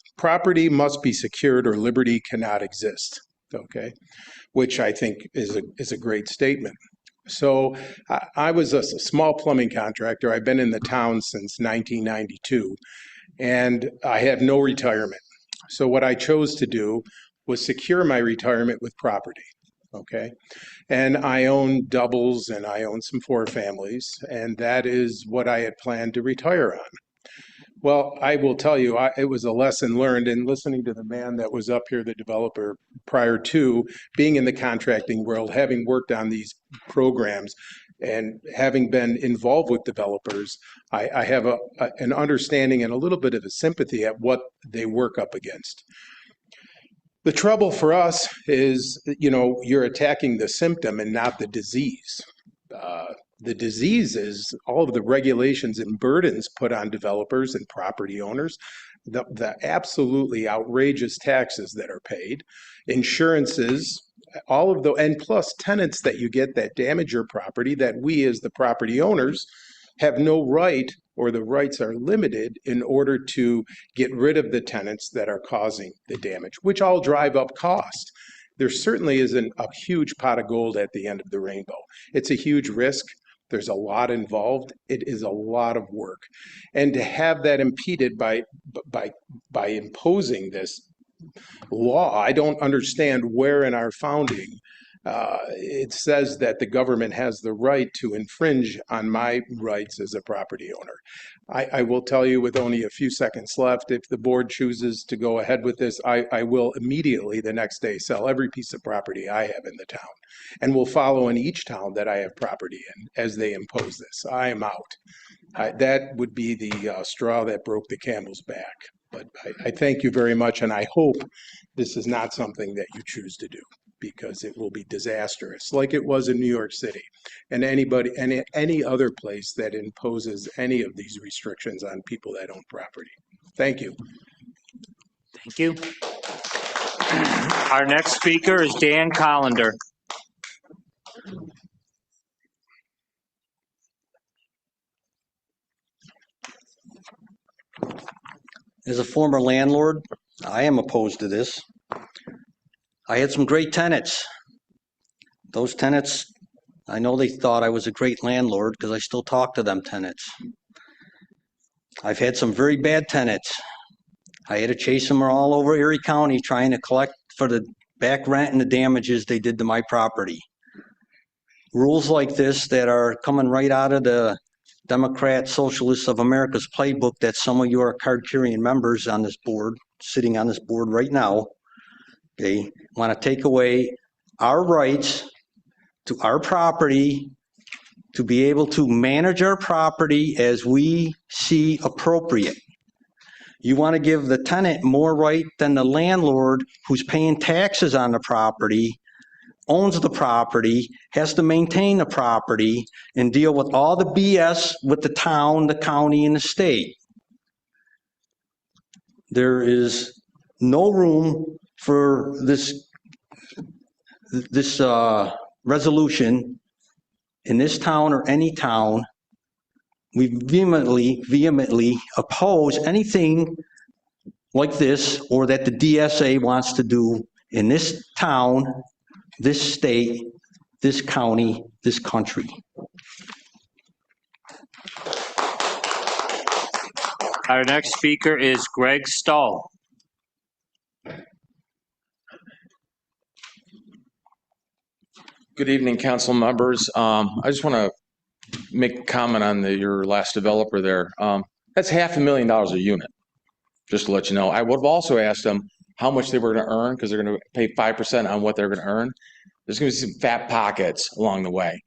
must be secured or liberty cannot exist. Okay, which I think is a great statement. So I was a small plumbing contractor. I've been in the town since 1992, and I have no retirement. So what I chose to do was secure my retirement with property. Okay, and I own doubles and I own some four families, and that is what I had planned to retire on. Well, I will tell you, it was a lesson learned in listening to the man that was up here, the developer, prior to being in the contracting world, having worked on these programs and having been involved with developers. I have an understanding and a little bit of a sympathy at what they work up against. The trouble for us is, you're attacking the symptom and not the disease. The disease is all of the regulations and burdens put on developers and property owners, the absolutely outrageous taxes that are paid, insurances, all of the, and plus tenants that you get that damage your property that we as the property owners have no right, or the rights are limited in order to get rid of the tenants that are causing the damage, which all drive up cost. There certainly isn't a huge pot of gold at the end of the rainbow. It's a huge risk. There's a lot involved. It is a lot of work. And to have that impeded by imposing this law, I don't understand where in our founding it says that the government has the right to infringe on my rights as a property owner. I will tell you, with only a few seconds left, if the board chooses to go ahead with this, I will immediately the next day sell every piece of property I have in the town, and will follow in each town that I have property in as they impose this. I am out. That would be the straw that broke the camel's back. But I thank you very much, and I hope this is not something that you choose to do, because it will be disastrous, like it was in New York City and any other place that imposes any of these restrictions on people that own property. Thank you.
Thank you. Our next speaker is Dan Collender.
As a former landlord, I am opposed to this. I had some great tenants. Those tenants, I know they thought I was a great landlord because I still talk to them tenants. I've had some very bad tenants. I had to chase them all over Erie County trying to collect for the back rent and the damages they did to my property. Rules like this that are coming right out of the Democrat Socialists of America's playbook that some of you are card-carrying members on this board, sitting on this board right now, okay, want to take away our rights to our property, to be able to manage our property as we see appropriate. You want to give the tenant more right than the landlord who's paying taxes on the property, owns the property, has to maintain the property, and deal with all the BS with the town, the county, and the state. There is no room for this resolution in this town or any town. We vehemently oppose anything like this or that the DSA wants to do in this town, this state, this county, this country.
Our next speaker is Greg Stahl.
Good evening, council members. I just want to make a comment on your last developer there. That's $500,000 a unit, just to let you know. I would have also asked them how much they were going to earn, because they're going to pay 5% on what they're going to earn. There's going to be some fat pockets along the way.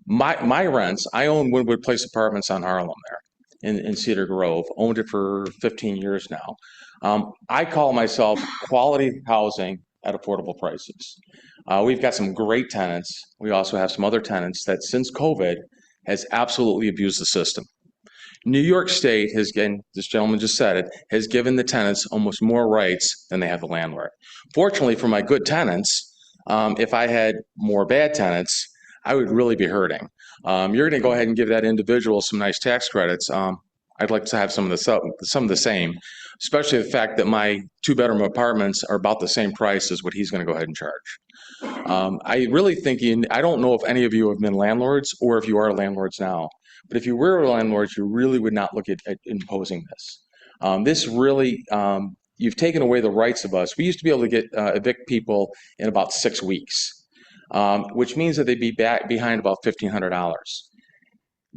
My rents, I own Woodwood Place Apartments on Harlem there in Cedar Grove, owned it for 15 years now. I call myself quality housing at affordable prices. We've got some great tenants. We also have some other tenants that since COVID has absolutely abused the system. New York State has, again, this gentleman just said it, has given the tenants almost more rights than they have the landlord. Fortunately for my good tenants, if I had more bad tenants, I would really be hurting. You're going to go ahead and give that individual some nice tax credits. I'd like to have some of the same, especially the fact that my 2-bedroom apartments are about the same price as what he's going to go ahead and charge. I really think, I don't know if any of you have been landlords or if you are landlords now, but if you were landlords, you really would not look at imposing this. This really, you've taken away the rights of us. We used to be able to get evict people in about 6 weeks, which means that they'd be behind about $1,500.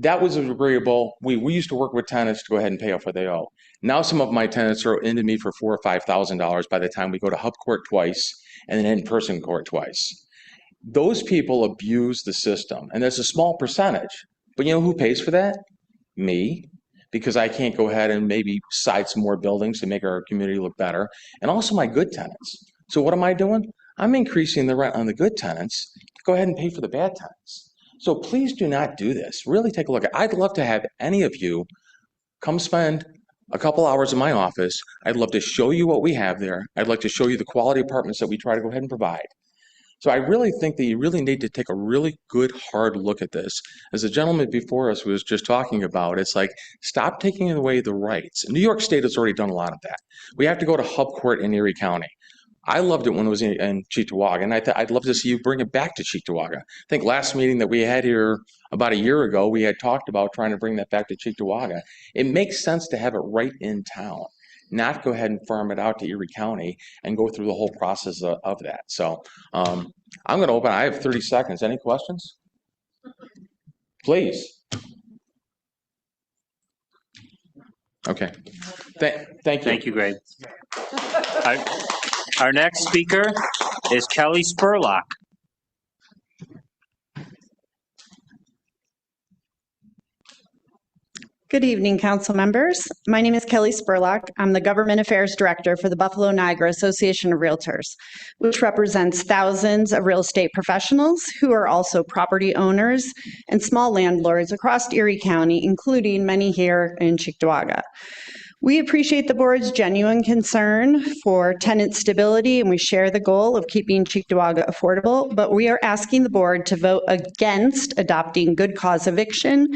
That was agreeable. We used to work with tenants to go ahead and pay off what they owe. Now some of my tenants are into me for $4,000 or $5,000 by the time we go to hub court twice and then in-person court twice. Those people abuse the system, and there's a small percentage. But you know who pays for that? Me, because I can't go ahead and maybe site some more buildings to make our community look better, and also my good tenants. So what am I doing? I'm increasing the rent on the good tenants to go ahead and pay for the bad tenants. So please do not do this. Really take a look. I'd love to have any of you come spend a couple hours in my office. I'd love to show you what we have there. I'd like to show you the quality apartments that we try to go ahead and provide. So I really think that you really need to take a really good, hard look at this. As the gentleman before us was just talking about, it's like, stop taking away the rights. New York State has already done a lot of that. We have to go to hub court in Erie County. I loved it when it was in Cheektowaga, and I'd love to see you bring it back to Cheektowaga. I think last meeting that we had here about a year ago, we had talked about trying to bring that back to Cheektowaga. It makes sense to have it right in town, not go ahead and farm it out to Erie County and go through the whole process of that. So I'm going to open. I have 30 seconds. Any questions? Please. Okay. Thank you.
Thank you, Greg. Our next speaker is Kelly Spurlock.
Good evening, council members. My name is Kelly Spurlock. I'm the Government Affairs Director for the Buffalo Niagara Association of Realtors, which represents thousands of real estate professionals who are also property owners and small landlords across Erie County, including many here in Cheektowaga. We appreciate the board's genuine concern for tenant stability, and we share the goal of keeping Cheektowaga affordable, but we are asking the board to vote against adopting good cause eviction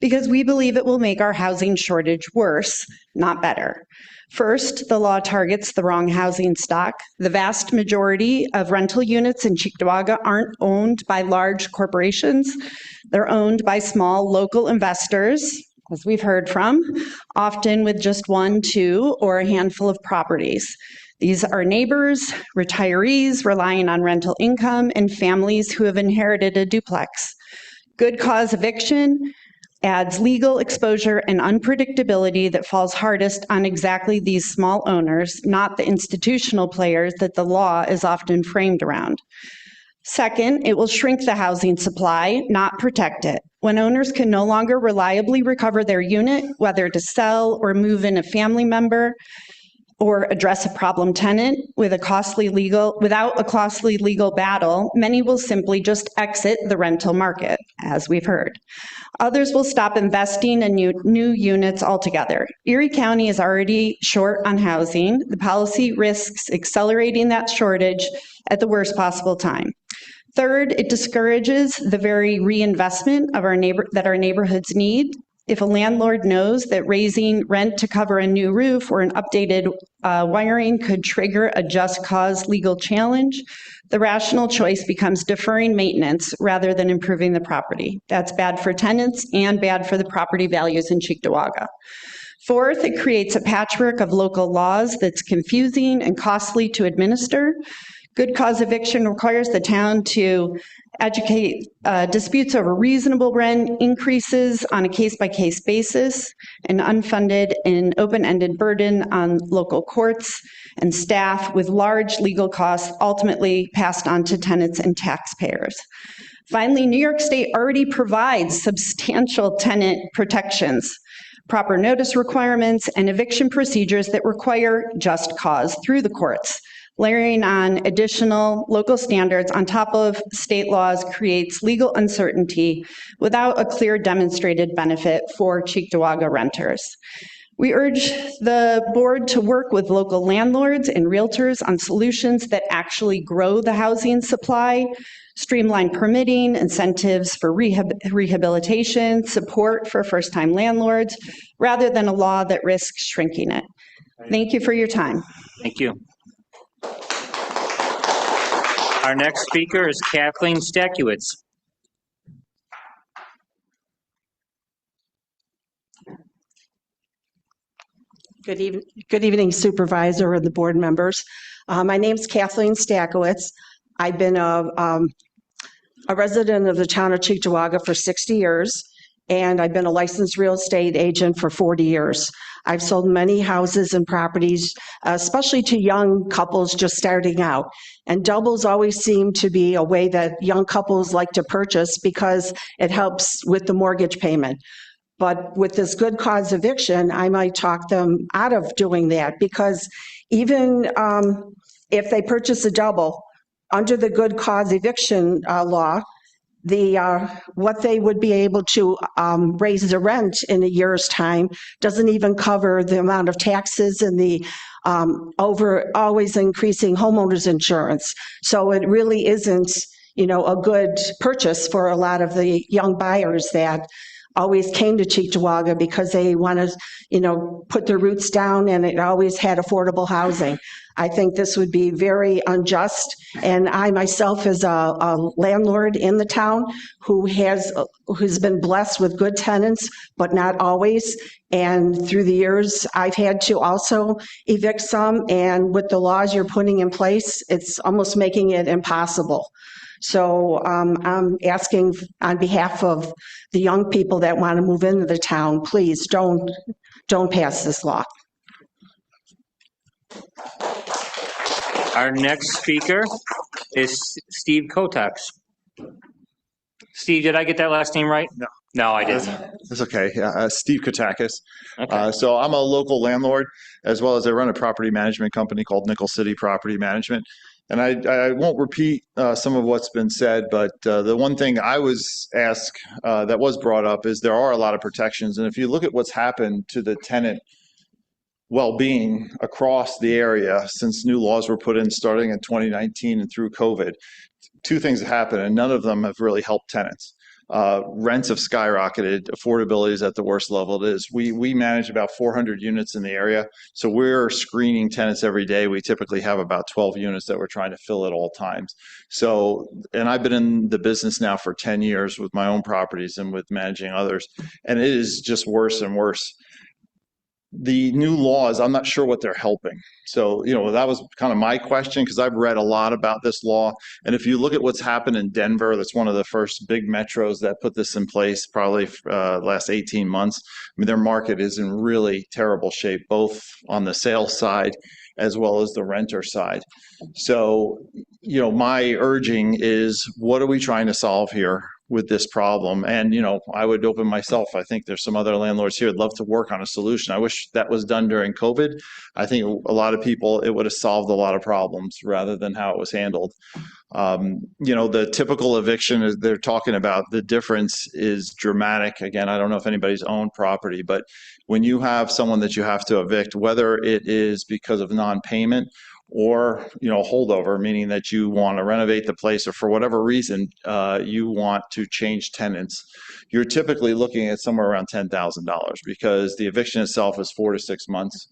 because we believe it will make our housing shortage worse, not better. First, the law targets the wrong housing stock. The vast majority of rental units in Cheektowaga aren't owned by large corporations. They're owned by small local investors, as we've heard from, often with just one, two, or a handful of properties. These are neighbors, retirees relying on rental income, and families who have inherited a duplex. Good cause eviction adds legal exposure and unpredictability that falls hardest on exactly these small owners, not the institutional players that the law is often framed around. Second, it will shrink the housing supply, not protect it. When owners can no longer reliably recover their unit, whether to sell or move in a family member, or address a problem tenant without a costly legal battle, many will simply just exit the rental market, as we've heard. Others will stop investing in new units altogether. Erie County is already short on housing. The policy risks accelerating that shortage at the worst possible time. Third, it discourages the very reinvestment of that our neighborhoods need. If a landlord knows that raising rent to cover a new roof or an updated wiring could trigger a just cause legal challenge, the rational choice becomes deferring maintenance rather than improving the property. That's bad for tenants and bad for the property values in Cheektowaga. Fourth, it creates a patchwork of local laws that's confusing and costly to administer. Good cause eviction requires the town to educate disputes over reasonable rent increases on a case-by-case basis, an unfunded and open-ended burden on local courts and staff with large legal costs ultimately passed on to tenants and taxpayers. Finally, New York State already provides substantial tenant protections, proper notice requirements, and eviction procedures that require just cause through the courts. Layering on additional local standards on top of state laws creates legal uncertainty without a clear demonstrated benefit for Cheektowaga renters. We urge the board to work with local landlords and realtors on solutions that actually grow the housing supply, streamline permitting, incentives for rehabilitation, support for first-time landlords, rather than a law that risks shrinking it. Thank you for your time.
Thank you. Our next speaker is Kathleen Stakiewicz.
Good evening, Supervisor and the board members. My name's Kathleen Stakiewicz. I've been a resident of the town of Cheektowaga for 60 years, and I've been a licensed real estate agent for 40 years. I've sold many houses and properties, especially to young couples just starting out. And doubles always seem to be a way that young couples like to purchase because it helps with the mortgage payment. But with this good cause eviction, I might talk them out of doing that, because even if they purchase a double, under the good cause eviction law, what they would be able to raise the rent in a year's time doesn't even cover the amount of taxes and the always increasing homeowners insurance. So it really isn't, a good purchase for a lot of the young buyers that always came to Cheektowaga because they want to, put their roots down, and it always had affordable housing. I think this would be very unjust. And I myself, as a landlord in the town who's been blessed with good tenants, but not always. And through the years, I've had to also evict some. And with the laws you're putting in place, it's almost making it impossible. So I'm asking on behalf of the young people that want to move into the town, please don't pass this law.
Our next speaker is Steve Kotax. Steve, did I get that last name right?
No.
No, I didn't.
That's okay. Steve Kotakis.
Okay.
So I'm a local landlord, as well as I run a property management company called Nickel City Property Management. And I won't repeat some of what's been said, but the one thing I was asked that was brought up is there are a lot of protections. And if you look at what's happened to the tenant well-being across the area since new laws were put in starting in 2019 and through COVID, two things have happened, and none of them have really helped tenants. Rents have skyrocketed. Affordability is at the worst level it is. We manage about 400 units in the area, so we're screening tenants every day. We typically have about 12 units that we're trying to fill at all times. So, and I've been in the business now for 10 years with my own properties and with managing others, and it is just worse and worse. The new laws, I'm not sure what they're helping. So, that was kind of my question, because I've read a lot about this law. And if you look at what's happened in Denver, that's one of the first big metros that put this in place, probably last 18 months. I mean, their market is in really terrible shape, both on the sales side as well as the renter side. So, my urging is, what are we trying to solve here with this problem? And, I would open myself. I think there's some other landlords here who'd love to work on a solution. I wish that was done during COVID. I think a lot of people, it would have solved a lot of problems rather than how it was handled. The typical eviction is they're talking about, the difference is dramatic. Again, I don't know if anybody's owned property, but when you have someone that you have to evict, whether it is because of non-payment or, holdover, meaning that you want to renovate the place or for whatever reason, you want to change tenants, you're typically looking at somewhere around $10,000, because the eviction itself is 4 to 6 months.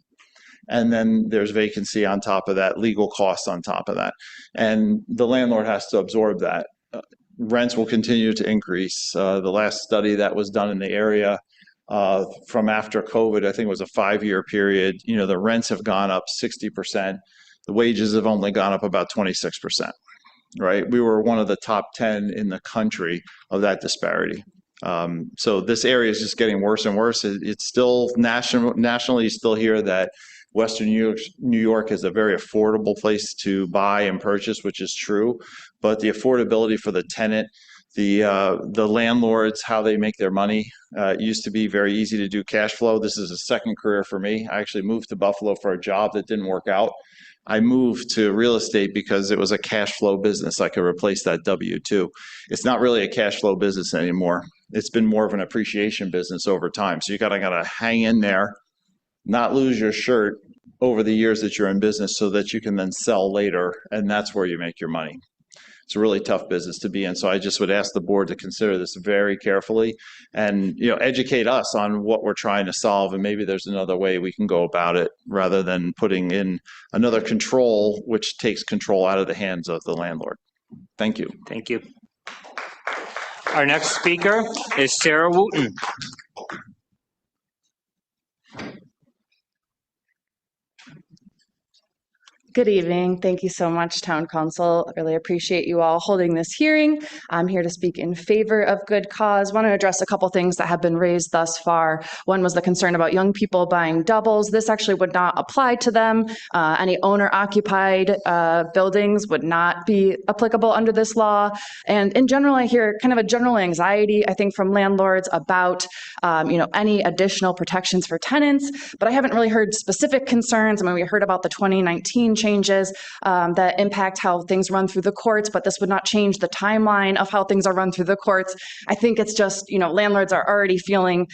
And then there's vacancy on top of that, legal costs on top of that. And the landlord has to absorb that. Rents will continue to increase. The last study that was done in the area from after COVID, I think it was a 5-year period, the rents have gone up 60%. The wages have only gone up about 26%, right? We were one of the top 10 in the country of that disparity. So this area is just getting worse and worse. It's still nationally, you still hear that Western New York is a very affordable place to buy and purchase, which is true. But the affordability for the tenant, the landlords, how they make their money, it used to be very easy to do cash flow. This is a second career for me. I actually moved to Buffalo for a job that didn't work out. I moved to real estate because it was a cash flow business. I could replace that W-2. It's not really a cash flow business anymore. It's been more of an appreciation business over time. So you gotta hang in there, not lose your shirt over the years that you're in business, so that you can then sell later, and that's where you make your money. It's a really tough business to be in. So I just would ask the board to consider this very carefully and, educate us on what we're trying to solve. And maybe there's another way we can go about it, rather than putting in another control, which takes control out of the hands of the landlord. Thank you.
Thank you. Our next speaker is Sarah Wooten.
Good evening. Thank you so much, Town Council. I really appreciate you all holding this hearing. I'm here to speak in favor of good cause. I want to address a couple things that have been raised thus far. One was the concern about young people buying doubles. This actually would not apply to them. Any owner-occupied buildings would not be applicable under this law. And in general, I hear kind of a general anxiety, I think, from landlords about any additional protections for tenants, but I haven't really heard specific concerns. I mean, we heard about the 2019 changes that impact how things run through the courts, but this would not change the timeline of how things are run through the courts. I think it's just, landlords are already feeling,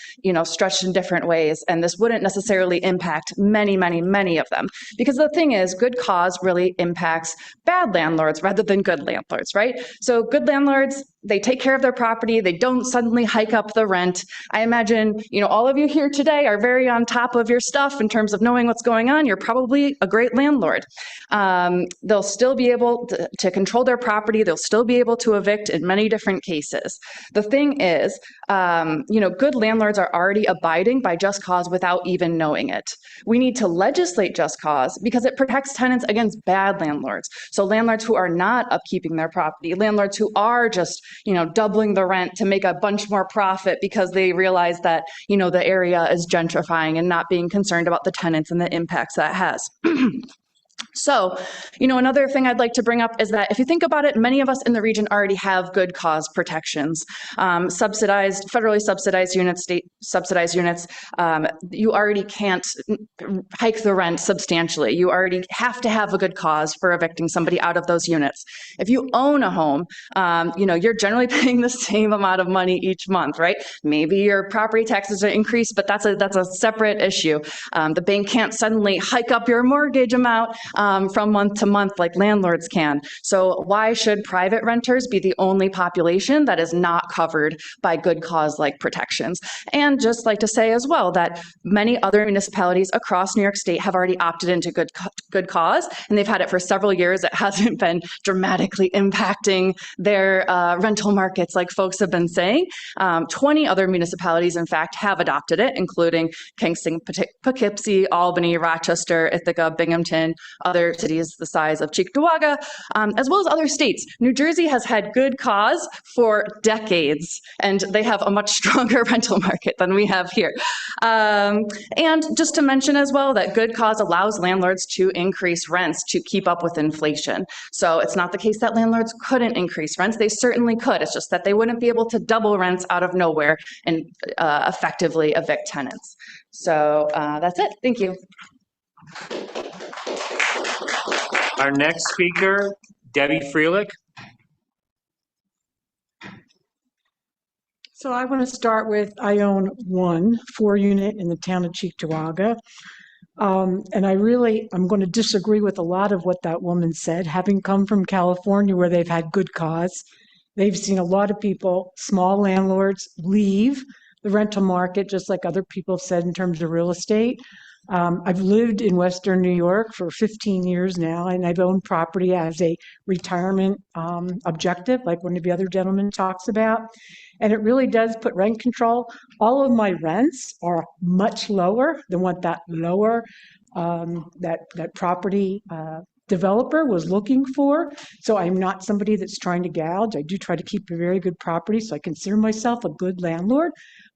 stretched in different ways, and this wouldn't necessarily impact many, many, many of them. Because the thing is, good cause really impacts bad landlords rather than good landlords, right? So good landlords, they take care of their property. They don't suddenly hike up the rent. I imagine, all of you here today are very on top of your stuff in terms of knowing what's going on. You're probably a great landlord. They'll still be able to control their property. They'll still be able to evict in many different cases. The thing is, good landlords are already abiding by just cause without even knowing it. We need to legislate just cause because it protects tenants against bad landlords. So landlords who are not upkeeping their property, landlords who are just doubling the rent to make a bunch more profit because they realize that, the area is gentrifying and not being concerned about the tenants and the impacts that has. So, another thing I'd like to bring up is that if you think about it, many of us in the region already have good cause protections. Federally subsidized units, state subsidized units, you already can't hike the rent substantially. You already have to have a good cause for evicting somebody out of those units. If you own a home, you're generally paying the same amount of money each month, right? Maybe your property taxes are increased, but that's a separate issue. The bank can't suddenly hike up your mortgage amount. from month to month like landlords can. So why should private renters be the only population that is not covered by good cause-like protections? And just like to say as well that many other municipalities across New York State have already opted into good cause, and they've had it for several years. It hasn't been dramatically impacting their rental markets like folks have been saying. 20 other municipalities, in fact, have adopted it, including Kingston, Poughkeepsie, Albany, Rochester, Ithaca, Binghamton, other cities the size of Cheektowaga, as well as other states. New Jersey has had good cause for decades, and they have a much stronger rental market than we have here. And just to mention as well that good cause allows landlords to increase rents to keep up with inflation. So it's not the case that landlords couldn't increase rents. They certainly could. It's just that they wouldn't be able to double rents out of nowhere and effectively evict tenants. So that's it. Thank you.
Our next speaker, Debbie Freelich.
So I want to start with, I own one 4-unit in the town of Cheektowaga. And I'm going to disagree with a lot of what that woman said. Having come from California where they've had good cause, they've seen a lot of people, small landlords, leave the rental market, just like other people have said in terms of real estate. I've lived in Western New York for 15 years now, and I've owned property as a retirement objective, like one of the other gentlemen talks about. And it really does put rent control. All of my rents are much lower than what that property developer was looking for. So I'm not somebody that's trying to gouge. I do try to keep a very good property, so I consider myself a good landlord.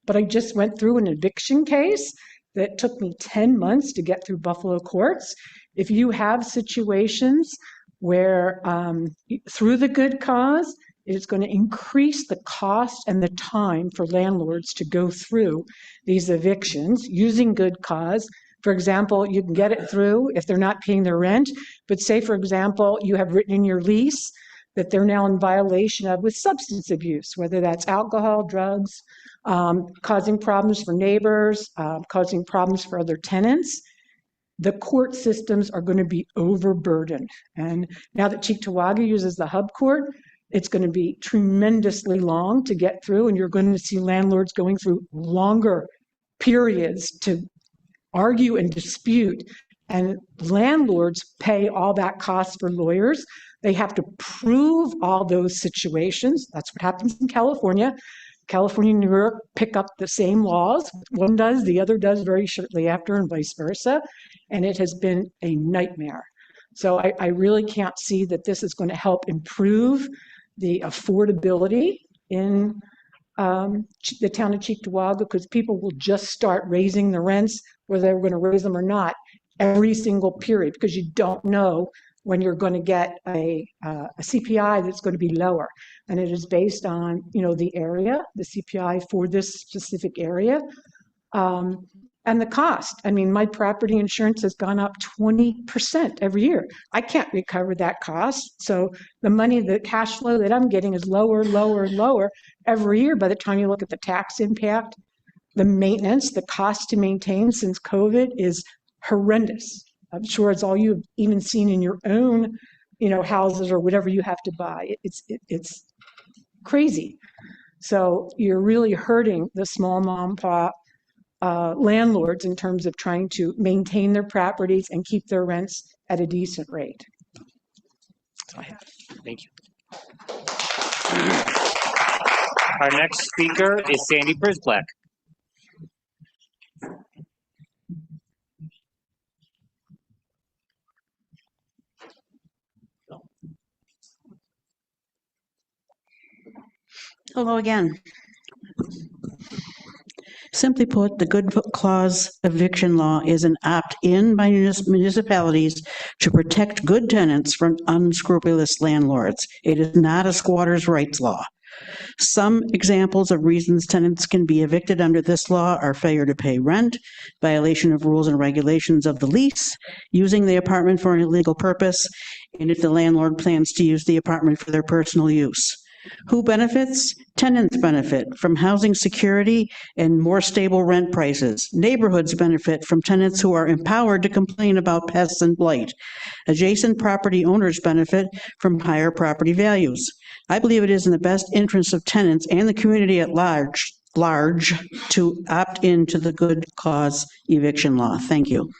But I just went through an eviction case that took me 10 months to get through Buffalo courts. If you have situations where through the good cause, it's going to increase the cost and the time for landlords to go through these evictions using good cause. For example, you can get it through if they're not paying their rent, but say, for example, you have written in your lease that they're now in violation of with substance abuse, whether that's alcohol, drugs, causing problems for neighbors, causing problems for other tenants. The court systems are going to be overburdened. And now that Cheektowaga uses the hub court, it's going to be tremendously long to get through, and you're going to see landlords going through longer periods to argue and dispute. And landlords pay all that cost for lawyers. They have to prove all those situations. That's what happens in California. California and New York pick up the same laws. One does, the other does very shortly after, and vice versa. And it has been a nightmare. So I really can't see that this is going to help improve the affordability in the town of Cheektowaga, because people will just start raising the rents, whether they're going to raise them or not, every single period, because you don't know when you're going to get a CPI that's going to be lower. And it is based on, the area, the CPI for this specific area, and the cost. I mean, my property insurance has gone up 20% every year. I can't recover that cost. So the money, the cash flow that I'm getting is lower, lower, lower every year. By the time you look at the tax impact, the maintenance, the cost to maintain since COVID is horrendous. I'm sure it's all you've even seen in your own, houses or whatever you have to buy. It's crazy. So you're really hurting the small mom and pop landlords in terms of trying to maintain their properties and keep their rents at a decent rate. So
Thank you. Our next speaker is Sandy Prisblack.
Hello again. Simply put, the good clause eviction law is an opt-in by municipalities to protect good tenants from unscrupulous landlords. It is not a squatter's rights law. Some examples of reasons tenants can be evicted under this law are failure to pay rent, violation of rules and regulations of the lease, using the apartment for an illegal purpose, and if the landlord plans to use the apartment for their personal use. Who benefits? Tenants benefit from housing security and more stable rent prices. Neighborhoods benefit from tenants who are empowered to complain about pests and blight. Adjacent property owners benefit from higher property values. I believe it is in the best interest of tenants and the community at large to opt into the good cause eviction law. Thank you.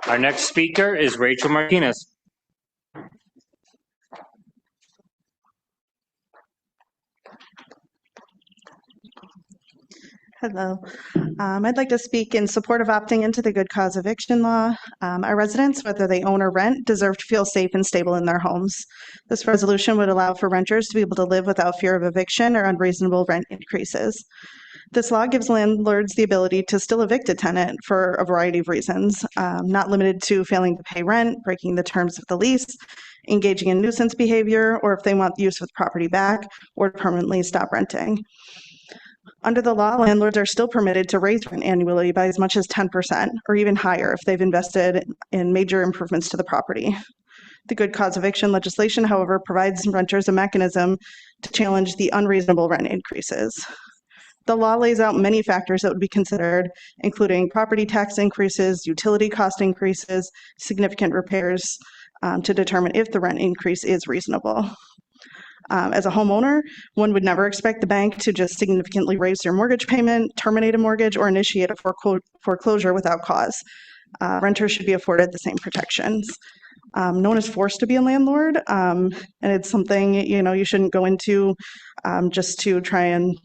Our next speaker is Rachel Martinez.
Hello. I'd like to speak in support of opting into the good cause eviction law. Our residents, whether they own or rent, deserve to feel safe and stable in their homes. This resolution would allow for renters to be able to live without fear of eviction or unreasonable rent increases. This law gives landlords the ability to still evict a tenant for a variety of reasons, not limited to failing to pay rent, breaking the terms of the lease, engaging in nuisance behavior, or if they want the use of the property back, or to permanently stop renting. Under the law, landlords are still permitted to raise rent annually by as much as 10% or even higher if they've invested in major improvements to the property. The good cause eviction legislation, however, provides renters a mechanism to challenge the unreasonable rent increases. The law lays out many factors that would be considered, including property tax increases, utility cost increases, significant repairs, to determine if the rent increase is reasonable. As a homeowner, one would never expect the bank to just significantly raise your mortgage payment, terminate a mortgage, or initiate a foreclosure without cause. Renters should be afforded the same protections. No one is forced to be a landlord, and it's something you shouldn't go into just to try and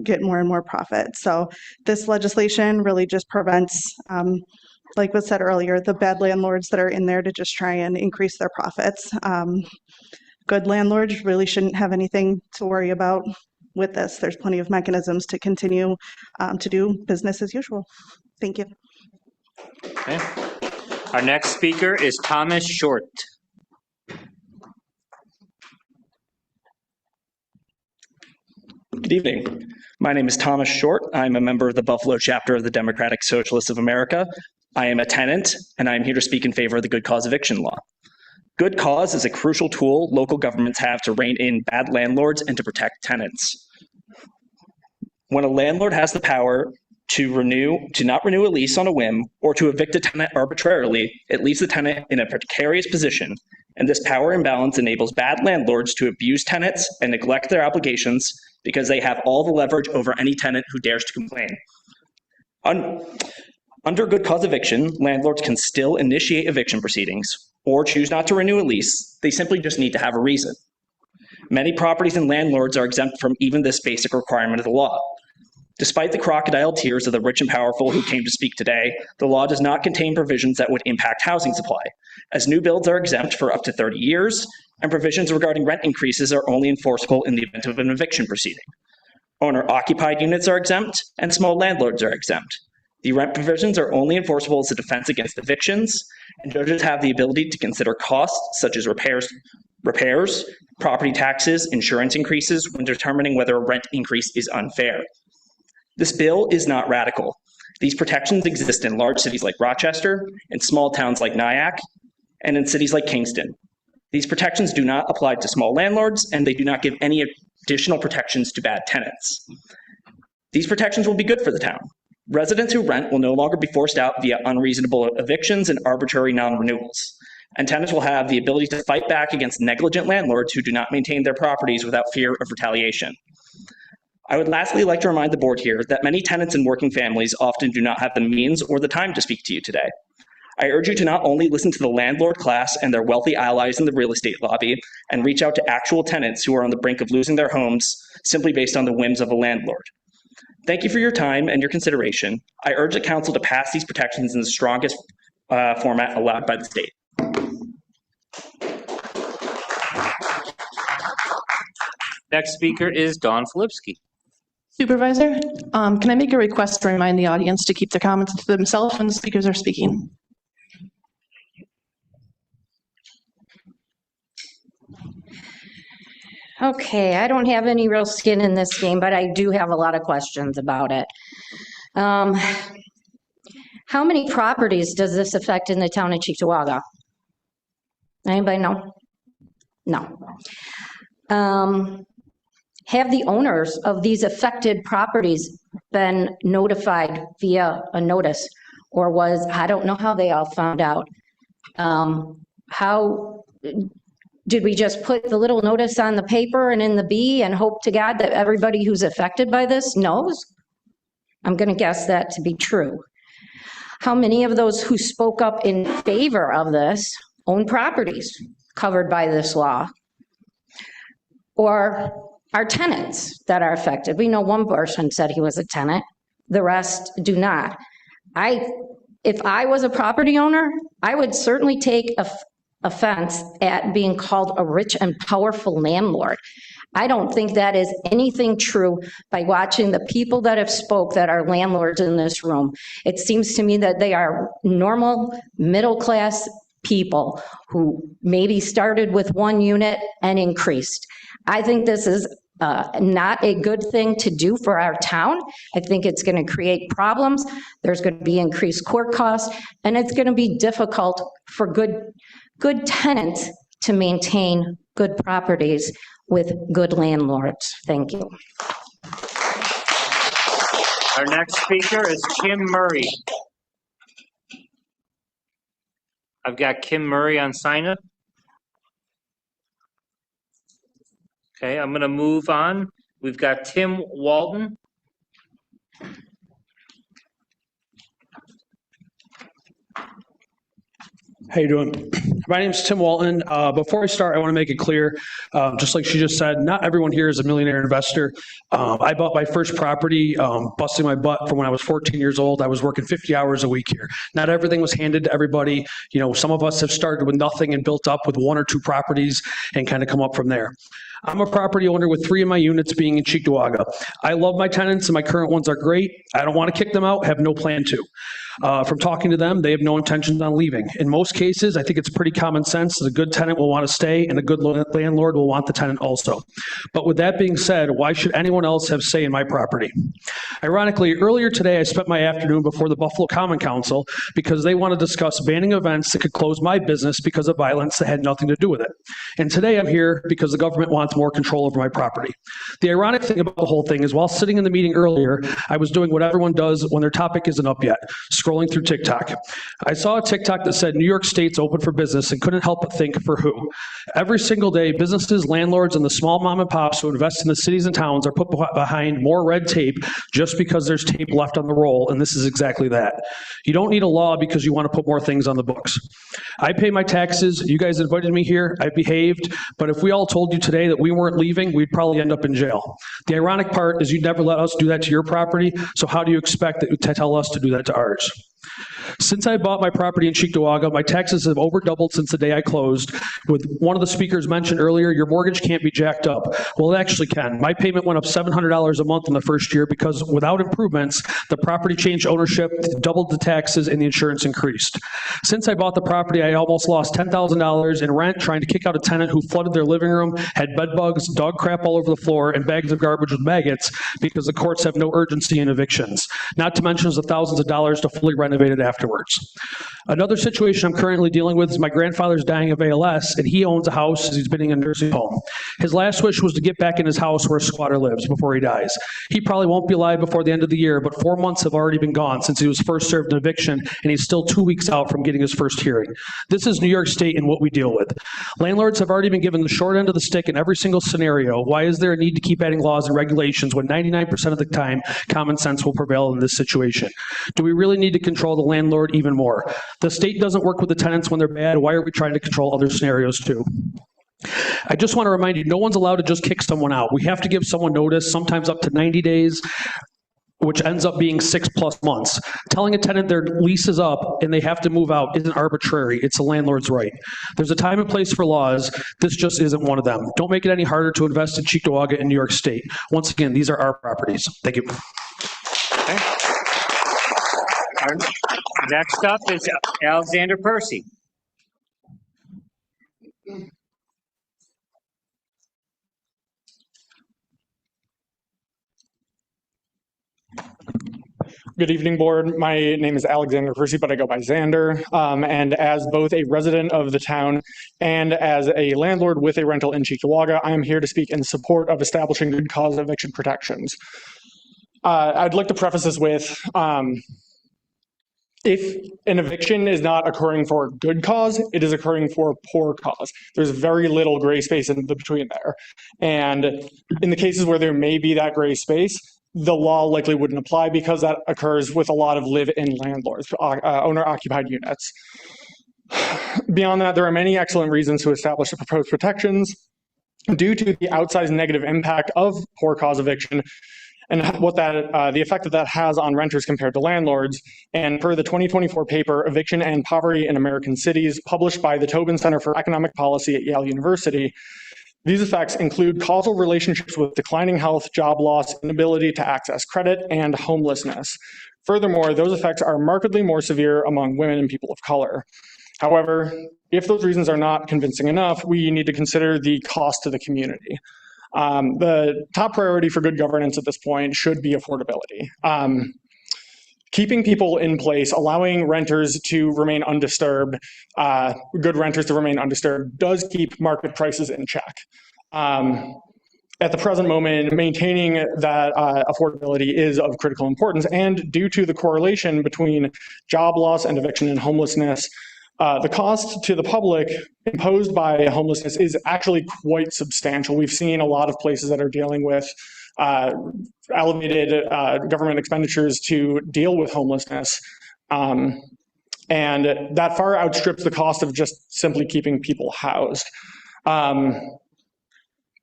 get more and more profit. So this legislation really just prevents, like was said earlier, the bad landlords that are in there to just try and increase their profits. Good landlords really shouldn't have anything to worry about with this. There's plenty of mechanisms to continue to do business as usual. Thank you.
Okay. Our next speaker is Thomas Short.
Good evening. My name is Thomas Short. I'm a member of the Buffalo chapter of the Democratic Socialists of America. I am a tenant, and I'm here to speak in favor of the good cause eviction law. Good cause is a crucial tool local governments have to rein in bad landlords and to protect tenants. When a landlord has the power to not renew a lease on a whim or to evict a tenant arbitrarily, it leaves the tenant in a precarious position, and this power imbalance enables bad landlords to abuse tenants and neglect their obligations because they have all the leverage over any tenant who dares to complain. Under good cause eviction, landlords can still initiate eviction proceedings or choose not to renew a lease. They simply just need to have a reason. Many properties and landlords are exempt from even this basic requirement of the law. Despite the crocodile tears of the rich and powerful who came to speak today, the law does not contain provisions that would impact housing supply, as new builds are exempt for up to 30 years, and provisions regarding rent increases are only enforceable in the event of an eviction proceeding. Owner-occupied units are exempt, and small landlords are exempt. The rent provisions are only enforceable as a defense against evictions, and judges have the ability to consider costs such as repairs, property taxes, insurance increases when determining whether a rent increase is unfair. This bill is not radical. These protections exist in large cities like Rochester, in small towns like Nyack, and in cities like Kingston. These protections do not apply to small landlords, and they do not give any additional protections to bad tenants. These protections will be good for the town. Residents who rent will no longer be forced out via unreasonable evictions and arbitrary non-renewals. And tenants will have the ability to fight back against negligent landlords who do not maintain their properties without fear of retaliation. I would lastly like to remind the board here that many tenants and working families often do not have the means or the time to speak to you today. I urge you to not only listen to the landlord class and their wealthy allies in the real estate lobby and reach out to actual tenants who are on the brink of losing their homes simply based on the whims of a landlord. Thank you for your time and your consideration. I urge the council to pass these protections in the strongest format allowed by the state.
Next speaker is Dawn Filipski.
Supervisor, can I make a request to remind the audience to keep their comments to themselves when the speakers are speaking?
Okay, I don't have any real skin in this game, but I do have a lot of questions about it. How many properties does this affect in the town of Cheektowaga? Anybody know? No. Have the owners of these affected properties been notified via a notice? Or I don't know how they all found out. How, did we just put the little notice on the paper and in the bee and hope to God that everybody who's affected by this knows? I'm going to guess that to be true. How many of those who spoke up in favor of this own properties covered by this law? Or are tenants that are affected? We know one person said he was a tenant, the rest do not. If I was a property owner, I would certainly take offense at being called a rich and powerful landlord. I don't think that is anything true by watching the people that have spoke that are landlords in this room. It seems to me that they are normal, middle-class people who maybe started with one unit and increased. I think this is not a good thing to do for our town. I think it's going to create problems. There's going to be increased court costs, and it's going to be difficult for good tenants to maintain good properties with good landlords. Thank you.
Our next speaker is Kim Murray. I've got Kim Murray on sign up. Okay, I'm going to move on. We've got Tim Walton.
How you doing? My name's Tim Walton. Before I start, I want to make it clear, just like she just said, not everyone here is a millionaire investor. I bought my first property, busting my butt from when I was 14 years old. I was working 50 hours a week here. Not everything was handed to everybody. You know, some of us have started with nothing and built up with 1 or 2 properties and kind of come up from there. I'm a property owner with 3 of my units being in Cheektowaga. I love my tenants and my current ones are great. I don't want to kick them out, have no plan to. From talking to them, they have no intentions on leaving. In most cases, I think it's pretty common sense that a good tenant will want to stay and a good landlord will want the tenant also. But with that being said, why should anyone else have say in my property? Ironically, earlier today, I spent my afternoon before the Buffalo Common Council because they want to discuss banning events that could close my business because of violence that had nothing to do with it. And today I'm here because the government wants more control over my property. The ironic thing about the whole thing is while sitting in the meeting earlier, I was doing what everyone does when their topic isn't up yet, scrolling through TikTok. I saw a TikTok that said New York State's open for business and couldn't help but think, for who? Every single day, businesses, landlords, and the small mom and pops who invest in the cities and towns are put behind more red tape just because there's tape left on the roll, and this is exactly that. You don't need a law because you want to put more things on the books. I pay my taxes. You guys invited me here. I behaved. But if we all told you today that we weren't leaving, we'd probably end up in jail. The ironic part is you'd never let us do that to your property, so how do you expect to tell us to do that to ours? Since I bought my property in Cheektowaga, my taxes have over doubled since the day I closed. With one of the speakers mentioned earlier, your mortgage can't be jacked up. Well, it actually can. My payment went up $700 a month in the first year because without improvements, the property changed ownership, doubled the taxes, and the insurance increased. Since I bought the property, I almost lost $10,000 in rent trying to kick out a tenant who flooded their living room, had bed bugs, dog crap all over the floor, and bags of garbage with maggots because the courts have no urgency in evictions. Not to mention the thousands of dollars to fully renovate it afterwards. Another situation I'm currently dealing with is my grandfather's dying of ALS, and he owns a house as he's been in a nursing home. His last wish was to get back in his house where a squatter lives before he dies. He probably won't be alive before the end of the year, but 4 months have already been gone since he was first served an eviction, and he's still 2 weeks out from getting his first hearing. This is New York State and what we deal with. Landlords have already been given the short end of the stick in every single scenario. Why is there a need to keep adding laws and regulations when 99% of the time common sense will prevail in this situation? Do we really need to control the landlord even more? The state doesn't work with the tenants when they're bad. Why are we trying to control other scenarios too? I just want to remind you, no one's allowed to just kick someone out. We have to give someone notice, sometimes up to 90 days, which ends up being 6+ months. Telling a tenant their lease is up and they have to move out isn't arbitrary. It's a landlord's right. There's a time and place for laws. This just isn't one of them. Don't make it any harder to invest in Cheektowaga in New York State. Once again, these are our properties. Thank you.
Okay. Our next up is Alexander Percy.
Good evening, board. My name is Alexander Percy, but I go by Xander. And as both a resident of the town and as a landlord with a rental in Cheektowaga, I am here to speak in support of establishing good cause eviction protections. I'd like to preface this with, if an eviction is not occurring for good cause, it is occurring for poor cause. There's very little gray space in between there. And in the cases where there may be that gray space, the law likely wouldn't apply because that occurs with a lot of live-in landlords, owner-occupied units. Beyond that, there are many excellent reasons to establish the proposed protections due to the outsized negative impact of poor cause eviction and what the effect that has on renters compared to landlords. And per the 2024 paper, Eviction and Poverty in American Cities, published by the Tobin Center for Economic Policy at Yale University, these effects include causal relationships with declining health, job loss, inability to access credit, and homelessness. Furthermore, those effects are markedly more severe among women and people of color. However, if those reasons are not convincing enough, we need to consider the cost to the community. The top priority for good governance at this point should be affordability. Keeping people in place, allowing renters to remain undisturbed, good renters to remain undisturbed, does keep market prices in check. At the present moment, maintaining that affordability is of critical importance, and due to the correlation between job loss and eviction and homelessness, the cost to the public imposed by homelessness is actually quite substantial. We've seen a lot of places that are dealing with elevated government expenditures to deal with homelessness. And that far outstrips the cost of just simply keeping people housed.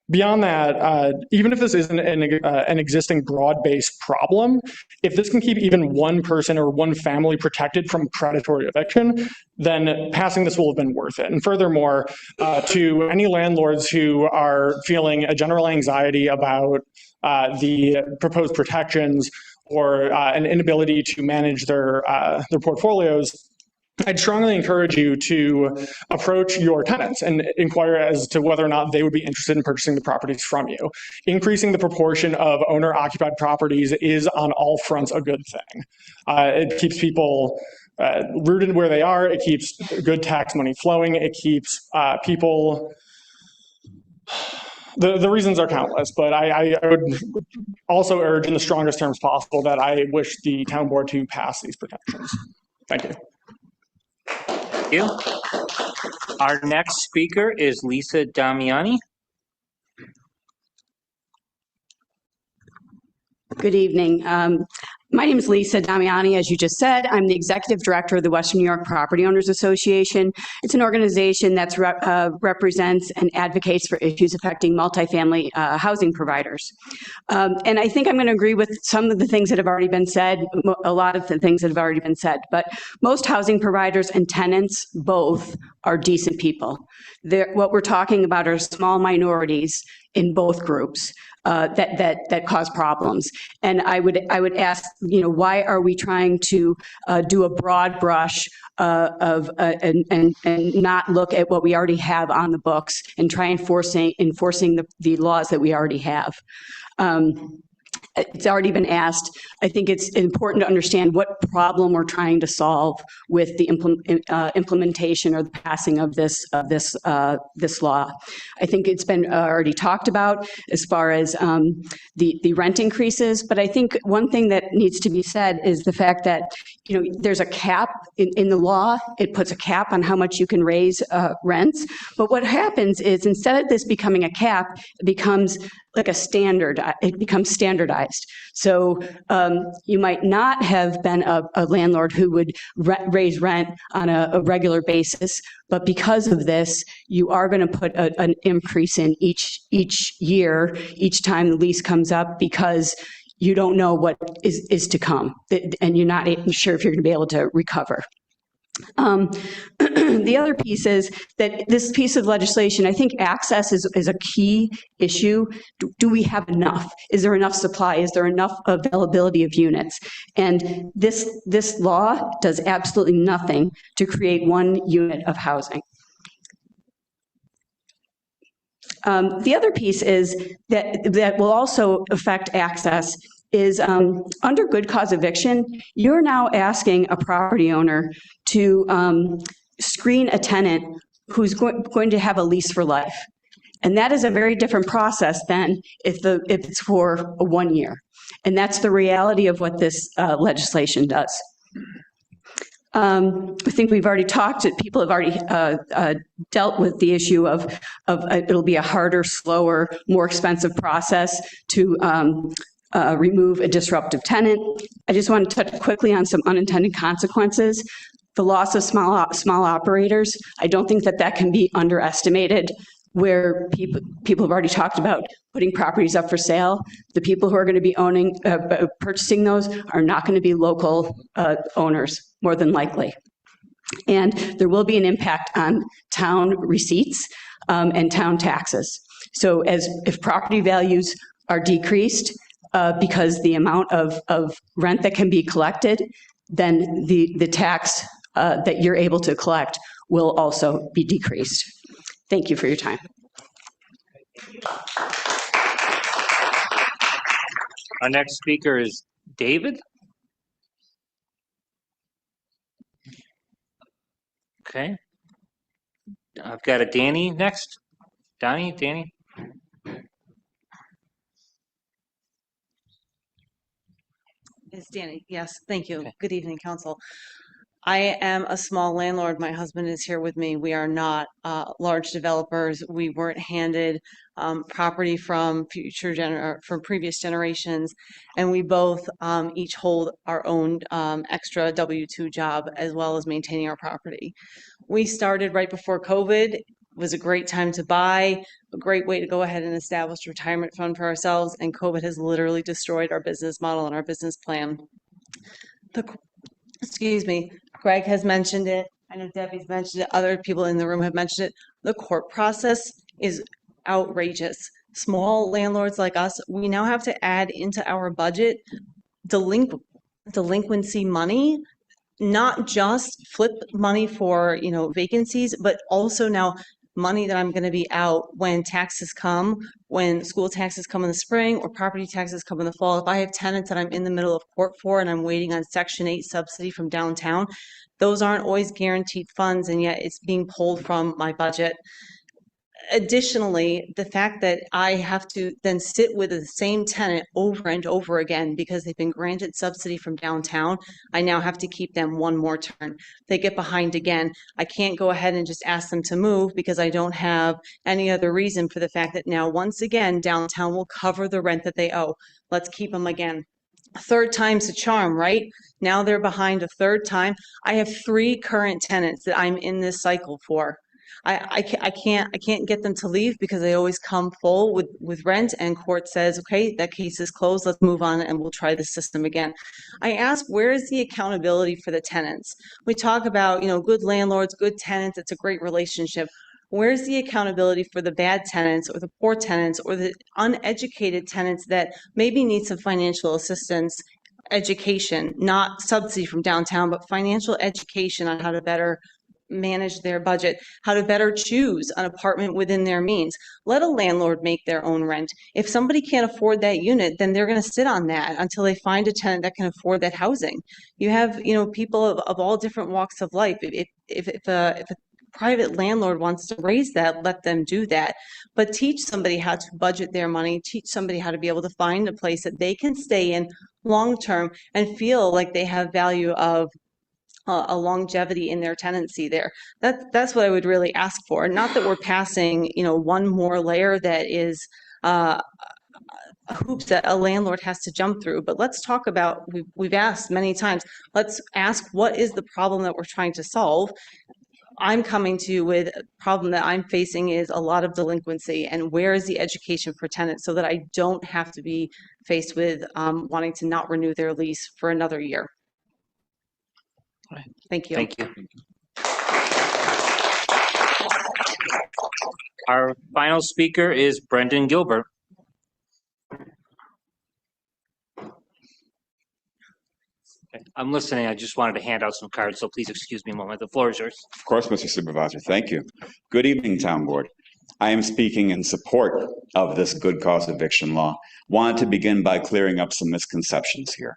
Beyond that, even if this isn't an existing broad-based problem, if this can keep even one person or one family protected from predatory eviction, then passing this will have been worth it. And furthermore, to any landlords who are feeling a general anxiety about the proposed protections or an inability to manage their portfolios, I'd strongly encourage you to approach your tenants and inquire as to whether or not they would be interested in purchasing the properties from you. Increasing the proportion of owner-occupied properties is on all fronts a good thing. It keeps people rooted where they are. It keeps good tax money flowing. It keeps people... The reasons are countless, but I would also urge in the strongest terms possible that I wish the town board to pass these protections. Thank you.
Thank you. Our next speaker is Lisa Damiani.
Good evening. My name is Lisa Damiani, as you just said. I'm the executive director of the Western New York Property Owners Association. It's an organization that represents and advocates for issues affecting multifamily housing providers. And I think I'm going to agree with some of the things that have already been said, a lot of the things that have already been said. But most housing providers and tenants both are decent people. What we're talking about are small minorities in both groups. That cause problems. And I would ask, why are we trying to do a broad brush and not look at what we already have on the books and try enforcing the laws that we already have? It's already been asked. I think it's important to understand what problem we're trying to solve with the implementation or the passing of this law. I think it's been already talked about as far as the rent increases. But I think one thing that needs to be said is the fact that there's a cap in the law. It puts a cap on how much you can raise rents. But what happens is instead of this becoming a cap, it becomes like a standard. It becomes standardized. So you might not have been a landlord who would raise rent on a regular basis, but because of this, you are going to put an increase in each year, each time the lease comes up, because you don't know what is to come, and you're not sure if you're going to be able to recover. The other piece is that this piece of legislation, I think access is a key issue. Do we have enough? Is there enough supply? Is there enough availability of units? And this law does absolutely nothing to create one unit of housing. The other piece is that will also affect access is under good cause eviction, you're now asking a property owner to screen a tenant who's going to have a lease for life. And that is a very different process than if it's for 1 year. And that's the reality of what this legislation does. I think we've already talked, people have already dealt with the issue of it'll be a harder, slower, more expensive process to remove a disruptive tenant. I just want to touch quickly on some unintended consequences. The loss of small operators, I don't think that can be underestimated, where people have already talked about putting properties up for sale. The people who are going to be purchasing those are not going to be local owners, more than likely. And there will be an impact on town receipts and town taxes. So if property values are decreased because the amount of rent that can be collected, then the tax that you're able to collect will also be decreased. Thank you for your time.
Our next speaker is David. Okay. I've got a Danny next. Danny?
It's Danny. Yes, thank you. Good evening, council. I am a small landlord. My husband is here with me. We are not large developers. We weren't handed property from previous generations, and we both each hold our own extra W-2 job as well as maintaining our property. We started right before COVID. It was a great time to buy, a great way to go ahead and establish a retirement fund for ourselves, and COVID has literally destroyed our business model and our business plan. Excuse me, Greg has mentioned it. I know Debbie's mentioned it. Other people in the room have mentioned it. The court process is outrageous. Small landlords like us, we now have to add into our budget delinquency money, not just flip money for, vacancies, but also now money that I'm going to be out when taxes come, when school taxes come in the spring or property taxes come in the fall. If I have tenants that I'm in the middle of court for and I'm waiting on Section 8 subsidy from downtown, those aren't always guaranteed funds, and yet it's being pulled from my budget. Additionally, the fact that I have to then sit with the same tenant over and over again because they've been granted subsidy from downtown, I now have to keep them one more turn. They get behind again. I can't go ahead and just ask them to move because I don't have any other reason for the fact that now, once again, downtown will cover the rent that they owe. Let's keep them again. Third time's a charm, right? Now they're behind a third time. I have 3 current tenants that I'm in this cycle for. I can't get them to leave because they always come full with rent, and court says, okay, that case is closed, let's move on and we'll try the system again. I ask, where is the accountability for the tenants? We talk about, good landlords, good tenants, it's a great relationship. Where's the accountability for the bad tenants or the poor tenants or the uneducated tenants that maybe need some financial assistance, education, not subsidy from downtown, but financial education on how to better manage their budget, how to better choose an apartment within their means. Let a landlord make their own rent. If somebody can't afford that unit, then they're going to sit on that until they find a tenant that can afford that housing. You have, people of all different walks of life. If a private landlord wants to raise that, let them do that. But teach somebody how to budget their money, teach somebody how to be able to find a place that they can stay in long-term and feel like they have value of a longevity in their tenancy there. That's what I would really ask for. Not that we're passing, one more layer that is hoops that a landlord has to jump through. But let's talk about, we've asked many times, let's ask what is the problem that we're trying to solve. I'm coming to you with a problem that I'm facing is a lot of delinquency, and where is the education for tenants so that I don't have to be faced with wanting to not renew their lease for another year. Thank you.
Thank you. Our final speaker is Brendan Gilbert. I'm listening. I just wanted to hand out some cards, so please excuse me a moment. The floor is yours.
Of course, Mr. Supervisor. Thank you. Good evening, Town Board.
I am speaking in support of this good cause eviction law. Wanted to begin by clearing up some misconceptions here.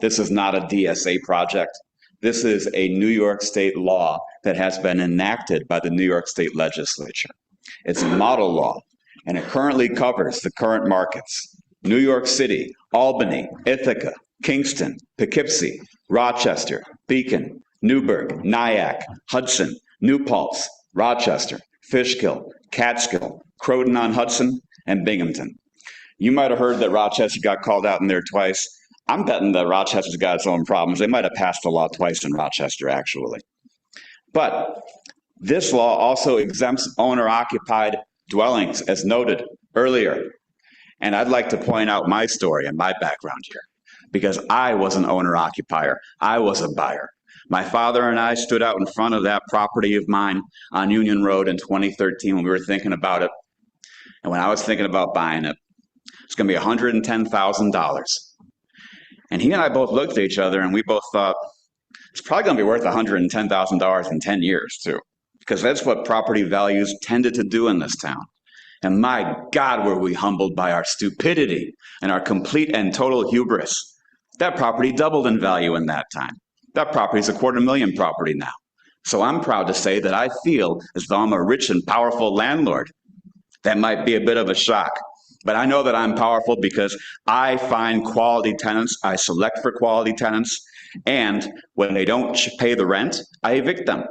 This is not a DSA project. This is a New York State law that has been enacted by the New York State Legislature. It's a model law, and it currently covers the current markets: New York City, Albany, Ithaca, Kingston, Poughkeepsie, Rochester, Beacon, Newburgh, Nyack, Hudson, New Paltz, Rochester, Fishkill, Catskill, Croton-on-Hudson, and Binghamton. You might have heard that Rochester got called out in there twice. I'm betting that Rochester's got its own problems. They might have passed the law twice in Rochester, actually. But this law also exempts owner-occupied dwellings, as noted earlier. And I'd like to point out my story and my background here, because I was an owner-occupier. I was a buyer. My father and I stood out in front of that property of mine on Union Road in 2013 when we were thinking about it. And when I was thinking about buying it, it's going to be $110,000. And he and I both looked at each other and we both thought, it's probably going to be worth $110,000 in 10 years too, because that's what property values tended to do in this town. And my God, were we humbled by our stupidity and our complete and total hubris. That property doubled in value in that time. That property is a $250,000 property now. So I'm proud to say that I feel as though I'm a rich and powerful landlord. That might be a bit of a shock, but I know that I'm powerful because I find quality tenants, I select for quality tenants, and when they don't pay the rent, I evict them.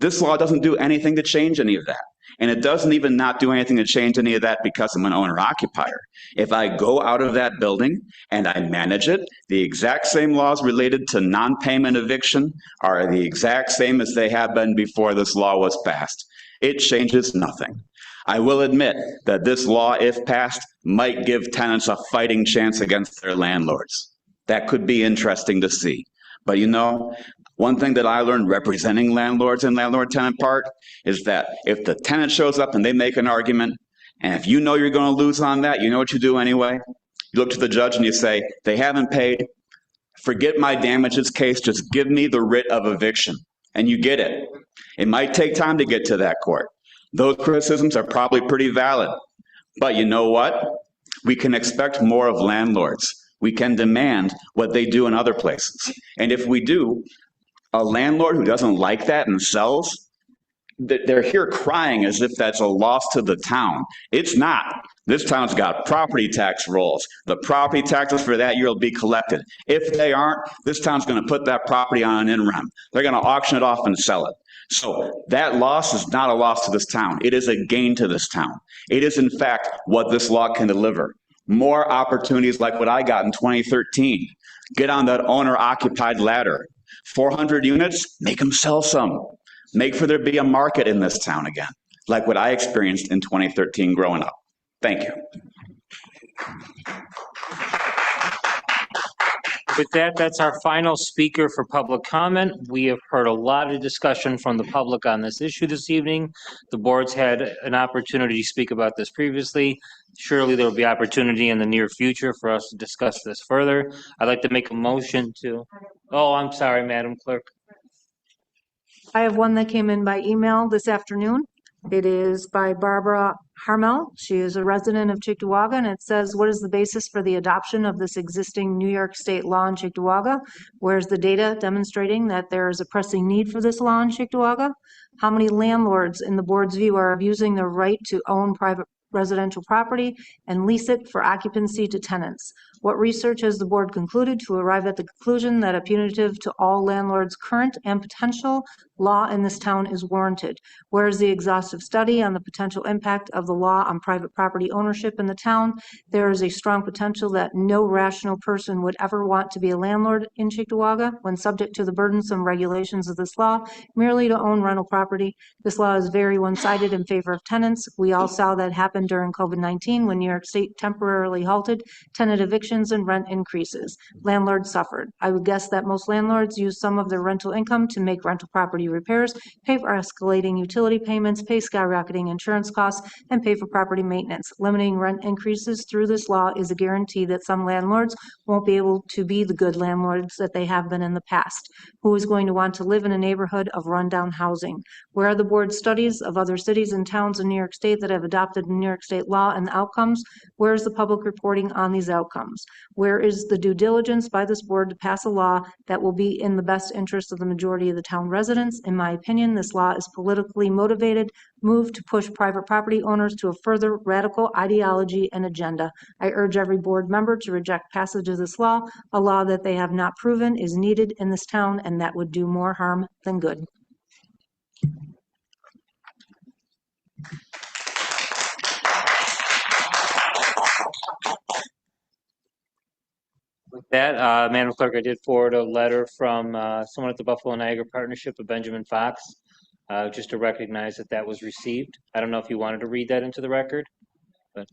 This law doesn't do anything to change any of that. And it doesn't even not do anything to change any of that because I'm an owner-occupier. If I go out of that building and I manage it, the exact same laws related to non-payment eviction are the exact same as they have been before this law was passed. It changes nothing. I will admit that this law, if passed, might give tenants a fighting chance against their landlords. That could be interesting to see. But you know, one thing that I learned representing landlords and landlord-tenant part is that if the tenant shows up and they make an argument, and if you know you're going to lose on that, you know what you do anyway? You look to the judge and you say, they haven't paid. Forget my damages case. Just give me the writ of eviction. And you get it. It might take time to get to that court. Those criticisms are probably pretty valid. But you know what? We can expect more of landlords. We can demand what they do in other places. And if we do, a landlord who doesn't like that and sells, they're here crying as if that's a loss to the town. It's not. This town's got property tax rolls. The property taxes for that year will be collected. If they aren't, this town's going to put that property on an in-rem. They're going to auction it off and sell it. So that loss is not a loss to this town. It is a gain to this town. It is, in fact, what this law can deliver. More opportunities like what I got in 2013. Get on that owner-occupied ladder. 400 units, make them sell some. Make for there be a market in this town again, like what I experienced in 2013 growing up. Thank you.
With that, that's our final speaker for public comment. We have heard a lot of discussion from the public on this issue this evening. The board's had an opportunity to speak about this previously. Surely there will be opportunity in the near future for us to discuss this further. I'd like to make a motion to, oh, I'm sorry, Madam Clerk.
I have one that came in by email this afternoon. It is by Barbara Harmel. She is a resident of Cheektowaga, and it says, what is the basis for the adoption of this existing New York State law in Cheektowaga? Where's the data demonstrating that there is a pressing need for this law in Cheektowaga? How many landlords, in the board's view, are abusing their right to own private residential property and lease it for occupancy to tenants? What research has the board concluded to arrive at the conclusion that a punitive to all landlords' current and potential law in this town is warranted? Where is the exhaustive study on the potential impact of the law on private property ownership in the town? There is a strong potential that no rational person would ever want to be a landlord in Cheektowaga when subject to the burdensome regulations of this law merely to own rental property. This law is very one-sided in favor of tenants. We all saw that happen during COVID-19 when New York State temporarily halted tenant eviction evictions and rent increases. Landlords suffered. I would guess that most landlords use some of their rental income to make rental property repairs, pay for escalating utility payments, pay skyrocketing insurance costs, and pay for property maintenance. Limiting rent increases through this law is a guarantee that some landlords won't be able to be the good landlords that they have been in the past. Who is going to want to live in a neighborhood of rundown housing? Where are the board studies of other cities and towns in New York State that have adopted New York State law and the outcomes? Where is the public reporting on these outcomes? Where is the due diligence by this board to pass a law that will be in the best interest of the majority of the town residents? In my opinion, this law is politically motivated, move to push private property owners to a further radical ideology and agenda. I urge every board member to reject passage of this law, a law that they have not proven is needed in this town and that would do more harm than good.
With that, Madam Clerk, I did forward a letter from someone at the Buffalo Niagara Partnership of Benjamin Fox, just to recognize that that was received. I don't know if you wanted to read that into the record, but.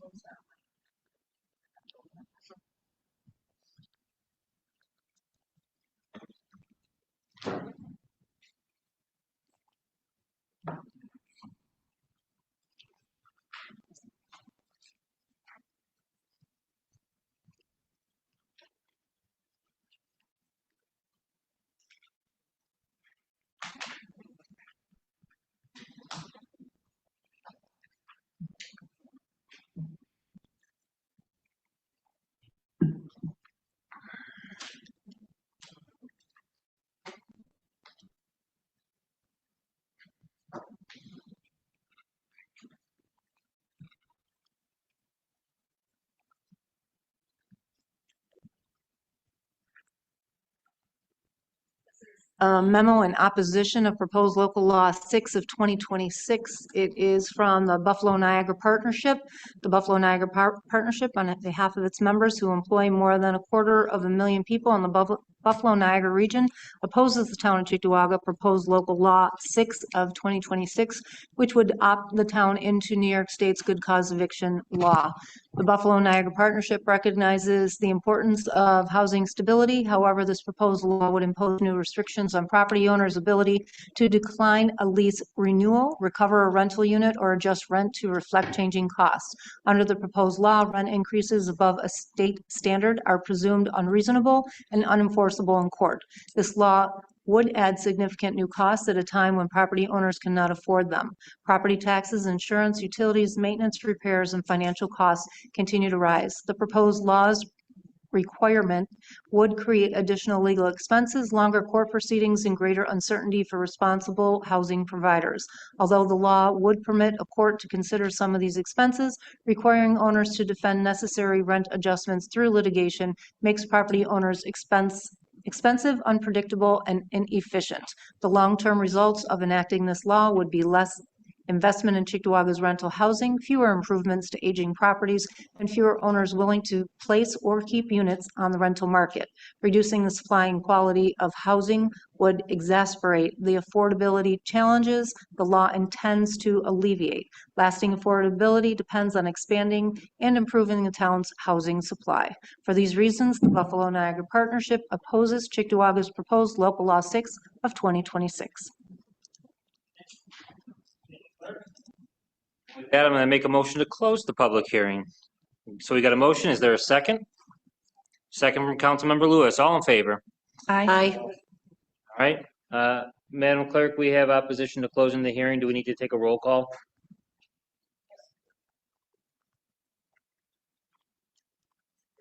Memo in opposition of proposed local law 6 of 2026. It is from the Buffalo Niagara Partnership. The Buffalo Niagara Partnership, on behalf of its members who employ more than 250,000 people in the Buffalo Niagara region, opposes the town of Cheektowaga proposed local law 6 of 2026, which would opt the town into New York State's good cause eviction law. The Buffalo Niagara Partnership recognizes the importance of housing stability. However, this proposed law would impose new restrictions on property owners' ability to decline a lease renewal, recover a rental unit, or adjust rent to reflect changing costs. Under the proposed law, rent increases above a state standard are presumed unreasonable and unenforceable in court. This law would add significant new costs at a time when property owners cannot afford them. Property taxes, insurance, utilities, maintenance, repairs, and financial costs continue to rise. The proposed law's requirement would create additional legal expenses, longer court proceedings, and greater uncertainty for responsible housing providers. Although the law would permit a court to consider some of these expenses, requiring owners to defend necessary rent adjustments through litigation makes property owners expensive, unpredictable, and inefficient. The long-term results of enacting this law would be less investment in Cheektowaga's rental housing, fewer improvements to aging properties, and fewer owners willing to place or keep units on the rental market. Reducing the supply and quality of housing would exacerbate the affordability challenges the law intends to alleviate. Lasting affordability depends on expanding and improving the town's housing supply. For these reasons, the Buffalo Niagara Partnership opposes Cheektowaga's proposed local law 6 of 2026.
With that, I'm going to make a motion to close the public hearing. So we got a motion. Is there a second? Second from Councilmember Lewis. All in favor?
Aye.
All right. Madam Clerk, we have opposition to closing the hearing. Do we need to take a roll call?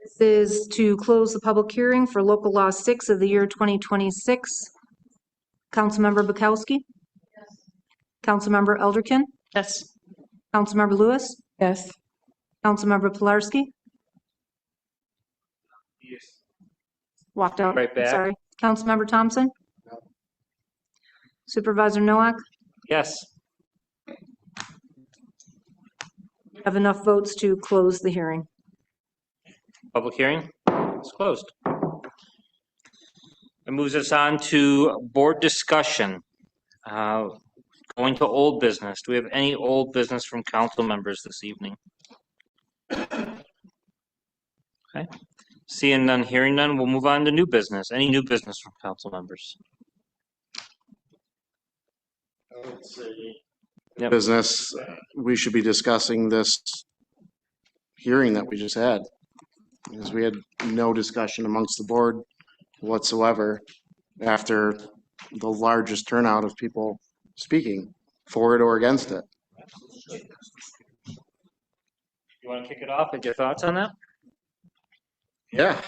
This is to close the public hearing for local law 6 of the year 2026. Councilmember Bukowski? Yes. Councilmember Elderkin?
Yes.
Councilmember Lewis?
Yes.
Councilmember Pilarski?
Yes.
Walked out.
Right back.
Sorry. Councilmember Thompson? No. Supervisor Nowak?
Yes.
Have enough votes to close the hearing.
Public hearing is closed. It moves us on to board discussion. Going to old business. Do we have any old business from council members this evening? Okay. Seeing none, hearing none, we'll move on to new business. Any new business from council members? Yep.
Business, we should be discussing this hearing that we just had. Because we had no discussion amongst the board whatsoever after the largest turnout of people speaking for it or against it.
You want to kick it off with your thoughts on that?
Yeah.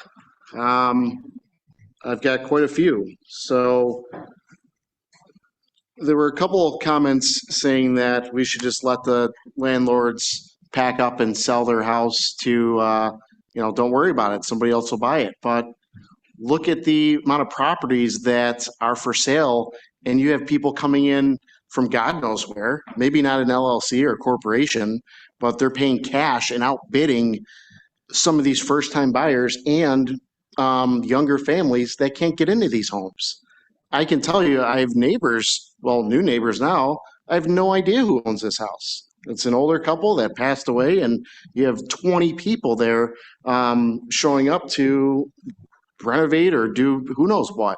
I've got quite a few. So there were a couple of comments saying that we should just let the landlords pack up and sell their house to, don't worry about it. Somebody else will buy it. But look at the amount of properties that are for sale, and you have people coming in from God knows where, maybe not an LLC or corporation, but they're paying cash and outbidding some of these first-time buyers and younger families that can't get into these homes. I can tell you, I have neighbors, well, new neighbors now, I have no idea who owns this house. It's an older couple that passed away, and you have 20 people there showing up to renovate or do who knows what.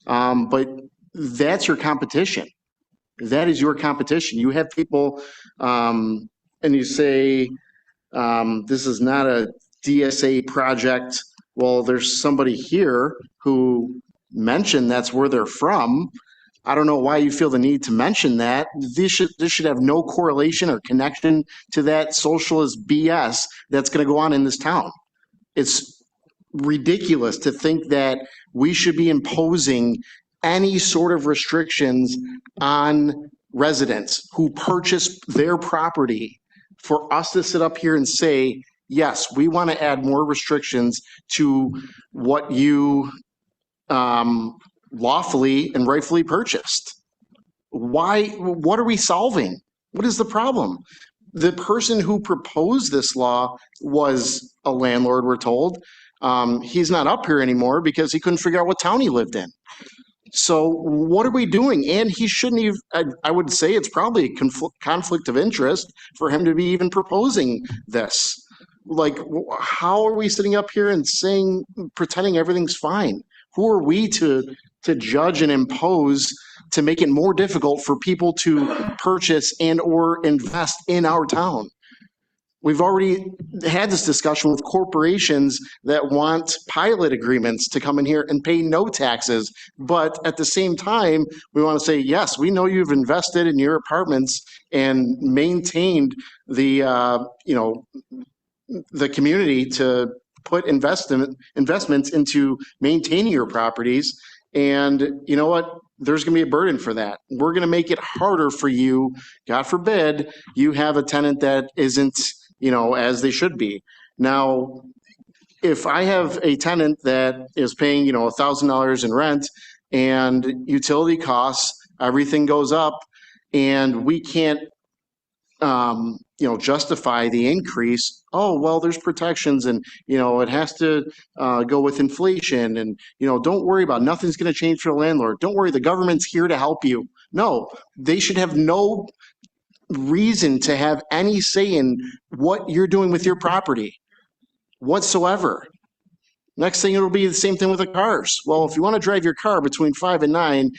But that's your competition. That is your competition. You have people, and you say, this is not a DSA project. Well, there's somebody here who mentioned that's where they're from. I don't know why you feel the need to mention that. This should have no correlation or connection to that socialist BS that's going to go on in this town. It's ridiculous to think that we should be imposing any sort of restrictions on residents who purchase their property for us to sit up here and say, yes, we want to add more restrictions to what you lawfully and rightfully purchased. Why? What are we solving? What is the problem? The person who proposed this law was a landlord, we're told. He's not up here anymore because he couldn't figure out what town he lived in. So what are we doing? And he shouldn't even, I would say it's probably a conflict of interest for him to be even proposing this. Like, how are we sitting up here and saying, pretending everything's fine? Who are we to judge and impose to make it more difficult for people to purchase and or invest in our town? We've already had this discussion with corporations that want pilot agreements to come in here and pay no taxes. But at the same time, we want to say, yes, we know you've invested in your apartments and maintained the, the community to put investments into maintaining your properties. And you know what? There's going to be a burden for that. We're going to make it harder for you. God forbid you have a tenant that isn't, as they should be. Now, if I have a tenant that is paying, $1,000 in rent and utility costs, everything goes up, and we can't, justify the increase. Oh, well, there's protections, and, it has to go with inflation, and, don't worry about it. Nothing's going to change for the landlord. Don't worry, the government's here to help you. No, they should have no reason to have any say in what you're doing with your property whatsoever. Next thing, it'll be the same thing with the cars. Well, if you want to drive your car between 5 and 9,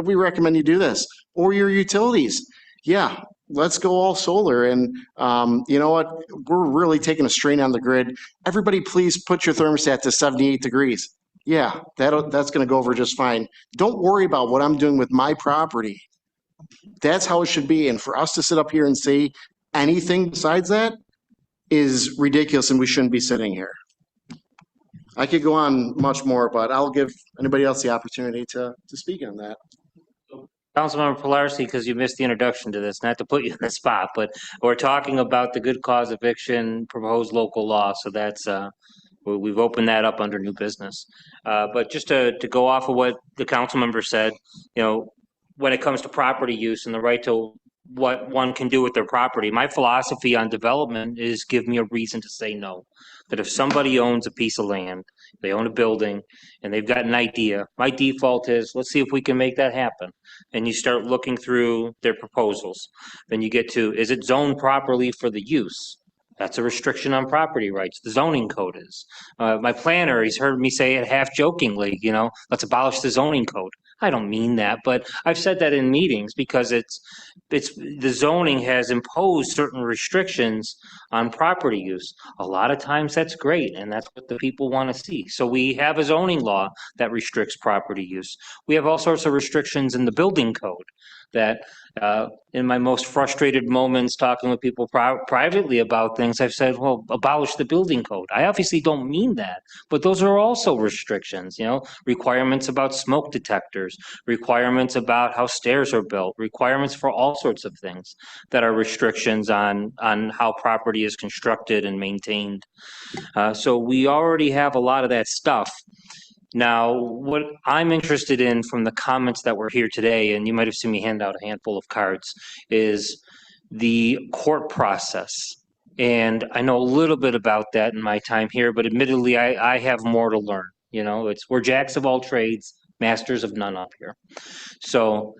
we recommend you do this. Or your utilities. Yeah, let's go all solar. And you know what? We're really taking a strain on the grid. Everybody, please put your thermostat to 78 degrees. Yeah, that's going to go over just fine. Don't worry about what I'm doing with my property. That's how it should be. And for us to sit up here and say anything besides that is ridiculous, and we shouldn't be sitting here. I could go on much more, but I'll give anybody else the opportunity to speak on that.
Councilmember Pilarski, because you missed the introduction to this, not to put you in the spot, but we're talking about the good cause eviction proposed local law. So that's, we've opened that up under new business. But just to go off of what the council member said, when it comes to property use and the right to what one can do with their property, my philosophy on development is give me a reason to say no. That if somebody owns a piece of land, they own a building, and they've got an idea, my default is, let's see if we can make that happen. And you start looking through their proposals. Then you get to, is it zoned properly for the use? That's a restriction on property rights. The zoning code is. My planner, he's heard me say it half jokingly, let's abolish the zoning code. I don't mean that, but I've said that in meetings because the zoning has imposed certain restrictions on property use. A lot of times that's great, and that's what the people want to see. So we have a zoning law that restricts property use. We have all sorts of restrictions in the building code that in my most frustrated moments talking with people privately about things, I've said, well, abolish the building code. I obviously don't mean that, but those are also restrictions, requirements about smoke detectors, requirements about how stairs are built, requirements for all sorts of things that are restrictions on how property is constructed and maintained. So we already have a lot of that stuff. Now, what I'm interested in from the comments that were here today, and you might have seen me hand out a handful of cards, is the court process. And I know a little bit about that in my time here, but admittedly, I have more to learn. We're jacks of all trades, masters of none up here. So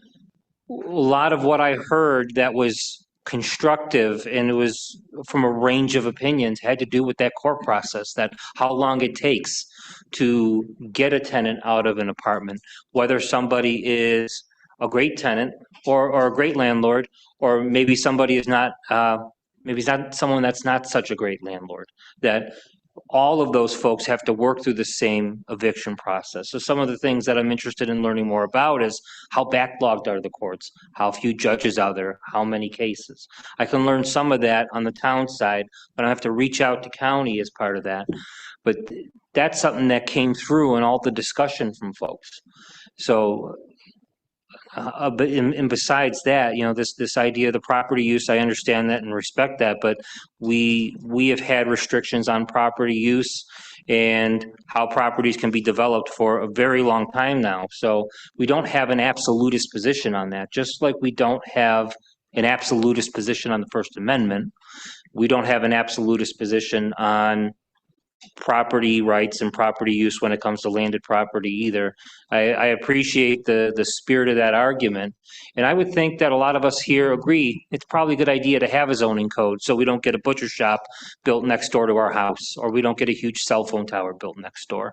a lot of what I heard that was constructive, and it was from a range of opinions, had to do with that court process, that how long it takes to get a tenant out of an apartment, whether somebody is a great tenant or a great landlord, or maybe somebody is not, maybe it's not someone that's not such a great landlord, that all of those folks have to work through the same eviction process. So some of the things that I'm interested in learning more about is how backlogged are the courts, how few judges are there, how many cases. I can learn some of that on the town side, but I have to reach out to county as part of that. But that's something that came through in all the discussion from folks. So, but besides that, this idea of the property use, I understand that and respect that, but we have had restrictions on property use and how properties can be developed for a very long time now. So we don't have an absolutist position on that, just like we don't have an absolutist position on the First Amendment. We don't have an absolutist position on property rights and property use when it comes to landed property either. I appreciate the spirit of that argument. And I would think that a lot of us here agree it's probably a good idea to have a zoning code so we don't get a butcher shop built next door to our house, or we don't get a huge cell phone tower built next door.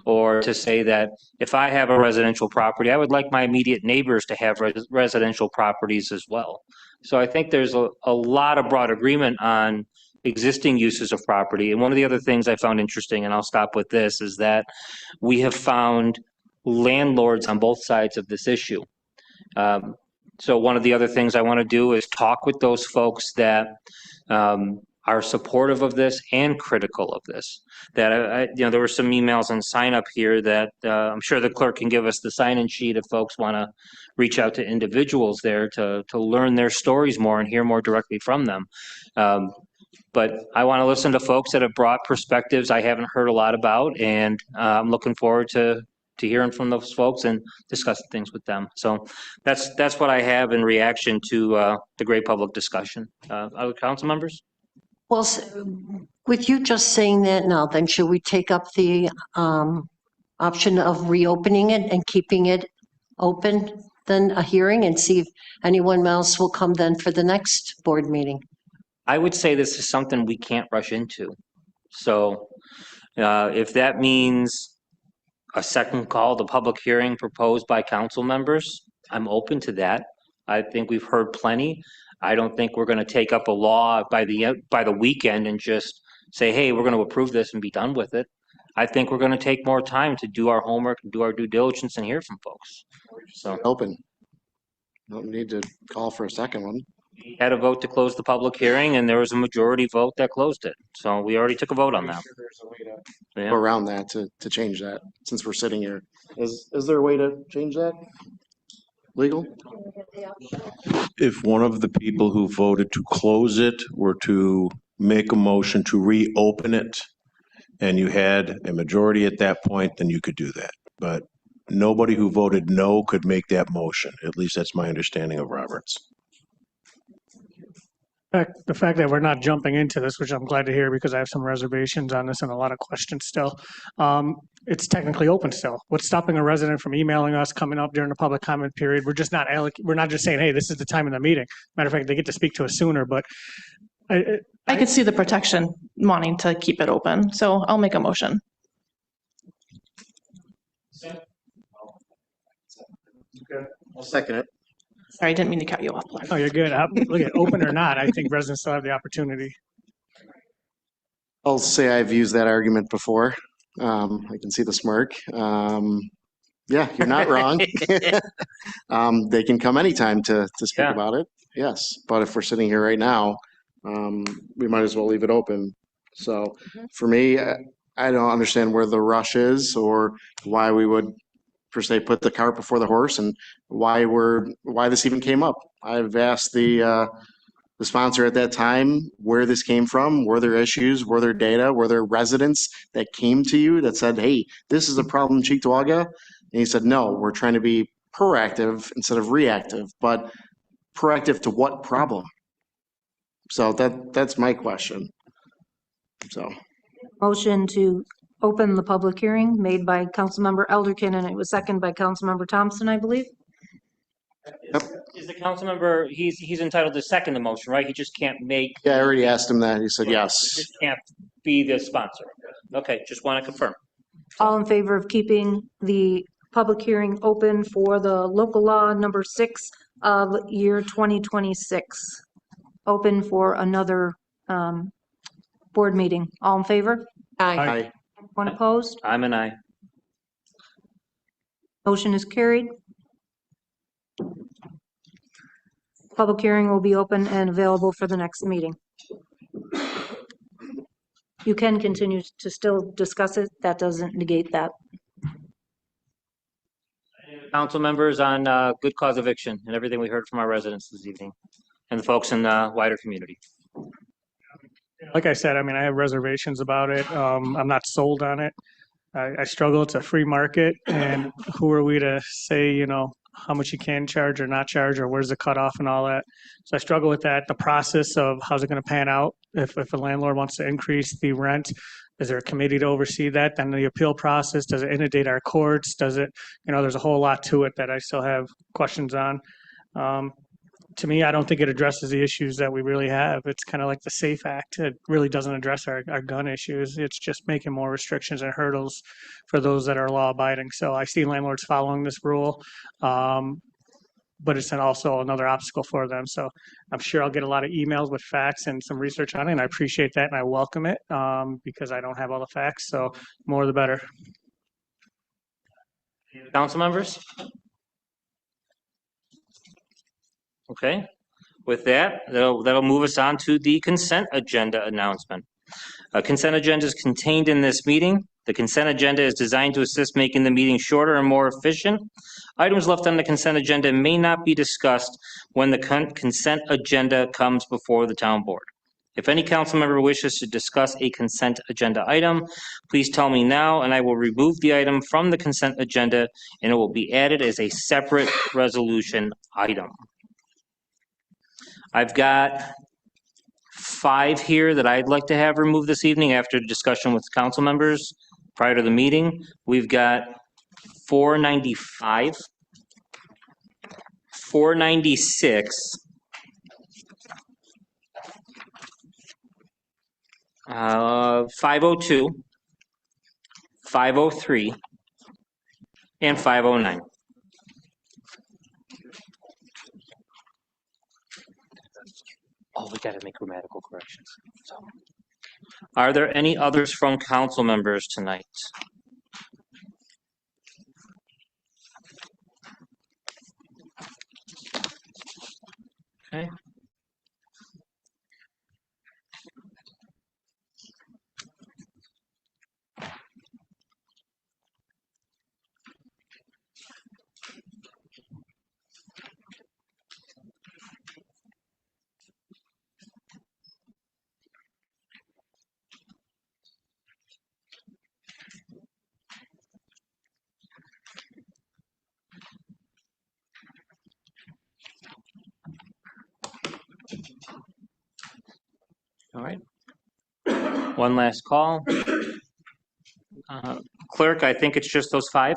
Or to say that if I have a residential property, I would like my immediate neighbors to have residential properties as well. So I think there's a lot of broad agreement on existing uses of property. And one of the other things I found interesting, and I'll stop with this, is that we have found landlords on both sides of this issue. So one of the other things I want to do is talk with those folks that are supportive of this and critical of this. That there were some emails on sign up here that I'm sure the clerk can give us the sign-in sheet if folks want to reach out to individuals there to learn their stories more and hear more directly from them. But I want to listen to folks that have brought perspectives I haven't heard a lot about, and I'm looking forward to hearing from those folks and discussing things with them. So that's what I have in reaction to the great public discussion. Other council members?
Well, with you just saying that now, then should we take up the option of reopening it and keeping it open, then a hearing, and see if anyone else will come then for the next board meeting?
I would say this is something we can't rush into. So if that means a second call to public hearing proposed by council members, I'm open to that. I think we've heard plenty. I don't think we're going to take up a law by the weekend and just say, hey, we're going to approve this and be done with it. I think we're going to take more time to do our homework and do our due diligence and hear from folks. So
open. Don't need to call for a second one.
We had a vote to close the public hearing, and there was a majority vote that closed it. So we already took a vote on that.
Go around that to change that, since we're sitting here. Is there a way to change that? Legal?
If one of the people who voted to close it were to make a motion to reopen it, and you had a majority at that point, then you could do that. But nobody who voted no could make that motion. At least that's my understanding of Roberts.
The fact that we're not jumping into this, which I'm glad to hear because I have some reservations on this and a lot of questions still. It's technically open still. What's stopping a resident from emailing us, coming up during the public comment period? We're just not just saying, hey, this is the time of the meeting. Matter of fact, they get to speak to us sooner, but
I could see the protection wanting to keep it open, so I'll make a motion.
I'll second it.
Sorry, I didn't mean to cut you off.
Oh, you're good. Look at open or not, I think residents still have the opportunity.
I'll say I've used that argument before. I can see the smirk. Yeah, you're not wrong. They can come anytime to speak about it. Yes, but if we're sitting here right now, we might as well leave it open. So for me, I don't understand where the rush is or why we would per se put the cart before the horse and why this even came up. I've asked the sponsor at that time where this came from. Were there issues? Were there data? Were there residents that came to you that said, hey, this is a problem in Cheektowaga? And he said, no, we're trying to be proactive instead of reactive, but proactive to what problem? So that's my question. So.
Motion to open the public hearing made by Councilmember Elderkin, and it was seconded by Councilmember Thompson, I believe.
Is the council member, he's entitled to second the motion, right? He just can't make.
Yeah, I already asked him that. He said
He
yes.
just can't be the sponsor. Okay, just want to confirm.
All in favor of keeping the public hearing open for the local law number 6 of year 2026, open for another board meeting. All in favor?
Aye.
One opposed?
I'm an aye.
Motion is carried. Public hearing will be open and available for the next meeting. You can continue to still discuss it. That doesn't negate that.
Council members on good cause eviction and everything we heard from our residents this evening and the folks in the wider community.
Like I said, I mean, I have reservations about it. I'm not sold on it. I struggle. It's a free market, and who are we to say, you know, how much you can charge or not charge, or where's the cutoff and all that. So I struggle with that. The process of how's it going to pan out if a landlord wants to increase the rent. Is there a committee to oversee that? Then the appeal process, does it inundate our courts? Does it, you know, there's a whole lot to it that I still have questions on. To me, I don't think it addresses the issues that we really have. It's kind of like the SAFE Act. It really doesn't address our gun issues. It's just making more restrictions and hurdles for those that are law abiding. So I see landlords following this rule, but it's also another obstacle for them. So I'm sure I'll get a lot of emails with facts and some research on it, and I appreciate that and I welcome it because I don't have all the facts. So more the better.
Council members? Okay, with that, that'll move us on to the consent agenda announcement. A consent agenda is contained in this meeting. The consent agenda is designed to assist making the meeting shorter and more efficient. Items left on the consent agenda may not be discussed when the consent agenda comes before the town board. If any council member wishes to discuss a consent agenda item, please tell me now and I will remove the item from the consent agenda and it will be added as a separate resolution item. I've got 5 here that I'd like to have removed this evening after discussion with council members prior to the meeting. We've got 495, 496, 502, 503, and 509. Oh, we got to make grammatical corrections. So, are there any others from council members tonight? Okay. All right. One last call. Clerk, I think it's just those 5.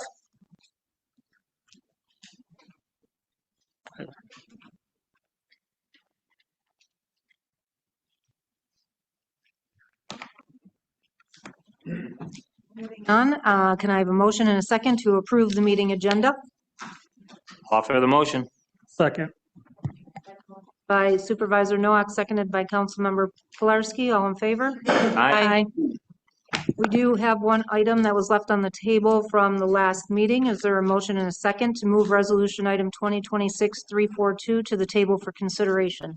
None. Can I have a motion and a second to approve the meeting agenda?
Offer the motion.
Second.
By Supervisor Noack, seconded by Councilmember Pilarski. All in favor?
Aye.
We do have one item that was left on the table from the last meeting. Is there a motion and a second to move resolution item 2026-342 to the table for consideration?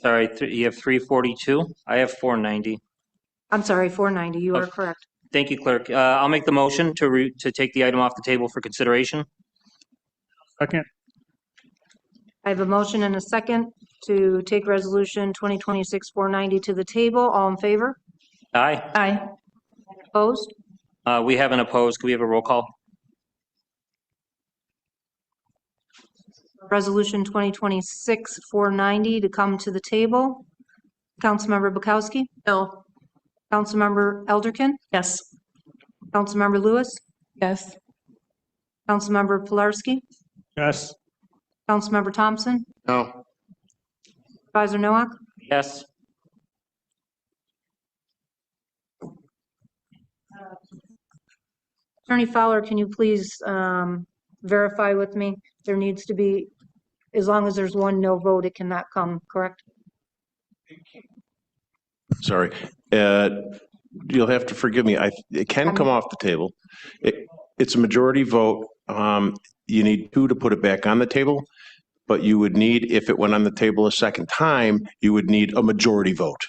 Sorry, you have 342? I have 490.
I'm sorry, 490. You are correct.
Thank you, clerk. I'll make the motion to take the item off the table for consideration.
Second.
I have a motion and a second to take resolution 2026-490 to the table. All in favor?
Aye.
Aye. Opposed?
We haven't opposed. Can we have a roll call?
Resolution 2026-490 to come to the table. Councilmember Bukowski? No. Councilmember Elderkin?
Yes.
Councilmember Lewis?
Yes.
Councilmember Pilarski?
Yes.
Councilmember Thompson?
No.
Supervisor Noack?
Yes.
Attorney Fowler, can you please verify with me? There needs to be, as long as there's one no vote, it cannot come, correct?
Sorry. You'll have to forgive me. It can come off the table. It's a majority vote. You need 2 to put it back on the table, but you would need, if it went on the table a second time, you would need a majority vote.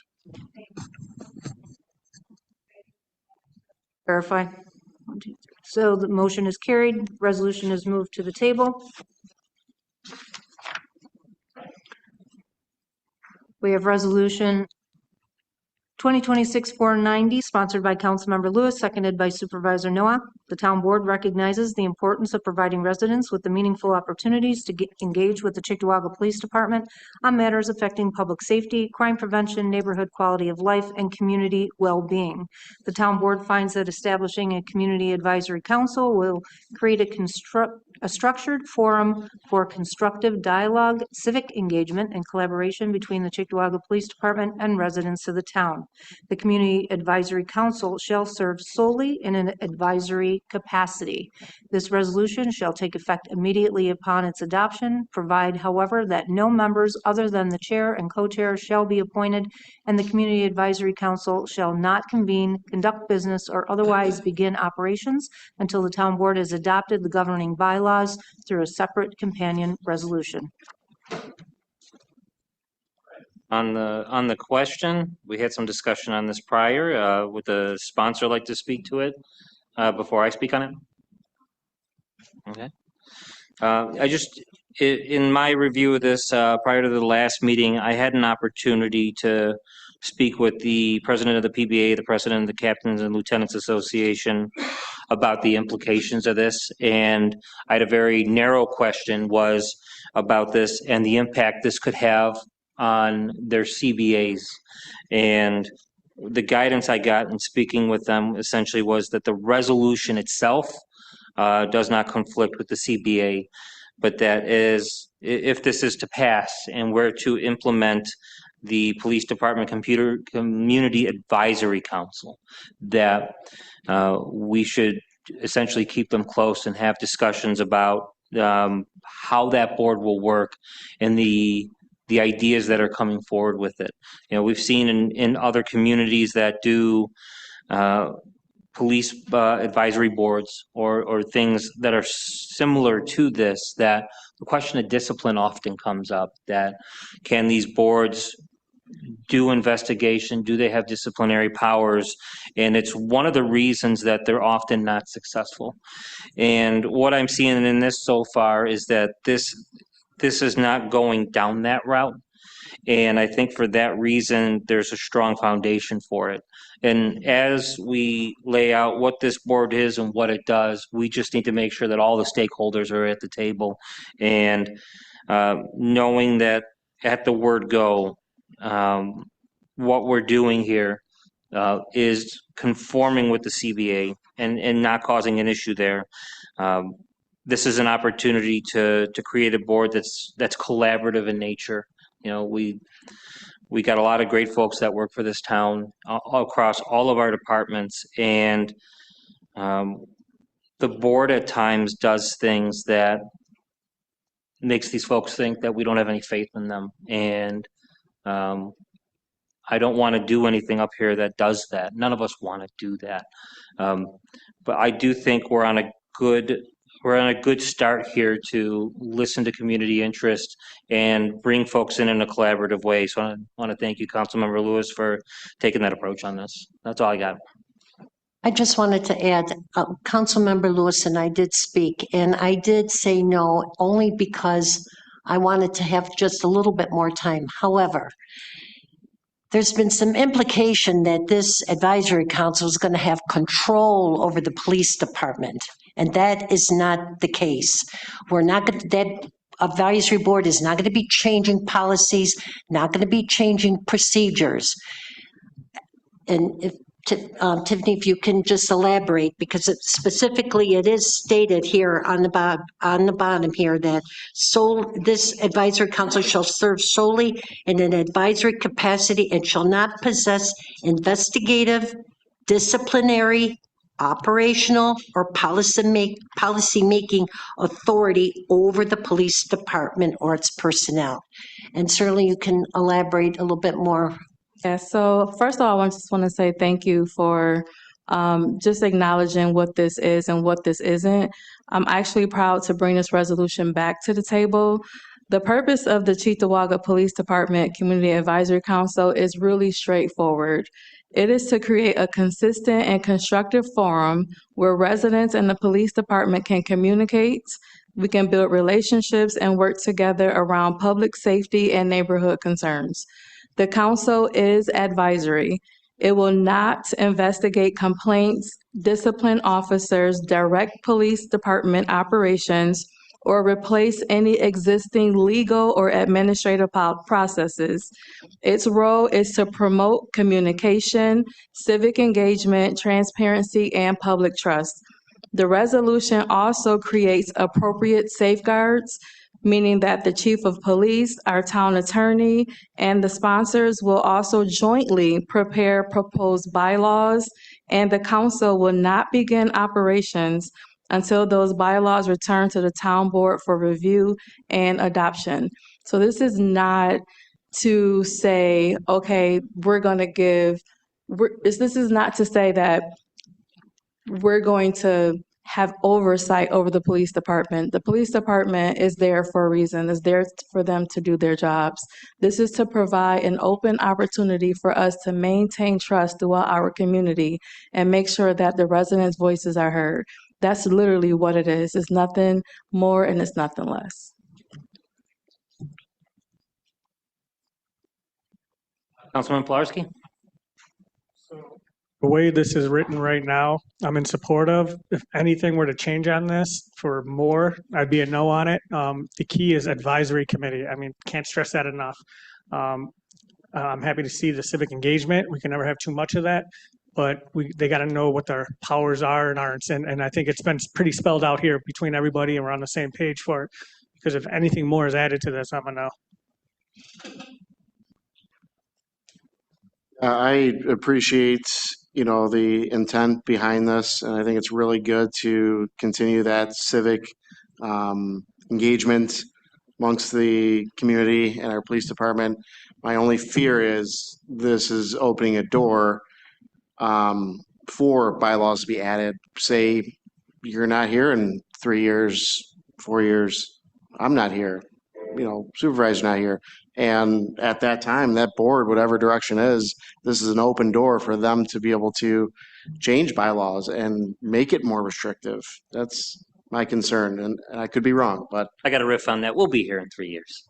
Verify. So the motion is carried. Resolution is moved to the table. We have resolution 2026-490, sponsored by Councilmember Lewis, seconded by Supervisor Noah. The town board recognizes the importance of providing residents with the meaningful opportunities to engage with the Cheektowaga Police Department on matters affecting public safety, crime prevention, neighborhood quality of life, and community well-being. The town board finds that establishing a community advisory council will create a structured forum for constructive dialogue, civic engagement, and collaboration between the Cheektowaga Police Department and residents of the town. The Community Advisory Council shall serve solely in an advisory capacity. This resolution shall take effect immediately upon its adoption, provide, however, that no members other than the chair and co-chair shall be appointed, and the Community Advisory Council shall not convene, conduct business, or otherwise begin operations until the town board has adopted the governing bylaws through a separate companion resolution.
On the question, we had some discussion on this prior. Would the sponsor like to speak to it before I speak on it? Okay. In my review of this prior to the last meeting, I had an opportunity to speak with the president of the PBA, the president of the Captains and Lieutenants Association about the implications of this. And I had a very narrow question was about this and the impact this could have on their CBAs. And the guidance I got in speaking with them essentially was that the resolution itself does not conflict with the CBA, but that is, if this is to pass and we're to implement the Police Department Community Advisory Council, that we should essentially keep them close and have discussions about how that board will work and the ideas that are coming forward with it. You know, we've seen in other communities that do police advisory boards or things that are similar to this, that the question of discipline often comes up, that can these boards do investigation? Do they have disciplinary powers? And it's one of the reasons that they're often not successful. And what I'm seeing in this so far is that this is not going down that route. And I think for that reason, there's a strong foundation for it. And as we lay out what this board is and what it does, we just need to make sure that all the stakeholders are at the table. And knowing that at the word go, what we're doing here is conforming with the CBA and not causing an issue there. This is an opportunity to create a board that's collaborative in nature. You know, We got a lot of great folks that work for this town all across all of our departments, and the board at times does things that makes these folks think that we don't have any faith in them. And I don't want to do anything up here that does that. None of us want to do that. But I do think we're on a good start here to listen to community interest and bring folks in a collaborative way. So I want to thank you, Councilmember Lewis, for taking that approach on this. That's all I got.
I just wanted to add, Councilmember Lewis and I did speak, and I did say no only because I wanted to have just a little bit more time. However, there's been some implication that this advisory council is going to have control over the police department, and that is not the case. We're not going to, that advisory board is not going to be changing policies, not going to be changing procedures. And if Tiffany, if you can just elaborate, because specifically it is stated here on the bottom here that this advisory council shall serve solely in an advisory capacity and shall not possess investigative, disciplinary, operational, or policy-making authority over the police department or its personnel. And certainly you can elaborate a little bit more.
Yeah, so first of all, I just want to say thank you for just acknowledging what this is and what this isn't. I'm actually proud to bring this resolution back to the table. The purpose of the Cheektowaga Police Department Community Advisory Council is really straightforward. It is to create a consistent and constructive forum where residents and the police department can communicate, we can build relationships and work together around public safety and neighborhood concerns. The council is advisory. It will not investigate complaints, discipline officers, direct police department operations, or replace any existing legal or administrative processes. Its role is to promote communication, civic engagement, transparency, and public trust. The resolution also creates appropriate safeguards, meaning that the chief of police, our town attorney, and the sponsors will also jointly prepare proposed bylaws, and the council will not begin operations until those bylaws return to the town board for review and adoption. So this is not to say, okay, this is not to say that we're going to have oversight over the police department. The police department is there for a reason. It's there for them to do their jobs. This is to provide an open opportunity for us to maintain trust throughout our community and make sure that the residents' voices are heard. That's literally what it is. It's nothing more and it's nothing less.
Councilman Pulaski?
The way this is written right now, I'm in support of. If anything were to change on this for more, I'd be a no on it. The key is advisory committee. I mean, can't stress that enough. I'm happy to see the civic engagement. We can never have too much of that, but they got to know what their powers are and aren't. And I think it's been pretty spelled out here between everybody, and we're on the same page for it. Because if anything more is added to this, I'm a no.
I appreciate, the intent behind this, and I think it's really good to continue that civic engagement amongst the community and our police department. My only fear is this is opening a door for bylaws to be added. Say you're not here in 3 years, 4 years, I'm not here, supervisor's not here. And at that time, that board, whatever direction is, this is an open door for them to be able to change bylaws and make it more restrictive. That's my concern, and I could be wrong, but.
I got a riff on that. We'll be here in 3 years.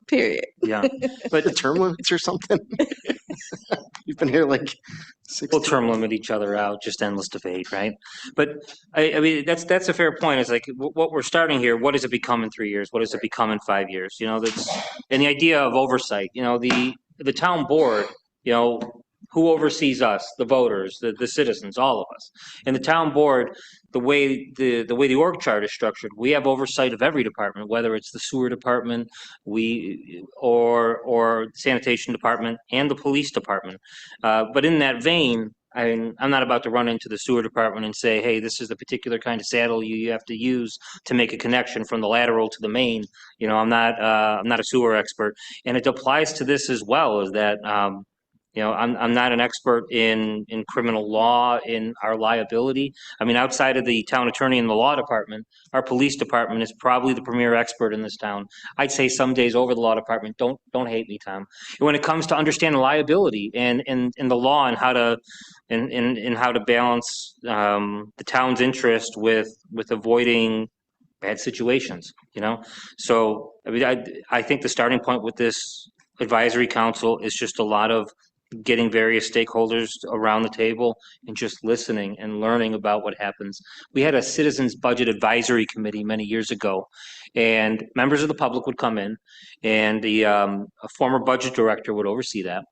Period.
Yeah. But
the term limits or something? You've been here like 6
We'll term limit each other out, just endless debate, right? But I mean, that's a fair point. It's like what we're starting here, what does it become in 3 years? What does it become in 5 years? And the idea of oversight, the town board, Who oversees us? The voters, the citizens, all of us. And the town board, the way the org chart is structured, we have oversight of every department, whether it's the sewer department, or sanitation department and the police department. But in that vein, I'm not about to run into the sewer department and say, hey, this is the particular kind of saddle you have to use to make a connection from the lateral to the main. You know, I'm not a sewer expert, and it applies to this as well. Is that you know, I'm not an expert in criminal law, in our liability. I mean, outside of the town attorney and the law department, our police department is probably the premier expert in this town. I'd say some days over the law department. Don't hate me, Tom. When it comes to understanding liability and the law and how to how to balance the town's interest with avoiding bad situations, you know? So I mean, I think the starting point with this advisory council is just a lot of getting various stakeholders around the table and just listening and learning about what happens. We had a citizens budget advisory committee many years ago, and members of the public would come in, and a former budget director would oversee that.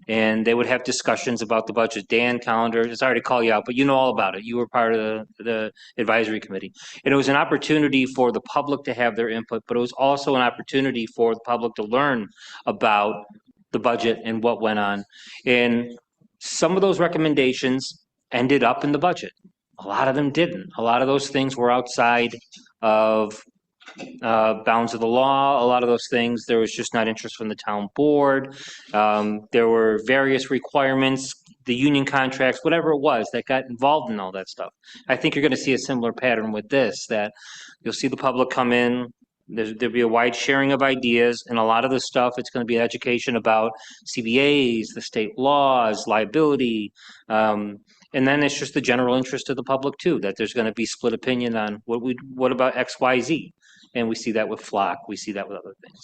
And they would have discussions about the budget. Dan Callender, sorry to call you out, but you know all about it. You were part of the advisory committee. And it was an opportunity for the public to have their input, but it was also an opportunity for the public to learn about the budget and what went on. And some of those recommendations ended up in the budget. A lot of them didn't. A lot of those things were outside of bounds of the law. A lot of those things, there was just not interest from the town board. There were various requirements, the union contracts, whatever it was that got involved in all that stuff. I think you're going to see a similar pattern with this, that you'll see the public come in, there'll be a wide sharing of ideas, and a lot of the stuff, it's going to be education about CBAs, the state laws, liability, and then it's just the general interest of the public too, that there's going to be split opinion on what about X, Y, Z, and we see that with Flock, we see that with other things.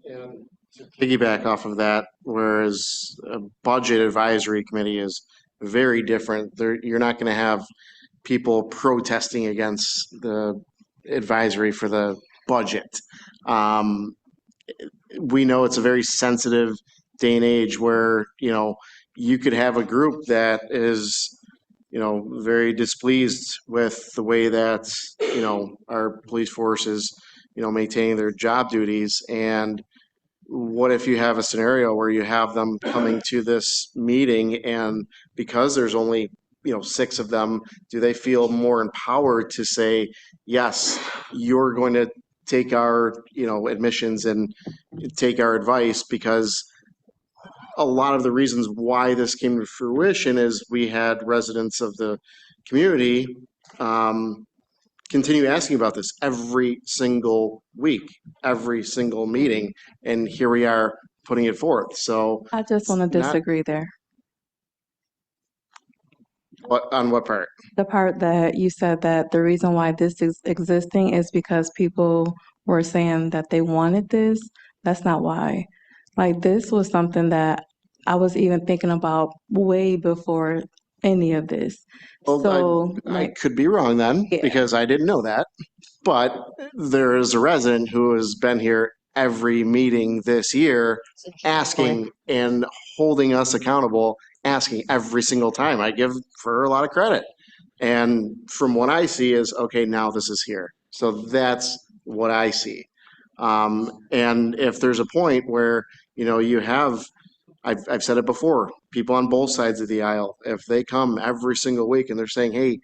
And to piggyback off of that, whereas a budget advisory committee is very different. You're not going to have people protesting against the advisory for the budget. We know it's a very sensitive day and age where, you know, you could have a group that is, you know, very displeased with the way that, you know, our police force is, you know, maintaining their job duties. And what if you have a scenario where you have them coming to this meeting, and because there's only, you know, 6 of them, do they feel more empowered to say, yes, you're going to take our, you know, admissions and take our advice? Because a lot of the reasons why this came to fruition is we had residents of the community continue asking about this every single week, every single meeting, and here we are putting it forth. So
I just want to disagree there.
On what part?
The part that you said that the reason why this is existing is because people were saying that they wanted this. That's not why. Like, this was something that I was even thinking about way before any of this.
Well,
So,
I could be wrong then, because I didn't know that. But there is a resident who has been here every meeting this year asking and holding us accountable, asking every single time. I give her a lot of credit. And from what I see is, okay, now this is here. So that's what I see. And if there's a point where, you know, you have, I've said it before, people on both sides of the aisle, if they come every single week and they're saying, hey,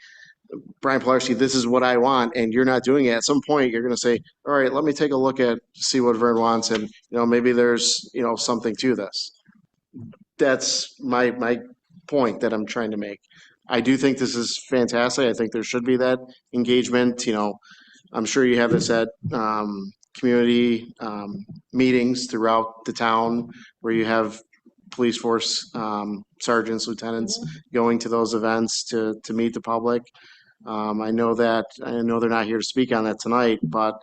Brian Pilarski, this is what I want, and you're not doing it, at some point you're going to say, all right, let me take a look at, see what Vern wants, and, you know, maybe there's, you know, something to this. That's my point that I'm trying to make. I do think this is fantastic. I think there should be that engagement. You know, I'm sure you have this at community meetings throughout the town where you have police force sergeants, lieutenants going to those events to meet the public. I know they're not here to speak on that tonight, but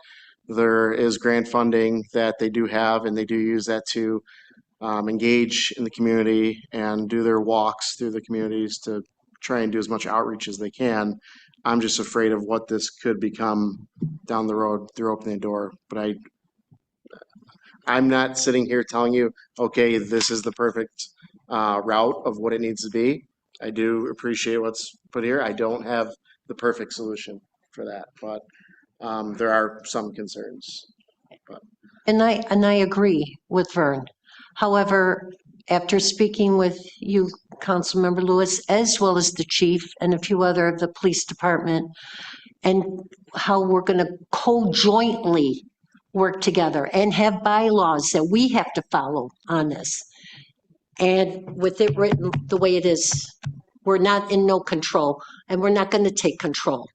there is grant funding that they do have, and they do use that to engage in the community and do their walks through the communities to try and do as much outreach as they can. I'm just afraid of what this could become down the road through opening the door. But I'm not sitting here telling you, okay, this is the perfect route of what it needs to be. I do appreciate what's put here. I don't have the perfect solution for that, but there are some concerns.
And I agree with Vern. However, after speaking with you, Councilmember Lewis, as well as the chief and a few other of the police department, and how we're going to co-jointly work together and have bylaws that we have to follow on this. And with it written the way it is, we're not in no control, and we're not going to take control.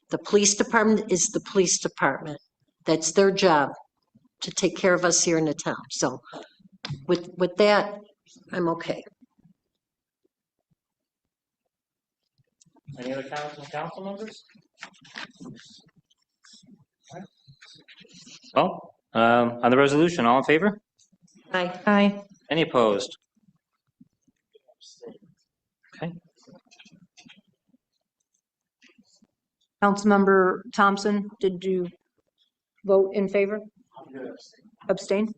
The police department is the police department. That's their job, to take care of us here in the town. So with that, I'm okay.
Any other comments from council members? Well, on the resolution, all in favor?
Aye.
Aye.
Any opposed? Okay.
Councilmember Thompson, did you vote in favor? Abstain?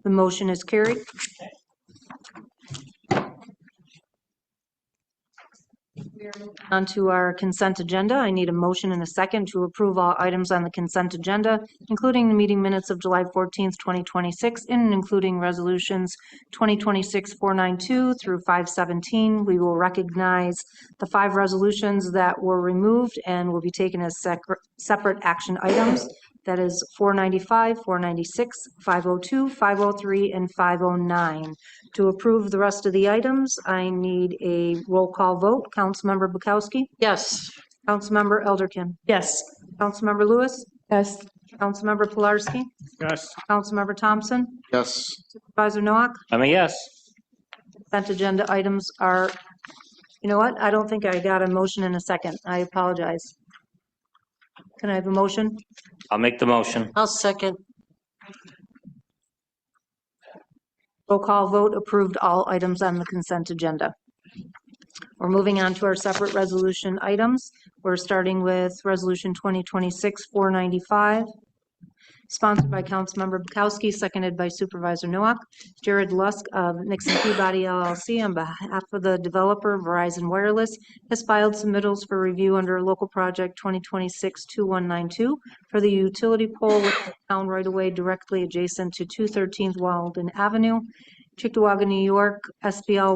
The motion is carried. On to our consent agenda. I need a motion and a second to approve all items on the consent agenda, including the meeting minutes of July 14th, 2026, and including resolutions 2026-492 through 517. We will recognize the 5 resolutions that were removed and will be taken as separate action items. That is 495, 496, 502, 503, and 509. To approve the rest of the items, I need a roll call vote. Councilmember Bukowski?
Yes.
Councilmember Elderkin?
Yes.
Councilmember Lewis?
Yes.
Councilmember Pilarski?
Yes.
Councilmember Thompson?
Yes.
Supervisor Noack?
I'm a yes.
Consent agenda items are, you know what? I don't think I got a motion in a second. I apologize. Can I have a motion?
I'll make the motion.
I'll second.
Roll call vote approved all items on the consent agenda. We're moving on to our separate resolution items. We're starting with Resolution 2026-495, sponsored by Councilmember Bukowski, seconded by Supervisor Noack. Jared Lusk of Nixon Peabody LLC, on behalf of the developer Verizon Wireless, has filed submittals for review under Local Project 2026-2192 for the utility pole with the town right-of-way directly adjacent to 213th Walden Avenue, Cheektowaga, New York, SBL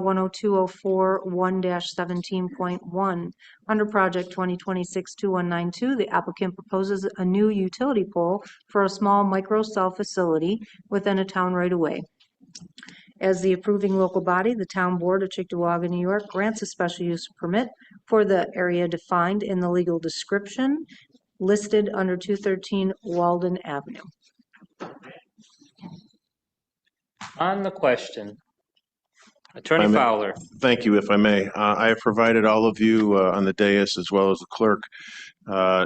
10204-1-17.1. Under Project 2026-2192, the applicant proposes a new utility pole for a small micro-cell facility within a town right-of-way. As the approving local body, the Town Board of Cheektowaga, New York grants a special use permit for the area defined in the legal description listed under 213 Walden Avenue.
On the question, Attorney Fowler.
Thank you, if I may. I have provided all of you on the dais, as well as the clerk,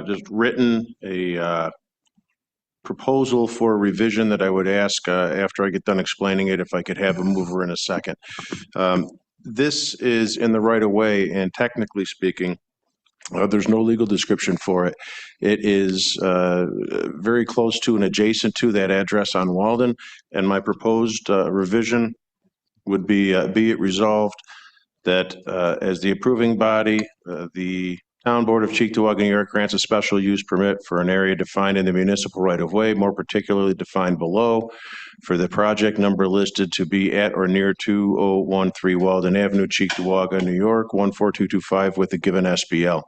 just written a proposal for revision that I would ask after I get done explaining it, if I could have a mover in a second. This is in the right of way, and technically speaking, there's no legal description for it. It is very close to and adjacent to that address on Walden, and my proposed revision would be it resolved that as the approving body, the Town Board of Cheektowaga, New York grants a special use permit for an area defined in the municipal right-of-way, more particularly defined below, for the project number listed to be at or near 2013 Walden Avenue, Cheektowaga, New York, 14225 with the given SBL.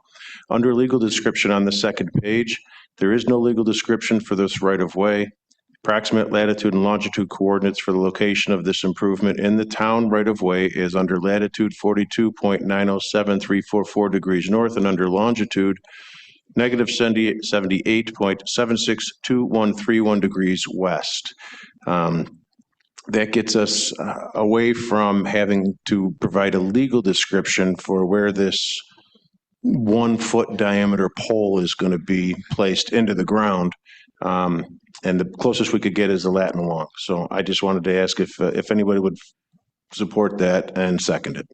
Under legal description on the second page, there is no legal description for this right-of-way. Approximate latitude and longitude coordinates for the location of this improvement in the town right-of-way is under latitude 42.907344 degrees north and under longitude negative 78.762131 degrees west. That gets us away from having to provide a legal description for where this 1 foot diameter pole is going to be placed into the ground. And the closest we could get is the Latin walk. So I just wanted to ask if anybody would support that and second it.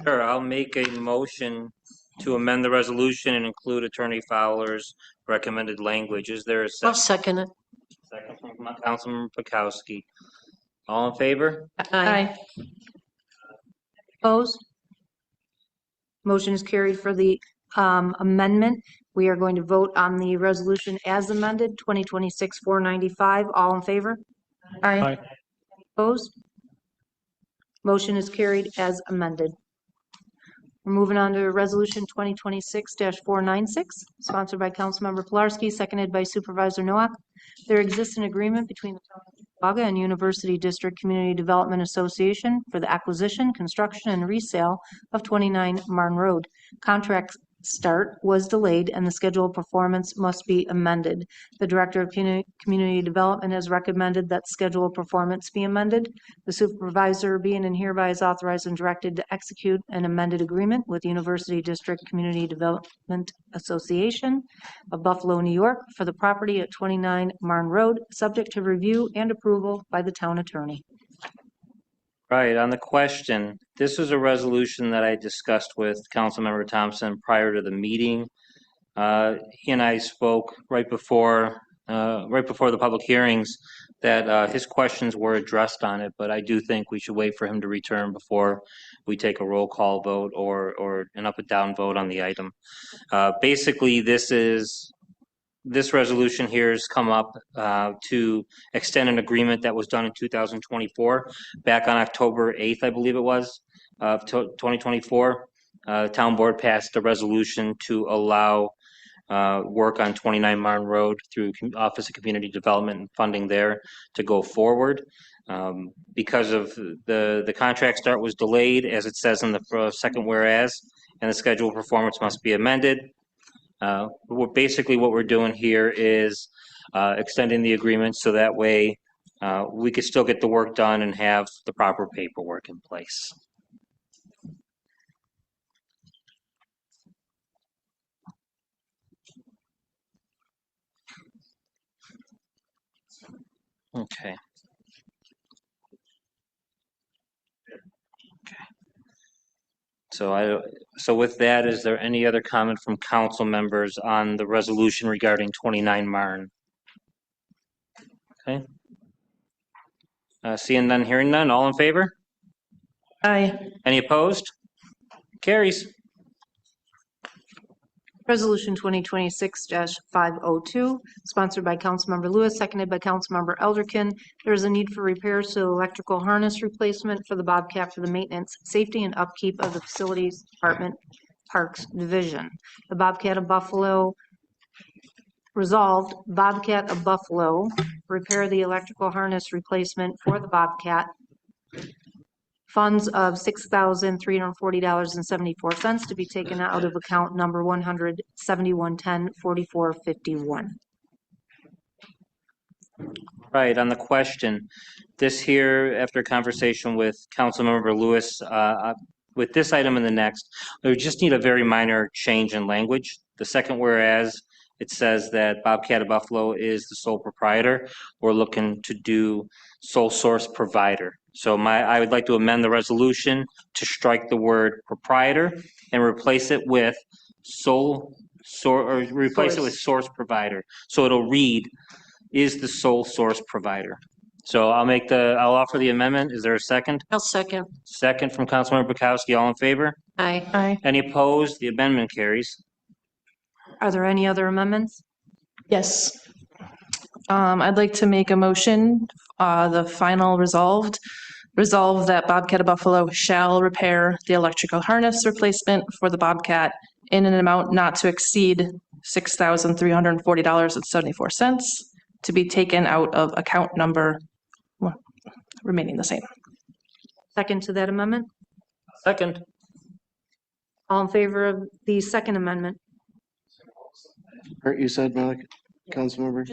Sure, I'll make a motion to amend the resolution and include Attorney Fowler's recommended language. Is there a
I'll
second?
second it.
Second from Councilmember Pikowski. All in favor?
Aye. Opposed? Motion is carried for the amendment. We are going to vote on the resolution as amended, 2026-495. All in favor?
Aye.
Opposed? Motion is carried as amended. We're moving on to Resolution 2026-496, sponsored by Councilmember Pilarski, seconded by Supervisor Noack. There exists an agreement between the Town of Chickawaga and University District Community Development Association for the acquisition, construction, and resale of 29 Martin Road. Contract start was delayed and the schedule of performance must be amended. The Director of Community Development has recommended that schedule of performance be amended. The supervisor being and hereby is authorized and directed to execute an amended agreement with University District Community Development Association of Buffalo, New York for the property at 29 Martin Road, subject to review and approval by the town attorney.
Right, on the question, this was a resolution that I discussed with Councilmember Thompson prior to the meeting. He and I spoke right before the public hearings that his questions were addressed on it, but I do think we should wait for him to return before we take a roll call vote or an up and down vote on the item. Basically, this resolution here has come up to extend an agreement that was done in 2024, back on October 8th, I believe it was, of 2024. The town board passed a resolution to allow work on 29 Martin Road through Office of Community Development and funding there to go forward. Because of the contract start was delayed, as it says in the second whereas, and the schedule of performance must be amended. Basically what we're doing here is extending the agreement so that way we could still get the work done and have the proper paperwork in place. Okay. So with that, is there any other comment from council members on the resolution regarding 29 Martin? Okay. Seeing none, hearing none, all in favor?
Aye.
Any opposed? Carries.
Resolution 2026-502, sponsored by Councilmember Lewis, seconded by Councilmember Elderkin. There is a need for repairs to the electrical harness replacement for the Bobcat for the maintenance, safety, and upkeep of the Facilities Department Parks Division. The Bobcat of Buffalo resolved, Bobcat of Buffalo, repair the electrical harness replacement for the Bobcat. Funds of $6,340.74 to be taken out of account number 17110-4451.
Right, on the question, this here, after a conversation with Councilmember Lewis, with this item and the next, we just need a very minor change in language. The second whereas, it says that Bobcat of Buffalo is the sole proprietor. We're looking to do sole source provider. So I would like to amend the resolution to strike the word proprietor and replace it with source provider. So it'll read, is the sole source provider. So I'll offer the amendment. Is there a second?
I'll second.
Second from Councilmember Bukowski. All in favor?
Aye.
Aye.
Any opposed? The amendment carries.
Are there any other amendments?
Yes. I'd like to make a motion, the final resolve that Bobcat of Buffalo shall repair the electrical harness replacement for the Bobcat in an amount not to exceed $6,340.74 to be taken out of account number, remaining the same.
Second to that amendment?
Second.
All in favor of the second amendment?
Art, you said, Malik, Councilmember?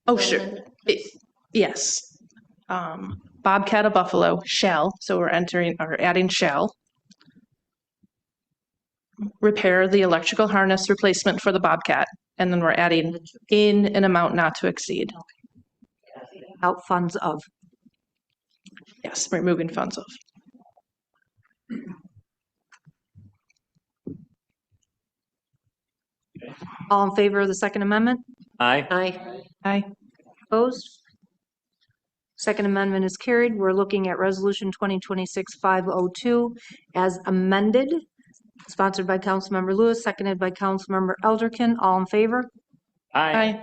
Oh, sure. Yes. Bobcat of Buffalo shall, so we're adding shall, repair the electrical harness replacement for the Bobcat, and then we're adding in an amount not to exceed.
Out funds of.
Yes, removing funds of.
All in favor of the Second Amendment?
Aye.
Aye.
Aye. Opposed? Second Amendment is carried. We're looking at Resolution 2026-502 as amended, sponsored by Councilmember Lewis, seconded by Councilmember Elderkin. All in favor?
Aye.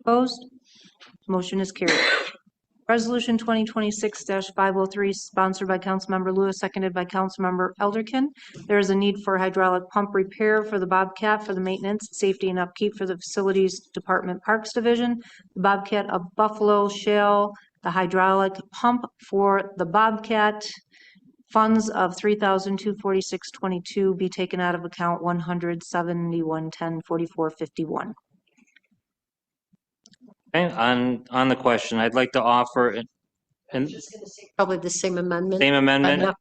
Opposed? Motion is carried. Resolution 2026-503, sponsored by Councilmember Lewis, seconded by Councilmember Elderkin. There is a need for hydraulic pump repair for the Bobcat for the maintenance, safety, and upkeep for the Facilities Department Parks Division. The Bobcat of Buffalo shall the hydraulic pump for the Bobcat. Funds of $3,246.22 be taken out of account 171104451.
Okay, on the question, I'd like to offer an
Probably the same amendment.
same amendment.
Yep.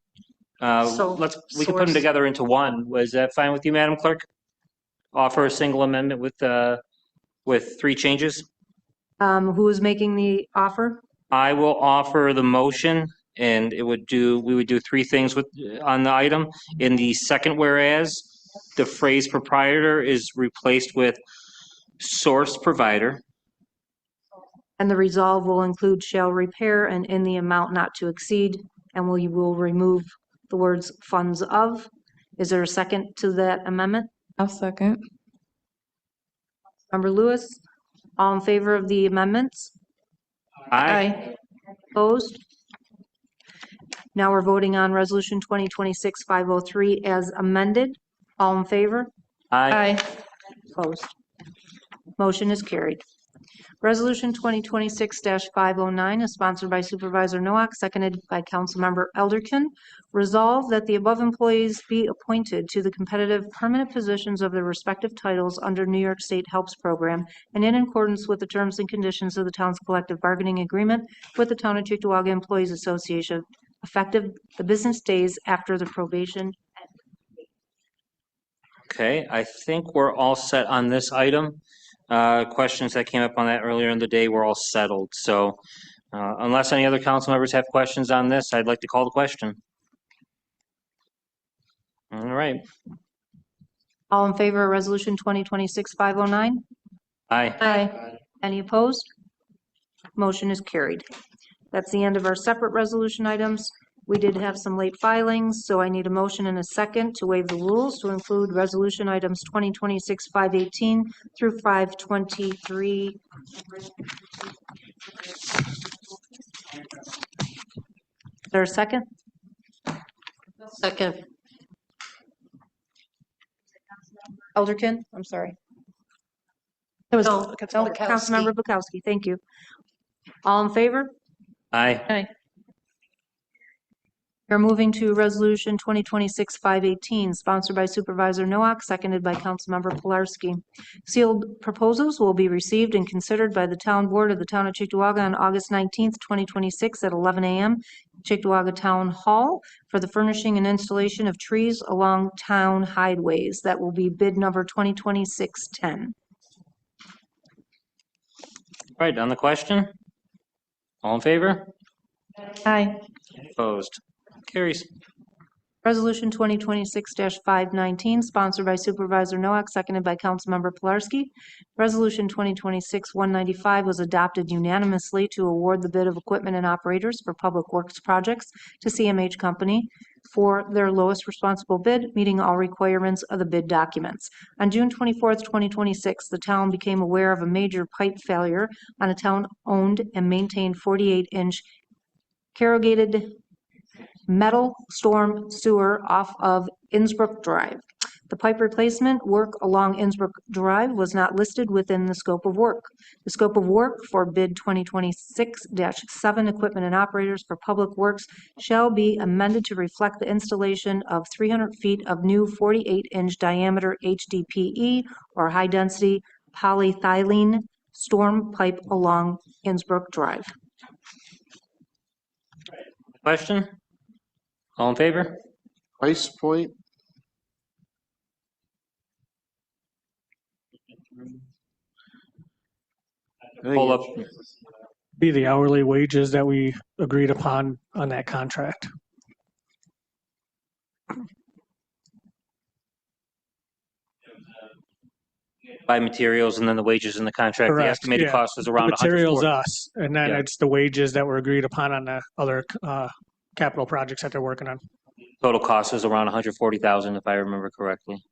So,
We can put them
source.
together into one. Was that fine with you, Madam Clerk? Offer a single amendment with three changes?
Who is making the offer?
I will offer the motion, and we would do three things on the item. In the second whereas, the phrase proprietor is replaced with source provider.
And the resolve will include shall repair and in the amount not to exceed, and we will remove the words funds of. Is there a second to that amendment?
I'll second.
Member Lewis, all in favor of the amendments?
Aye.
Opposed? Now we're voting on Resolution 2026-503 as amended. All in favor?
Aye.
Opposed? Motion is carried. Resolution 2026-509 is sponsored by Supervisor Nowak, seconded by Councilmember Elderkin. Resolve that the above employees be appointed to the competitive permanent positions of their respective titles under New York State HELPS program and in accordance with the terms and conditions of the town's collective bargaining agreement with the Town of Cheektowaga Employees Association, effective the business days after the probation.
Okay, I think we're all set on this item. Questions that came up on that earlier in the day were all settled. So unless any other council members have questions on this, I'd like to call the question. All right.
All in favor of Resolution 2026-509?
Aye.
Aye. Any opposed? Motion is carried. That's the end of our separate resolution items. We did have some late filings, so I need a motion and a second to waive the rules to include resolution items 2026-518 through 523. Is there a second?
Second.
Elderkin, I'm sorry. It was
No,
Councilmember Bukowski. Thank you. All in favor?
Aye.
Aye. We're moving to Resolution 2026-518, sponsored by Supervisor Nowak, seconded by Councilmember Pilarski. Sealed proposals will be received and considered by the Town Board of the Town of Cheektowaga on August 19th, 2026 at 11 a.m. Cheektowaga Town Hall for the furnishing and installation of trees along town highways. That will be bid number 2026-10.
Right, on the question? All in favor?
Aye.
Opposed? Carries.
Resolution 2026-519, sponsored by Supervisor Nowak, seconded by Councilmember Pilarski. Resolution 2026-195 was adopted unanimously to award the bid of equipment and operators for public works projects to CMH Company for their lowest responsible bid, meeting all requirements of the bid documents. On June 24th, 2026, the town became aware of a major pipe failure on a town-owned and maintained 48-inch corrugated metal storm sewer off of Innsbrook Drive. The pipe replacement work along Innsbrook Drive was not listed within the scope of work. The scope of work for bid 2026-7 equipment and operators for public works shall be amended to reflect the installation of 300 feet of new 48-inch diameter HDPE or high-density polyethylene storm pipe along Innsbrook Drive.
Question? All in favor?
Price point?
Pull up.
Be the hourly wages that we agreed upon on that contract.
Buy materials and then the wages in the contract. The
Correct,
estimated
yeah.
cost was
The
around
material's
140.
us, and then
Yeah.
it's the wages that were agreed upon on the other capital projects that they're working on.
Total cost was around 140,000, if I remember correctly.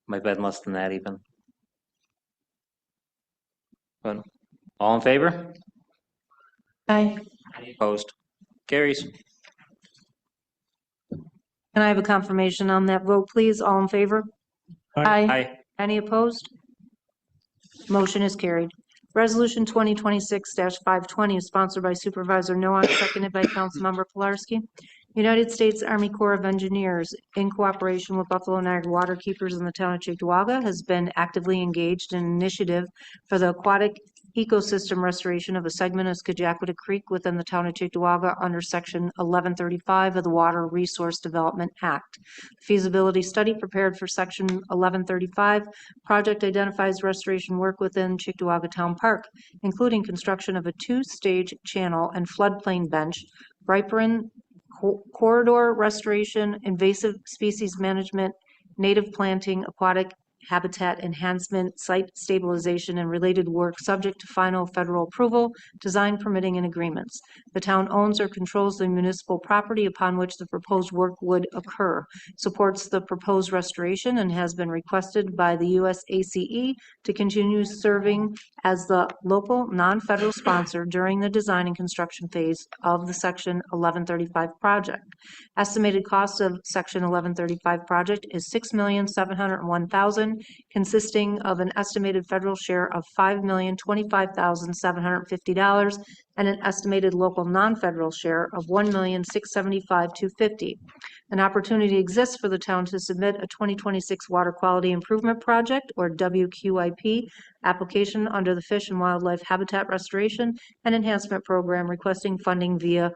Might have been less than that even. But all in favor?
Aye.
Any opposed? Carries.
Can I have a confirmation on that vote, please? All in favor?
Aye.
Any opposed? Motion is carried. Resolution 2026-520 is sponsored by Supervisor Nowak, seconded by Councilmember Pilarski. United States Army Corps of Engineers, in cooperation with Buffalo Niagara Waterkeepers in the town of Cheektowaga, has been actively engaged in an initiative for the aquatic ecosystem restoration of a segment of Skagit Creek within the town of Cheektowaga under Section 1135 of the Water Resource Development Act. Feasibility study prepared for Section 1135 project identifies restoration work within Cheektowaga Town Park, including construction of a two-stage channel and floodplain bench, riparian corridor restoration, invasive species management, native planting, aquatic habitat enhancement, site stabilization, and related work subject to final federal approval, design permitting, and agreements. The town owns or controls the municipal property upon which the proposed work would occur, supports the proposed restoration, and has been requested by the USACE to continue serving as the local non-federal sponsor during the design and construction phase of the Section 1135 project. Estimated cost of Section 1135 project is $6,701,000, consisting of an estimated federal share of $5,025,750 and an estimated local non-federal share of $1,675,250. An opportunity exists for the town to submit a 2026 Water Quality Improvement Project, or WQIP, application under the Fish and Wildlife Habitat Restoration and Enhancement Program, requesting funding via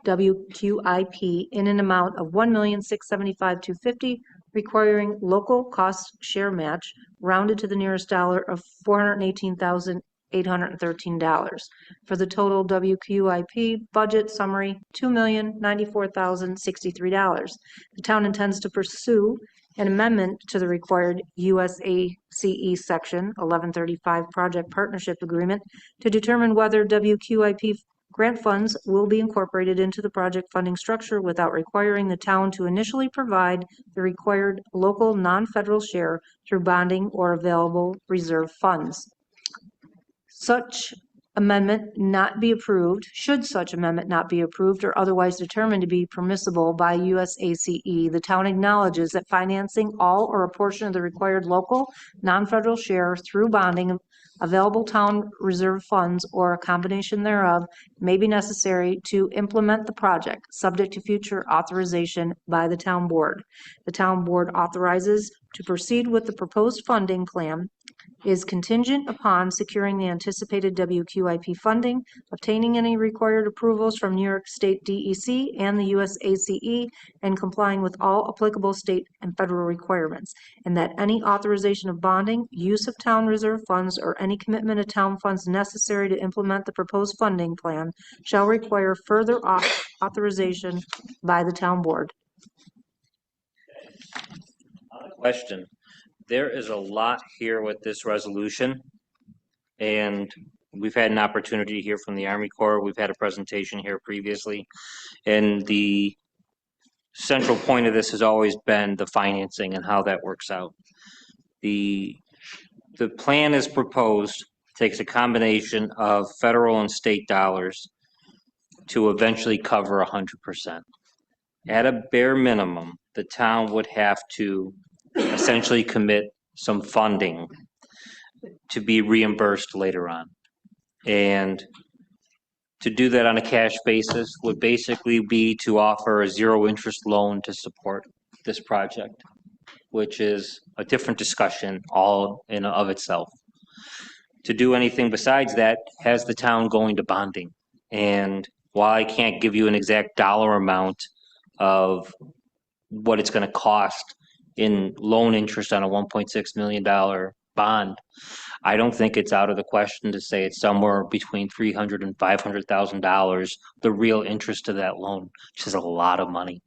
WQIP in an amount of $1,675,250, requiring local cost share match rounded to the nearest dollar of $418,813. For the total WQIP budget summary, $2,094,063. The town intends to pursue an amendment to the required USACE Section 1135 Project Partnership Agreement to determine whether WQIP grant funds will be incorporated into the project funding structure without requiring the town to initially provide the required local non-federal share through bonding or available reserve funds. Such amendment not be approved, should such amendment not be approved or otherwise determined to be permissible by USACE, the town acknowledges that financing all or a portion of the required local non-federal share through bonding, available town reserve funds, or a combination thereof may be necessary to implement the project, subject to future authorization by the town board. The town board authorizes to proceed with the proposed funding plan is contingent upon securing the anticipated WQIP funding, obtaining any required approvals from New York State DEC and the USACE, and complying with all applicable state and federal requirements, and that any authorization of bonding, use of town reserve funds, or any commitment of town funds necessary to implement the proposed funding plan shall require further authorization by the town board.
Question. There is a lot here with this resolution, and we've had an opportunity to hear from the Army Corps. We've had a presentation here previously, and the central point of this has always been the financing and how that works out. The plan is proposed, takes a combination of federal and state dollars to eventually cover 100%. At a bare minimum, the town would have to essentially commit some funding to be reimbursed later on. And to do that on a cash basis would basically be to offer a zero interest loan to support this project, which is a different discussion all in of itself. To do anything besides that has the town going to bonding. And while I can't give you an exact dollar amount of what it's going to cost in loan interest on a $1.6 million bond, I don't think it's out of the question to say it's somewhere between $300,000 and $500,000, the real interest of that loan, which is a lot of money.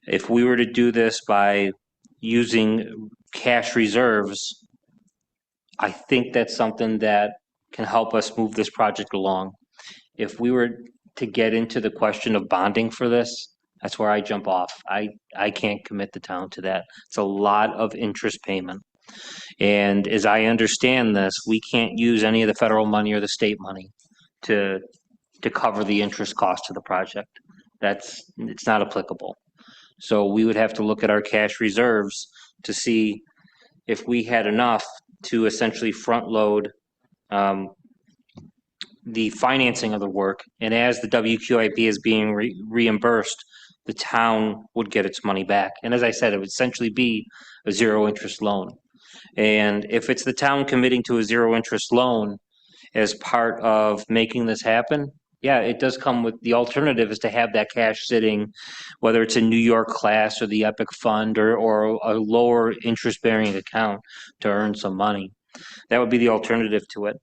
If we were to do this by using cash reserves, I think that's something that can help us move this project along. If we were to get into the question of bonding for this, that's where I jump off. I can't commit the town to that. It's a lot of interest payment. And as I understand this, we can't use any of the federal money or the state money to cover the interest cost of the project. It's not applicable. So we would have to look at our cash reserves to see if we had enough to essentially front load the financing of the work. And as the WQIP is being reimbursed, the town would get its money back. And as I said, it would essentially be a zero interest loan. And if it's the town committing to a zero interest loan as part of making this happen, yeah, it does come with the alternative is to have that cash sitting, whether it's a New York class or the EPIC fund or a lower interest bearing account to earn some money. That would be the alternative to it.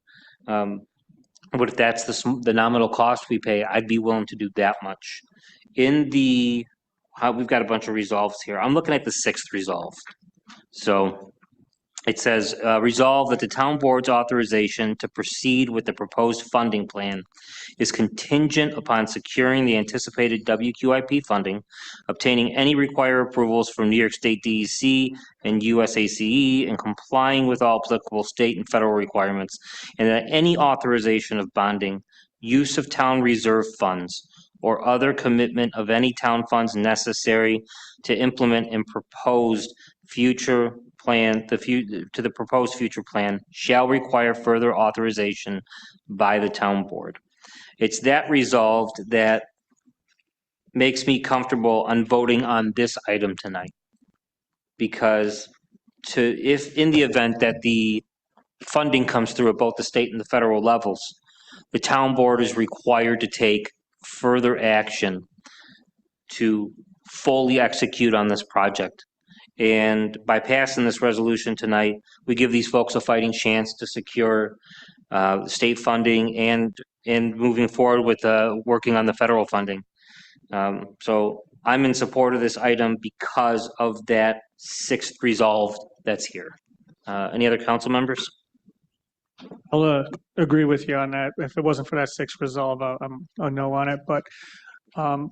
But if that's the nominal cost we pay, I'd be willing to do that much. We've got a bunch of resolves here. I'm looking at the 6th resolve. So it says, resolve that the town board's authorization to proceed with the proposed funding plan is contingent upon securing the anticipated WQIP funding, obtaining any required approvals from New York State DEC and USACE, and complying with all applicable state and federal requirements, and that any authorization of bonding, use of town reserve funds, or other commitment of any town funds necessary to implement and proposed future plan, to the proposed future plan shall require further authorization by the town board. It's that resolved that makes me comfortable on voting on this item tonight. Because if in the event that the funding comes through at both the state and the federal levels, the town board is required to take further action to fully execute on this project. And by passing this resolution tonight, we give these folks a fighting chance to secure state funding and moving forward with working on the federal funding. So I'm in support of this item because of that 6th resolve that's here. Any other council members?
I'll agree with you on that. If it wasn't for that 6th resolve, I'm a no on it. But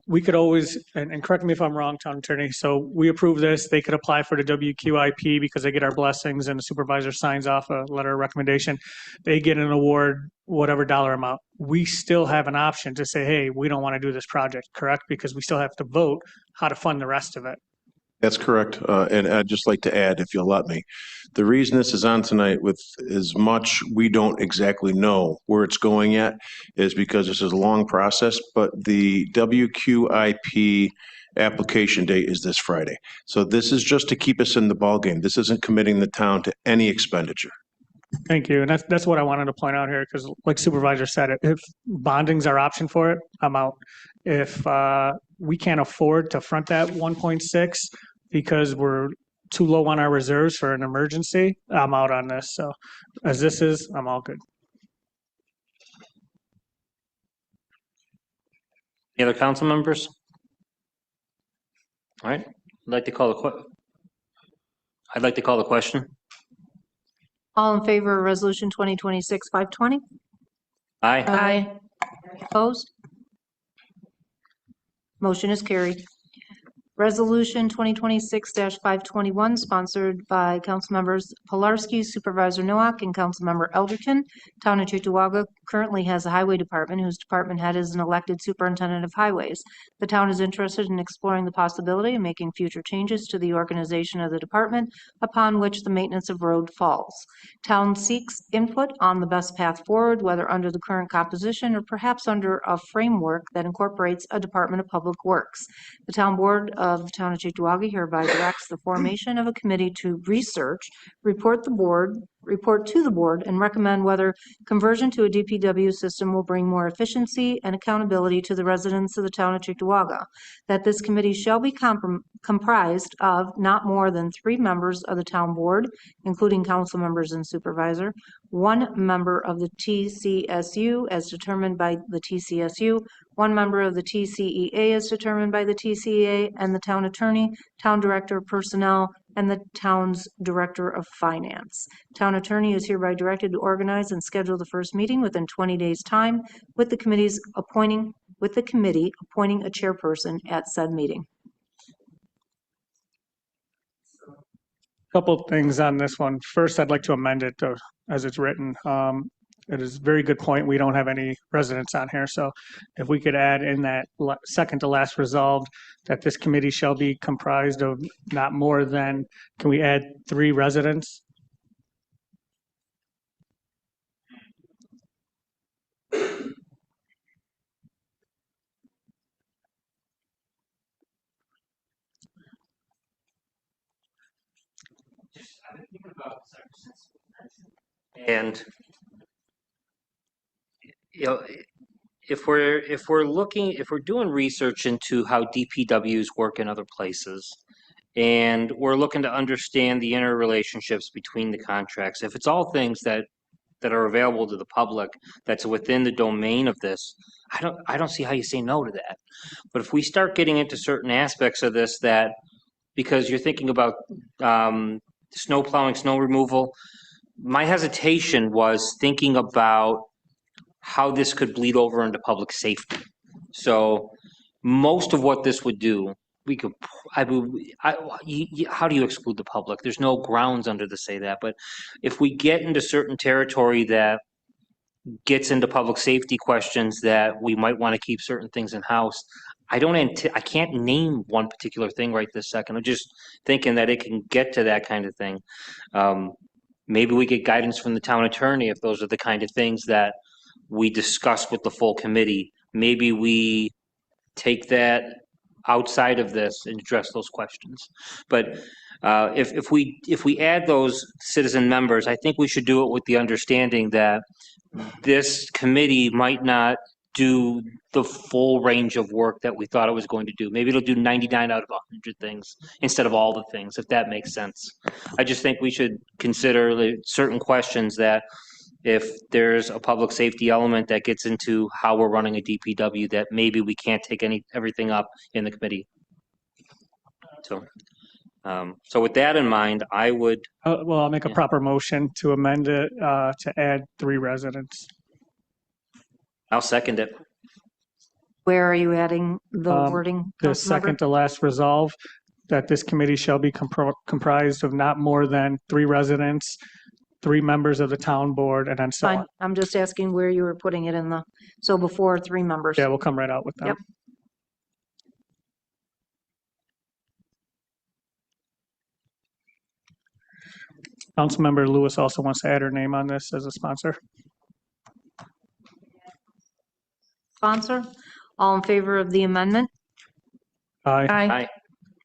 we could always, and correct me if I'm wrong, town attorney, so we approve this, they could apply for the WQIP because they get our blessings and the supervisor signs off a letter of recommendation. They get an award, whatever dollar amount. We still have an option to say, hey, we don't want to do this project, correct? Because we still have to vote how to fund the rest of it.
That's correct. And I'd just like to add, if you'll let me, the reason this is on tonight with as much we don't exactly know where it's going yet is because this is a long process, but the WQIP application date is this Friday. So this is just to keep us in the ballgame. This isn't committing the town to any expenditure.
Thank you. And that's what I wanted to point out here, because like Supervisor said, if bonding's our option for it, I'm out. If we can't afford to front that 1.6 because we're too low on our reserves for an emergency, I'm out on this. So as this is, I'm all good.
Any other council members? All right, I'd like to call the question.
All in favor of resolution 2026-520?
Aye.
Aye. Opposed? Motion is carried. Resolution 2026-521, sponsored by Councilmembers Pilarski, Supervisor Nowak, and Councilmember Elderton. Town of Cheektowaga currently has a highway department whose department head is an elected superintendent of highways. The town is interested in exploring the possibility of making future changes to the organization of the department upon which the maintenance of road falls. Town seeks input on the best path forward, whether under the current composition or perhaps under a framework that incorporates a Department of Public Works. The town board of the Town of Cheektowaga hereby directs the formation of a committee to research, report to the board, and recommend whether conversion to a DPW system will bring more efficiency and accountability to the residents of the Town of Cheektowaga. That this committee shall be comprised of not more than 3 members of the town board, including council members and supervisor, 1 member of the TCSU as determined by the TCSU, 1 member of the TCEA as determined by the TCEA, and the town attorney, town director of personnel, and the town's Director of Finance. Town attorney is hereby directed to organize and schedule the first meeting within 20 days' time with the committee appointing a chairperson at said meeting.
Couple things on this one. First, I'd like to amend it to, as it's written. It is a very good point. We don't have any residents on here. So if we could add in that second to last resolved that this committee shall be comprised of not more than, can we add 3 residents?
And you know, if we're doing research into how DPWs work in other places, and we're looking to understand the interrelationships between the contracts, if it's all things that are available to the public, that's within the domain of this, I don't see how you say no to that. But if we start getting into certain aspects of this, that because you're thinking about snow plowing, snow removal, my hesitation was thinking about how this could bleed over into public safety. So most of what this would do, how do you exclude the public? There's no grounds under to say that. But if we get into certain territory that gets into public safety questions that we might want to keep certain things in-house, I can't name one particular thing right this second. I'm just thinking that it can get to that kind of thing. Maybe we get guidance from the town attorney if those are the kind of things that we discuss with the full committee. Maybe we take that outside of this and address those questions. But if we add those citizen members, I think we should do it with the understanding that this committee might not do the full range of work that we thought it was going to do. Maybe it'll do 99 out of 100 things instead of all the things, if that makes sense. I just think we should consider certain questions that if there's a public safety element that gets into how we're running a DPW, that maybe we can't take everything up in the committee. So with that in mind, I would.
Well, I'll make a proper motion to amend it to add 3 residents.
I'll second it.
Where are you adding the wording?
The
Councilmember?
second to last resolve, that this committee shall be comprised of not more than 3 residents, 3 members of the town board, and then so on.
Fine. I'm just asking where you were putting it in so before 3 members.
Yeah, we'll come right out with that.
Yep.
Councilmember Lewis also wants to add her name on this as a sponsor.
Sponsor, all in favor of the amendment?
Aye.
Aye.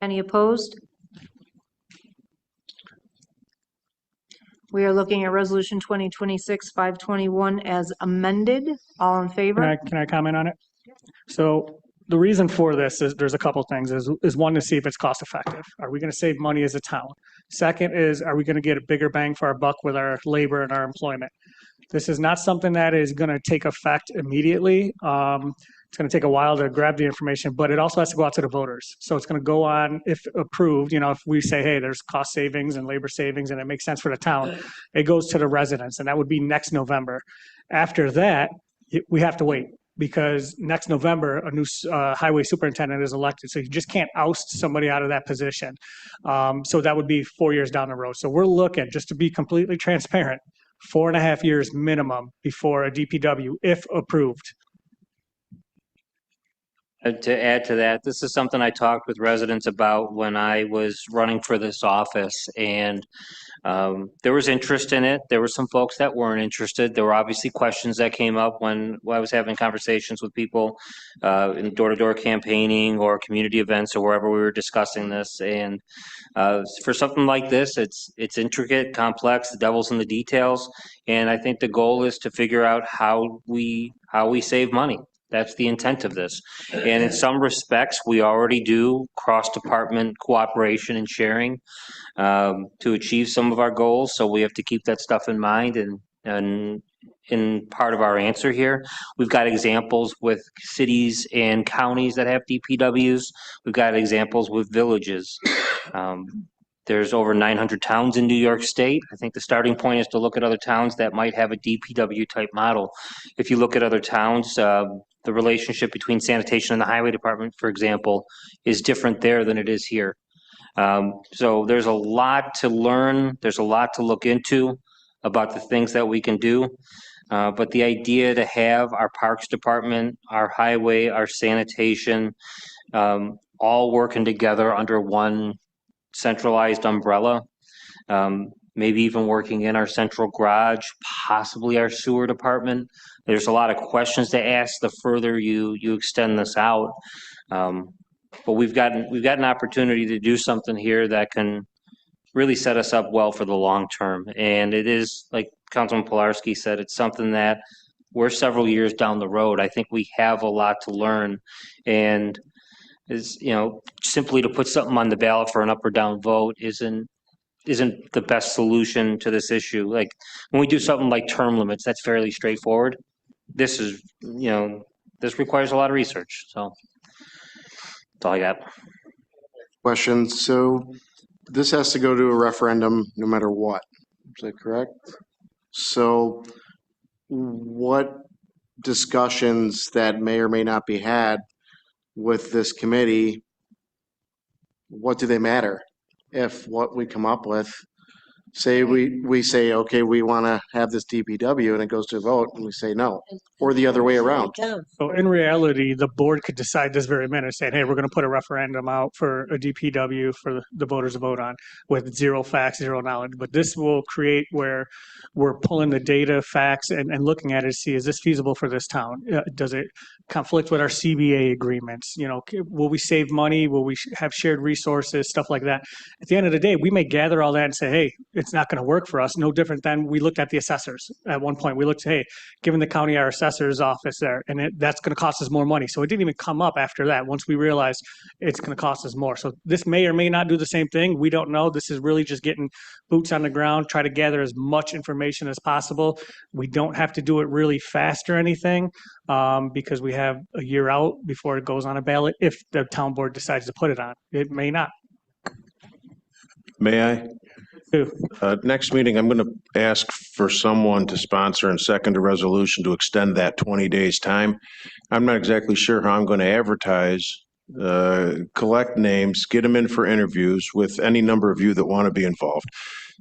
Any opposed? We are looking at Resolution 2026-521 as amended. All in favor?
Can I comment on it? So the reason for this is there's a couple things. Is one, to see if it's cost effective. Are we going to save money as a town? Second is, are we going to get a bigger bang for our buck with our labor and our employment? This is not something that is going to take effect immediately. It's going to take a while to grab the information, but it also has to go out to the voters. So it's going to go on, if approved, if we say, hey, there's cost savings and labor savings and it makes sense for the town, it goes to the residents, and that would be next November. After that, we have to wait, because next November, a new highway superintendent is elected. So you just can't oust somebody out of that position. So that would be 4 years down the road. So we're looking, just to be completely transparent, 4.5 years minimum before a DPW, if approved.
To add to that, this is something I talked with residents about when I was running for this office, and there was interest in it. There were some folks that weren't interested. There were obviously questions that came up when I was having conversations with people in door-to-door campaigning or community events or wherever we were discussing this. And for something like this, it's intricate, complex, the devil's in the details. And I think the goal is to figure out how we save money. That's the intent of this. And in some respects, we already do cross-department cooperation and sharing to achieve some of our goals. So we have to keep that stuff in mind. And in part of our answer here, we've got examples with cities and counties that have DPWs. We've got examples with villages. There's over 900 towns in New York State. I think the starting point is to look at other towns that might have a DPW type model. If you look at other towns, the relationship between sanitation and the highway department, for example, is different there than it is here. So there's a lot to learn. There's a lot to look into about the things that we can do. But the idea to have our parks department, our highway, our sanitation, all working together under one centralized umbrella, maybe even working in our central garage, possibly our sewer department. There's a lot of questions to ask the further you extend this out. But we've got an opportunity to do something here that can really set us up well for the long term. And it is, like Councilman Pilarski said, it's something that we're several years down the road. I think we have a lot to learn. And is, simply to put something on the ballot for an up or down vote isn't the best solution to this issue. Like when we do something like term limits, that's fairly straightforward. This is, this requires a lot of research. So that's all I got.
Question. So this has to go to a referendum no matter what. Is that correct? So what discussions that may or may not be had with this committee, what do they matter? If what we come up with, say we say, okay, we want to have this DPW and it goes to a vote and we say no, or the other way around.
So in reality, the board could decide this very minute, saying, hey, we're going to put a referendum out for a DPW for the voters to vote on with zero facts, zero knowledge. But this will create where we're pulling the data, facts, and looking at it to see, is this feasible for this town? Does it conflict with our CBA agreements? Will we save money? Will we have shared resources, stuff like that? At the end of the day, we may gather all that and say, hey, it's not going to work for us. No different than we looked at the assessors. At one point, we looked, hey, given the county our assessor's office there, and that's going to cost us more money. So it didn't even come up after that once we realized it's going to cost us more. So this may or may not do the same thing. We don't know. This is really just getting boots on the ground, try to gather as much information as possible. We don't have to do it really fast or anything because we have a year out before it goes on a ballot if the town board decides to put it on. It may not.
May I? Next meeting, I'm going to ask for someone to sponsor and second a resolution to extend that 20 days time. I'm not exactly sure how I'm going to advertise, collect names, get them in for interviews with any number of you that want to be involved.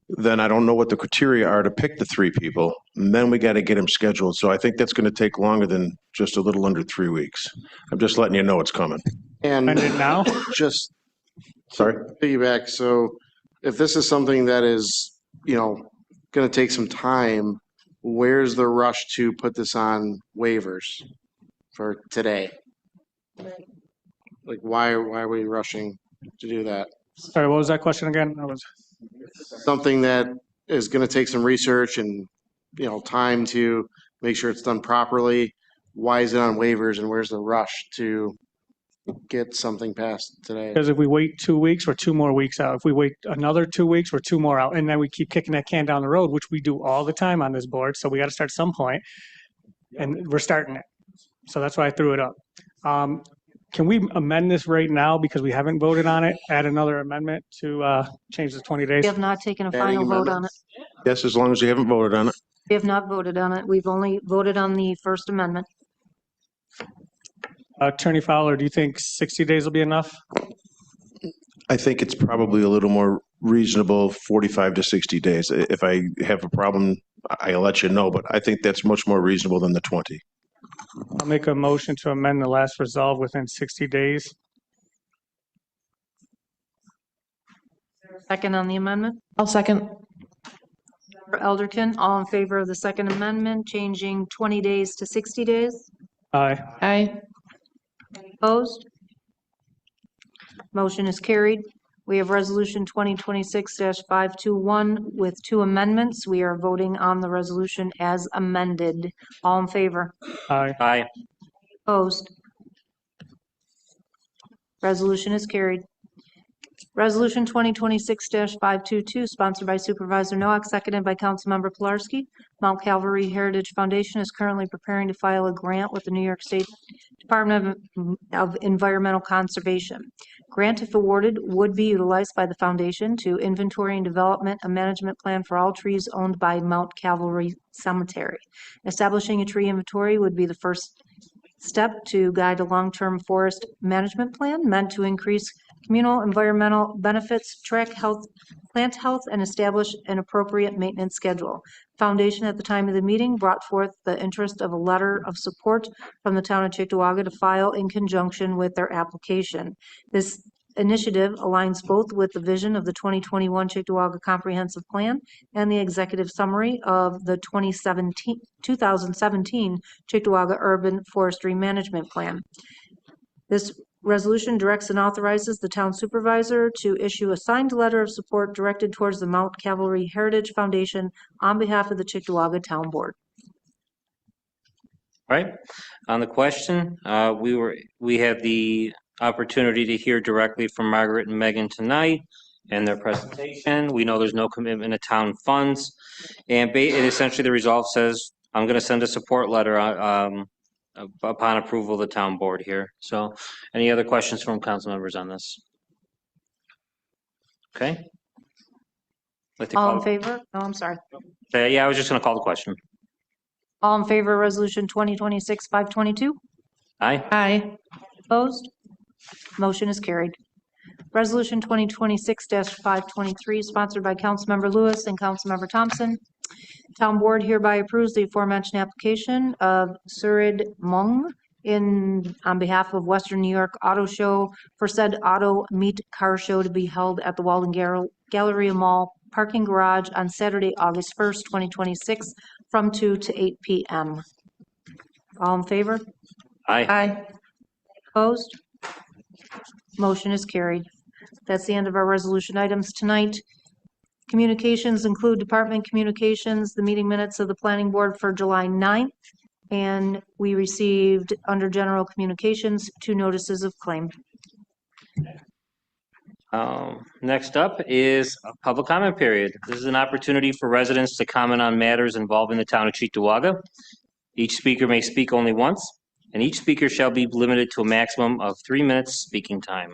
Then I don't know what the criteria are to pick the 3 people, and then we got to get them scheduled. So I think that's going to take longer than just a little under 3 weeks. I'm just letting you know it's coming.
And
now,
just
sorry,
piggyback. So if this is something that is, going to take some time, where's the rush to put this on waivers for today? Like, why are we rushing to do that?
Sorry, what was that question again?
Something that is going to take some research and, time to make sure it's done properly. Why is it on waivers and where's the rush to get something passed today?
Because if we wait 2 weeks, we're 2 more weeks out. If we wait another 2 weeks, we're 2 more out. And then we keep kicking that can down the road, which we do all the time on this board. So we got to start some point, and we're starting it. So that's why I threw it up. Can we amend this right now because we haven't voted on it? Add another amendment to change the 20 days?
We have not taken a final vote on it.
Yes, as long as you haven't voted on it.
We have not voted on it. We've only voted on the First Amendment.
Attorney Fowler, do you think 60 days will be enough?
I think it's probably a little more reasonable, 45 to 60 days. If I have a problem, I'll let you know, but I think that's much more reasonable than the 20.
I'll make a motion to amend the last resolve within 60 days.
Second on the amendment?
I'll second.
Member Elderkin, all in favor of the Second Amendment, changing 20 days to 60 days?
Aye.
Aye.
Opposed? Motion is carried. We have Resolution 2026-521 with 2 amendments. We are voting on the resolution as amended. All in favor?
Aye.
Aye.
Opposed? Resolution is carried. Resolution 2026-522, sponsored by Supervisor Noack, seconded by Councilmember Pilarski. Mount Calvary Heritage Foundation is currently preparing to file a grant with the New York State Department of Environmental Conservation. Grant, if awarded, would be utilized by the foundation to inventory and development a management plan for all trees owned by Mount Calvary Cemetery. Establishing a tree inventory would be the first step to guide a long-term forest management plan meant to increase communal environmental benefits, track health, plant health, and establish an appropriate maintenance schedule. Foundation at the time of the meeting brought forth the interest of a letter of support from the town of Cheektowaga to file in conjunction with their application. This initiative aligns both with the vision of the 2021 Cheektowaga Comprehensive Plan and the executive summary of the 2017 Cheektowaga Urban Forestry Management Plan. This resolution directs and authorizes the town supervisor to issue a signed letter of support directed towards the Mount Calvary Heritage Foundation on behalf of the Cheektowaga Town Board.
Right. On the question, we had the opportunity to hear directly from Margaret and Megan tonight and their presentation. We know there's no commitment to town funds. And essentially the resolve says, I'm going to send a support letter upon approval of the town board here. So any other questions from council members on this? Okay.
All in favor? No, I'm sorry.
Yeah, I was just going to call the question.
All in favor of resolution 2026-522?
Aye.
Aye. Opposed? Motion is carried. Resolution 2026-523, sponsored by Councilmember Lewis and Councilmember Thompson. Town Board hereby approves the aforementioned application of Surid Mung on behalf of Western New York Auto Show for said auto meet car show to be held at the Walden Galleria Mall parking garage on Saturday, August 1st, 2026, from 2 to 8 p.m. All in favor?
Aye.
Aye. Opposed? Motion is carried. That's the end of our resolution items tonight. Communications include department communications, the meeting minutes of the planning board for July 9th, and we received under general communications 2 notices of claim.
Next up is a public comment period. This is an opportunity for residents to comment on matters involving the town of Cheektowaga. Each speaker may speak only once, and each speaker shall be limited to a maximum of 3 minutes speaking time.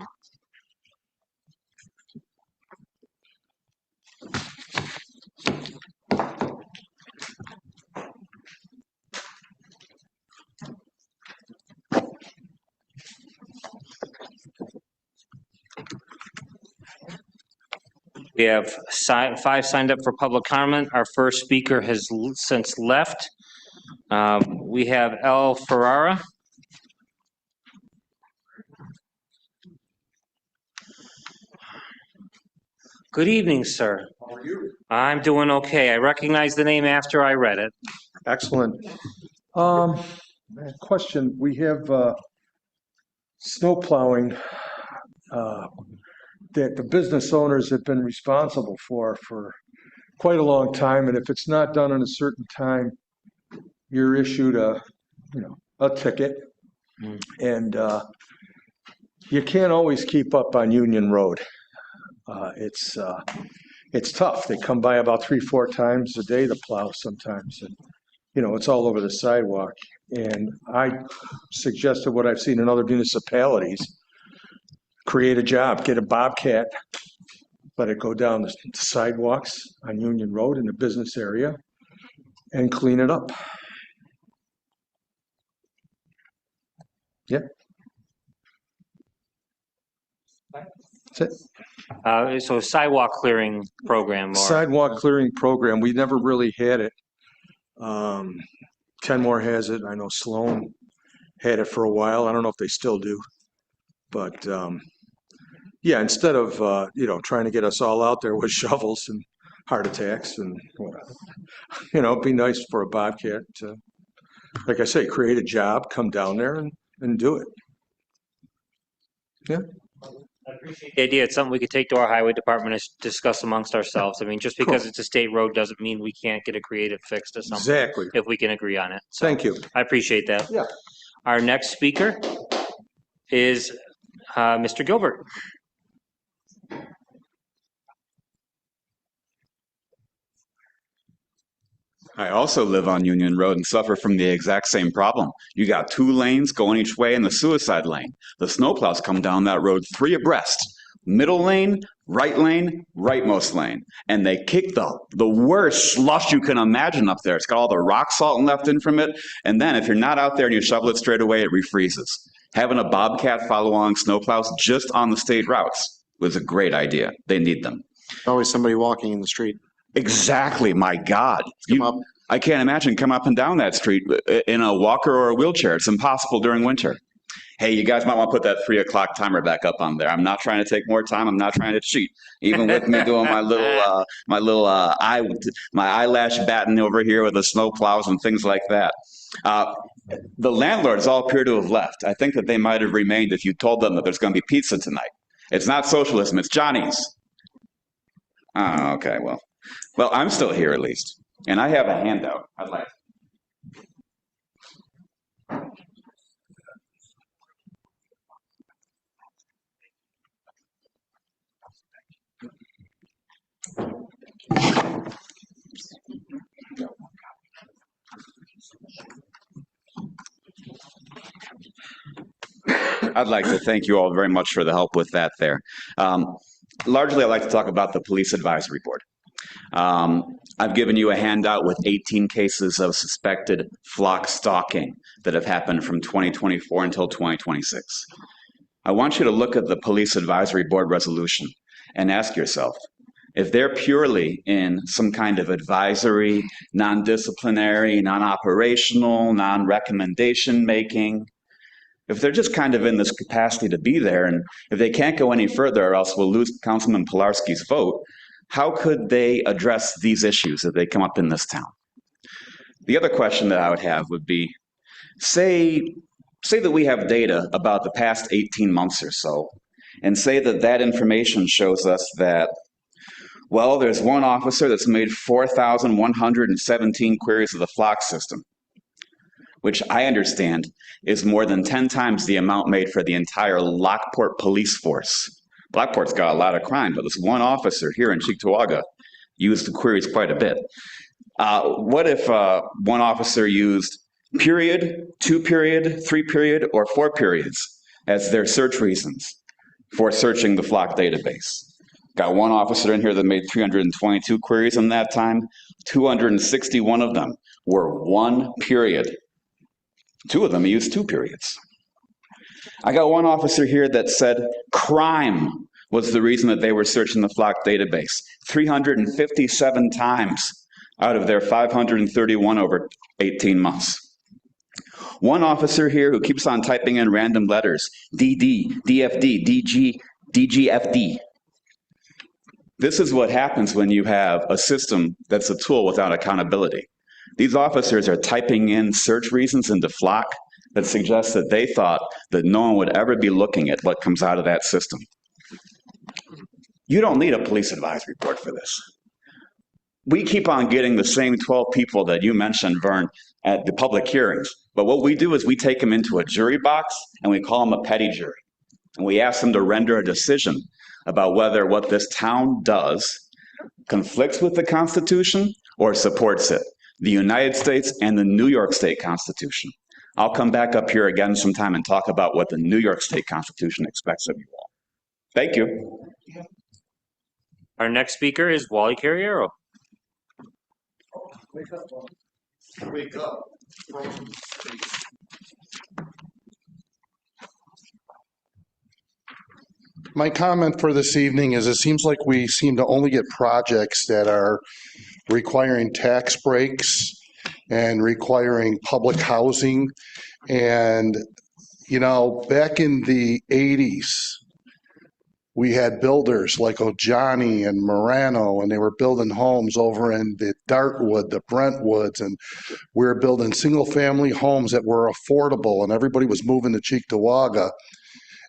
We have 5 signed up for public comment. Our first speaker has since left. We have El Ferrara. Good evening, sir.
How are you?
I'm doing okay. I recognize the name after I read it.
Excellent. Question, we have snow plowing that the business owners have been responsible for quite a long time, and if it's not done in a certain time, you're issued a ticket. And you can't always keep up on Union Road. It's tough. They come by about 3-4 times a day to plow sometimes, and it's all over the sidewalk. And I suggested what I've seen in other municipalities: create a job, get a Bobcat, let it go down the sidewalks on Union Road in the business area, and clean it up. Yeah. That's it.
So sidewalk clearing program. Or
Sidewalk clearing program, we never really had it. Kenmore has it. I know Sloan had it for a while. I don't know if they still do. But yeah, instead of trying to get us all out there with shovels and heart attacks and whatever, it'd be nice for a Bobcat to, like I say, create a job, come down there and do it. Yeah.
I appreciate the idea. It's something we could take to our highway department and discuss amongst ourselves. I mean, just because it's a state road doesn't mean we can't get a creative fix to something.
Exactly.
If we can agree on it. So
Thank you.
I appreciate that.
Yeah.
Our next speaker is Mr. Gilbert.
I also live on Union Road and suffer from the exact same problem. You got 2 lanes going each way in the suicide lane. The snowplows come down that road 3 abreast. Middle lane, rightmost lane. And they kick the worst slush you can imagine up there. It's got all the rock salt left in from it. And then if you're not out there and you shovel it straight away, it refreezes. Having a Bobcat follow along snowplows just on the state routes was a great idea. They need them.
Always somebody walking in the street.
Exactly. My God. I can't imagine come up and down that street in a walker or a wheelchair. It's impossible during winter. Hey, you guys might want to put that 3 o'clock timer back up on there. I'm not trying to take more time. I'm not trying to cheat. Even with me doing my eyelash batting over here with the snow plows and things like that. The landlords all appear to have left. I think that they might have remained if you told them that there's going to be pizza tonight. It's not socialism. It's Johnny's. Oh, okay. Well, I'm still here at least. And I have a handout I'd like. I'd like to thank you all very much for the help with that there. Largely, I'd like to talk about the Police Advisory Board. I've given you a handout with 18 cases of suspected flock stalking that have happened from 2024 until 2026. I want you to look at the Police Advisory Board resolution and ask yourself, if they're purely in some kind of advisory, non-disciplinary, non-operational, non-recommendation making, if they're just kind of in this capacity to be there, and if they can't go any further or else we'll lose Councilman Pilarski's vote, how could they address these issues if they come up in this town? The other question that I would have would be, say that we have data about the past 18 months or so, and say that that information shows us that, well, there's one officer that's made 4,117 queries of the flock system, which I understand is more than 10 times the amount made for the entire Lockport police force. Lockport's got a lot of crime, but this one officer here in Cheektowaga used the queries quite a bit. What if one officer used period, 2 period, 3 period, or 4 periods as their search reasons for searching the flock database? Got one officer in here that made 322 queries in that time. 261 of them were 1 period. 2 of them used 2 periods. I got one officer here that said crime was the reason that they were searching the flock database 357 times out of their 531 over 18 months. One officer here who keeps on typing in random letters, DD, DFD, DG, DGFD. This is what happens when you have a system that's a tool without accountability. These officers are typing in search reasons into Flock that suggests that they thought that no one would ever be looking at what comes out of that system. You don't need a police advisory board for this. We keep on getting the same 12 people that you mentioned, Vern, at the public hearings. But what we do is we take them into a jury box and we call them a petty jury. And we ask them to render a decision about whether what this town does conflicts with the Constitution or supports it. The United States and the New York State Constitution. I'll come back up here again sometime and talk about what the New York State Constitution expects of you all. Thank you.
Our next speaker is Wally Carriero.
Wake up, Wally. Wake up.
My comment for this evening is it seems like we seem to only get projects that are requiring tax breaks and requiring public housing. And, you know, back in the 80s, we had builders like O'Johnny and Morano, and they were building homes over in the Dartwood, the Brentwoods, and we were building single-family homes that were affordable, and everybody was moving to Cheektowaga.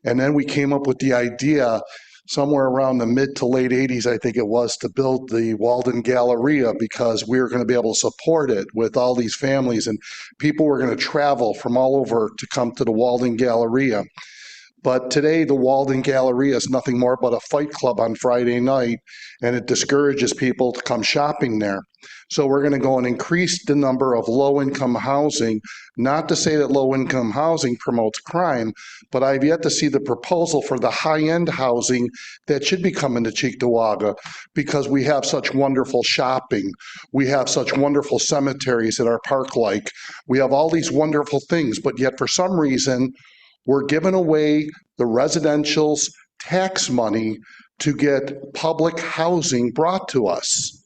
And then we came up with the idea somewhere around the mid to late 80s, I think it was, to build the Walden Galleria because we were going to be able to support it with all these families, and people were going to travel from all over to come to the Walden Galleria. But today, the Walden Galleria is nothing more but a fight club on Friday night, and it discourages people to come shopping there. So we're going to go and increase the number of low-income housing, not to say that low-income housing promotes crime, but I've yet to see the proposal for the high-end housing that should be coming to Cheektowaga, because we have such wonderful shopping. We have such wonderful cemeteries that are park-like. We have all these wonderful things, but yet for some reason, we're giving away the residential's tax money to get public housing brought to us.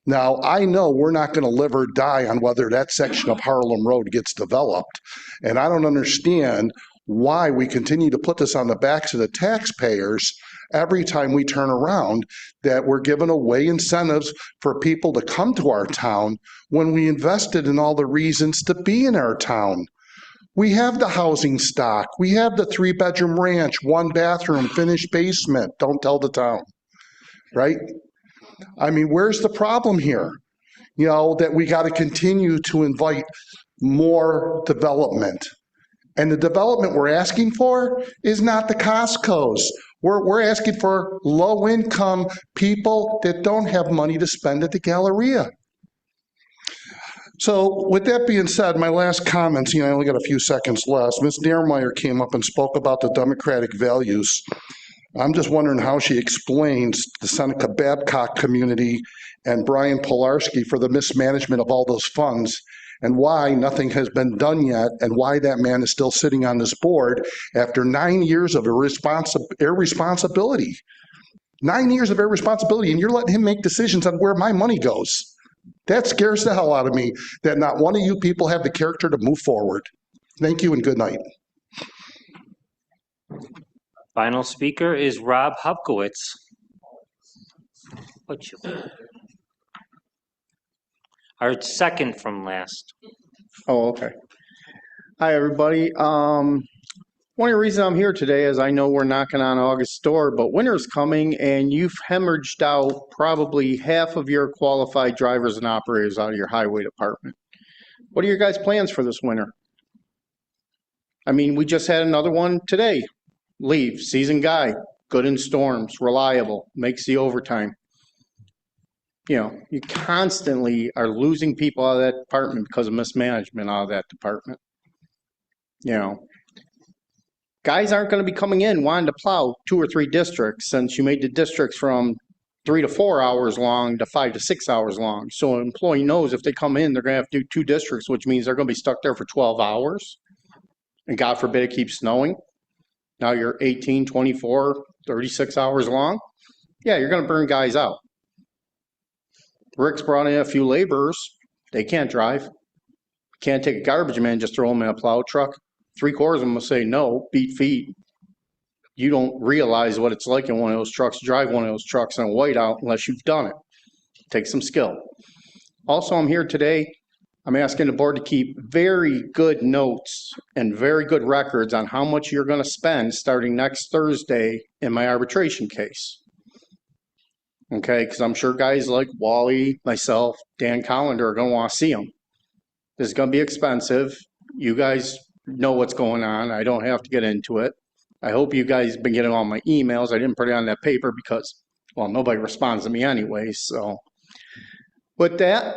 Now, I know we're not going to live or die on whether that section of Harlem Road gets developed, and I don't understand why we continue to put this on the backs of the taxpayers every time we turn around, that we're giving away incentives for people to come to our town when we invested in all the reasons to be in our town. We have the housing stock. We have the 3-bedroom ranch, 1 bathroom, finished basement. Don't tell the town, right? I mean, where's the problem here? You know, that we got to continue to invite more development. And the development we're asking for is not the Costco's. We're asking for low-income people that don't have money to spend at the Galleria. So with that being said, my last comments, I only got a few seconds left. Ms. Diermeyer came up and spoke about the democratic values. I'm just wondering how she explains the Seneca Babcock community and Brian Polarski for the mismanagement of all those funds, and why nothing has been done yet, and why that man is still sitting on this board after 9 years of irresponsibility. 9 years of irresponsibility, and you're letting him make decisions on where my money goes. That scares the hell out of me, that not one of you people have the character to move forward. Thank you and good night.
Final speaker is Rob Hupkowitz. Our second from last.
Oh, okay. Hi, everybody. One of the reasons I'm here today is I know we're knocking on August's door, but winter's coming and you've hemorrhaged out probably half of your qualified drivers and operators out of your highway department. What are your guys' plans for this winter? I mean, we just had another one today. Leave, seasoned guy, good in storms, reliable, makes the overtime. You know, you constantly are losing people out of that department because of mismanagement out of that department. You know, guys aren't going to be coming in wanting to plow 2 or 3 districts, since you made the districts from 3 to 4 hours long to 5 to 6 hours long. So an employee knows if they come in, they're going to have to do 2 districts, which means they're going to be stuck there for 12 hours. And God forbid it keeps snowing. Now you're 18, 24, 36 hours long. Yeah, you're going to burn guys out. Rick's brought in a few laborers. They can't drive. Can't take a garbage man, just throw them in a plow truck. 3/4 of them will say no, beat feet. You don't realize what it's like in one of those trucks, drive one of those trucks in a whiteout unless you've done it. Take some skill. Also, I'm here today. I'm asking the board to keep very good notes and very good records on how much you're going to spend starting next Thursday in my arbitration case. Okay, because I'm sure guys like Wally, myself, Dan Collender are going to want to see them. This is going to be expensive. You guys know what's going on. I don't have to get into it. I hope you guys have been getting all my emails. I didn't put it on that paper because, well, nobody responds to me anyway. So with that,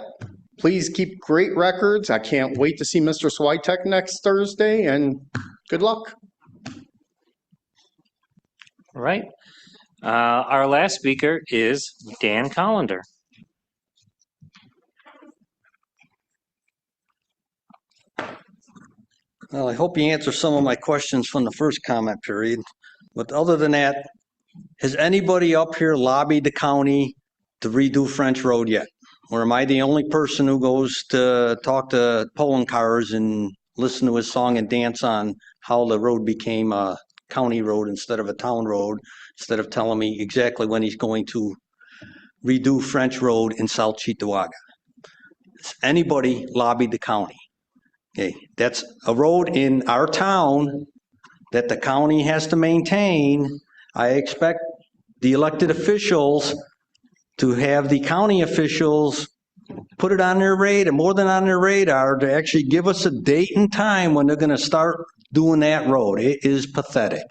please keep great records. I can't wait to see Mr. Switek next Thursday, and good luck.
All right. Our last speaker is Dan Collender.
Well, I hope you answer some of my questions from the first comment period. But other than that, has anybody up here lobbied the county to redo French Road yet? Or am I the only person who goes to talk to pulling cars and listen to his song and dance on how the road became a county road instead of a town road, instead of telling me exactly when he's going to redo French Road in South Cheektowaga? Has anybody lobbied the county? Okay, that's a road in our town that the county has to maintain. I expect the elected officials to have the county officials put it on their radar, more than on their radar, to actually give us a date and time when they're going to start doing that road. It is pathetic.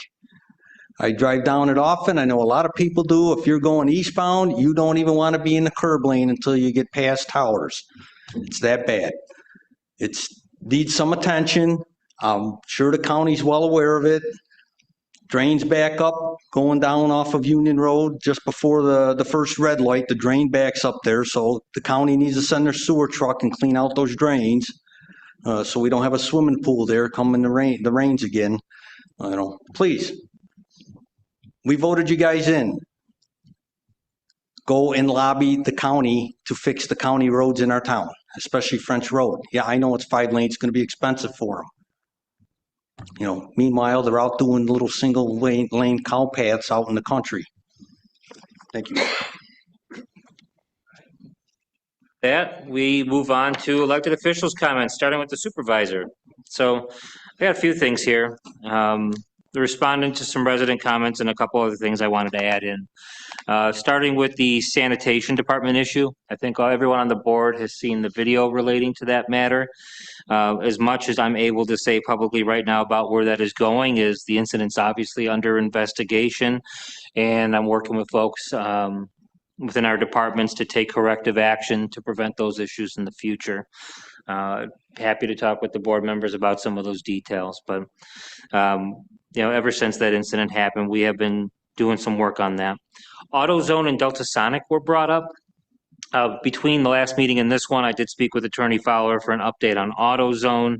I drive down it often. I know a lot of people do. If you're going eastbound, you don't even want to be in the curb lane until you get past Towers. It's that bad. It's needs some attention. I'm sure the county's well aware of it. Drains back up, going down off of Union Road just before the first red light, the drain backs up there. So the county needs to send their sewer truck and clean out those drains. So we don't have a swimming pool there coming the rains again. Please. We voted you guys in. Go and lobby the county to fix the county roads in our town, especially French Road. Yeah, I know it's 5 lanes, it's gonna be expensive for them. Meanwhile, they're out doing little single lane cow paths out in the country. Thank you.
That, we move on to elected officials' comments, starting with the supervisor. So I got a few things here. The responding to some resident comments and a couple other things I wanted to add in. Starting with the sanitation department issue, I think everyone on the board has seen the video relating to that matter. As much as I'm able to say publicly right now about where that is going is the incident's obviously under investigation, and I'm working with folks within our departments to take corrective action to prevent those issues in the future. Happy to talk with the board members about some of those details, but ever since that incident happened, we have been doing some work on that. AutoZone and Delta Sonic were brought up. Between the last meeting and this one, I did speak with Attorney Fowler for an update on AutoZone.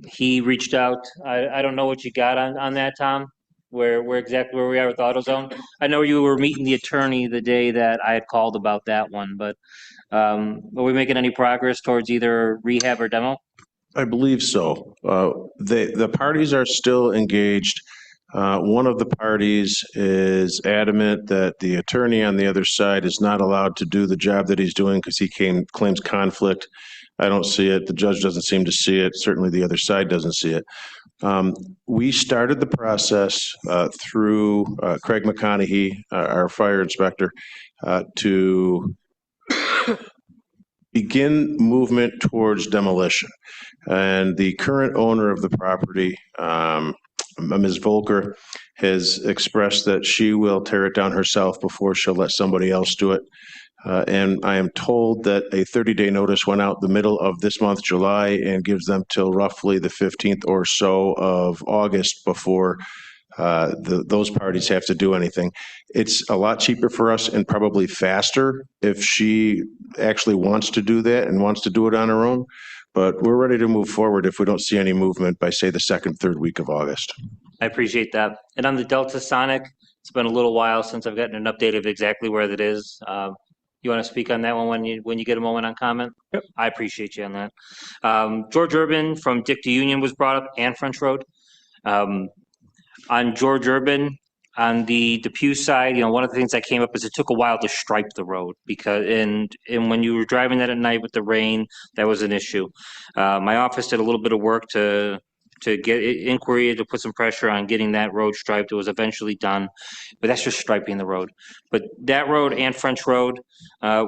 He reached out. I don't know what you got on that, Tom, where exactly where we are with AutoZone. I know you were meeting the attorney the day that I had called about that one, but are we making any progress towards either rehab or demo?
I believe so. The parties are still engaged. One of the parties is adamant that the attorney on the other side is not allowed to do the job that he's doing because he claims conflict. I don't see it. The judge doesn't seem to see it. Certainly the other side doesn't see it. We started the process through Craig McConaughey, our fire inspector, to begin movement towards demolition. And the current owner of the property, Ms. Volker, has expressed that she will tear it down herself before she'll let somebody else do it. And I am told that a 30-day notice went out the middle of this month, July, and gives them till roughly the 15th or so of August before those parties have to do anything. It's a lot cheaper for us and probably faster if she actually wants to do that and wants to do it on her own. But we're ready to move forward if we don't see any movement by, say, the second, third week of August.
I appreciate that. And on the Delta Sonic, it's been a little while since I've gotten an update of exactly where that is. You want to speak on that one when you get a moment on comment? Yep. I appreciate you on that. George Urban from Dick to Union was brought up, and French Road. On George Urban, on the Depew side, one of the things that came up is it took a while to stripe the road because, and when you were driving that at night with the rain, that was an issue. My office did a little bit of work to get inquiry to put some pressure on getting that road striped. It was eventually done, but that's just striping the road. But that road and French Road,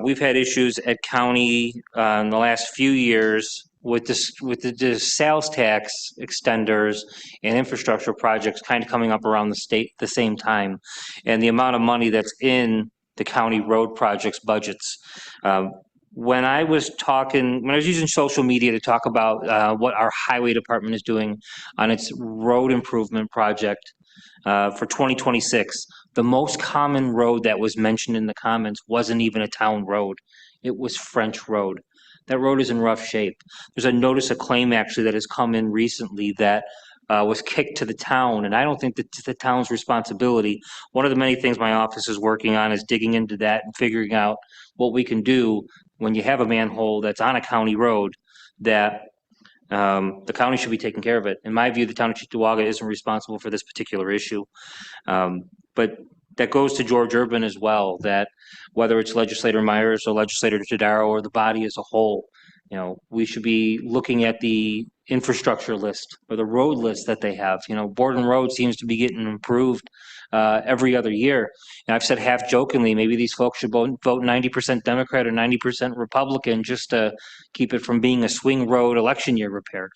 we've had issues at county in the last few years with the sales tax extenders and infrastructure projects kind of coming up around the state at the same time, and the amount of money that's in the county road projects budgets. When I was using social media to talk about what our highway department is doing on its road improvement project for 2026, the most common road that was mentioned in the comments wasn't even a town road. It was French Road. That road is in rough shape. There's a notice of claim actually that has come in recently that was kicked to the town, and I don't think that's the town's responsibility. One of the many things my office is working on is digging into that and figuring out what we can do when you have a manhole that's on a county road that the county should be taking care of it. In my view, the town of Cheektowaga isn't responsible for this particular issue. But that goes to George Urban as well, that whether it's Legislator Myers or Legislator Todaro or the body as a whole, we should be looking at the infrastructure list or the road list that they have. Borden Road seems to be getting improved every other year. And I've said half jokingly, maybe these folks should vote 90% Democrat or 90% Republican just to keep it from being a swing road election year repair,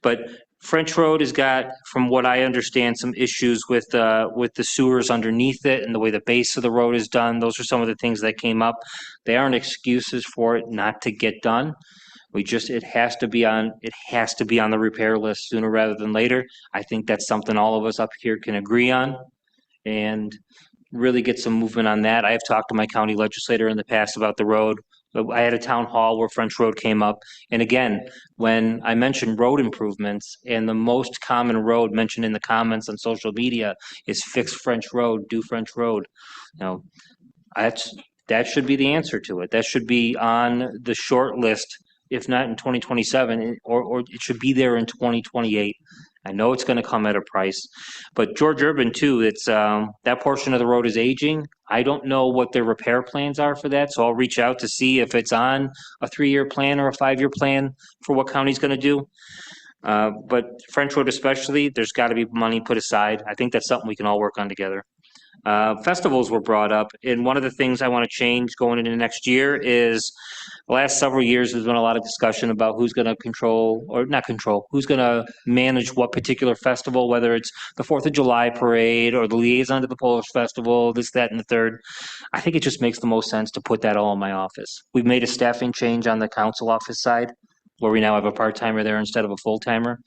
But French Road has got, from what I understand, some issues with the sewers underneath it and the way the base of the road is done. Those are some of the things that came up. They aren't excuses for it not to get done. It has to be on the repair list sooner rather than later. I think that's something all of us up here can agree on and really get some movement on that. I have talked to my county legislator in the past about the road. I had a town hall where French Road came up. And again, when I mentioned road improvements, and the most common road mentioned in the comments on social media is fix French Road, do French Road. Now, that should be the answer to it. That should be on the short list, if not in 2027, or it should be there in 2028. I know it's going to come at a price, but George Urban too, it's that portion of the road is aging. I don't know what their repair plans are for that, so I'll reach out to see if it's on a 3-year plan or a 5-year plan for what county's going to do. But French Road especially, there's got to be money put aside. I think that's something we can all work on together. Festivals were brought up, and one of the things I want to change going into next year is the last several years there's been a lot of discussion about who's going to who's going to manage what particular festival, whether it's the 4th of July parade or the liaison to the Polish festival, this, that, and the third. I think it just makes the most sense to put that all in my office. We've made a staffing change on the council office side where we now have a part-timer there instead of a full-timer.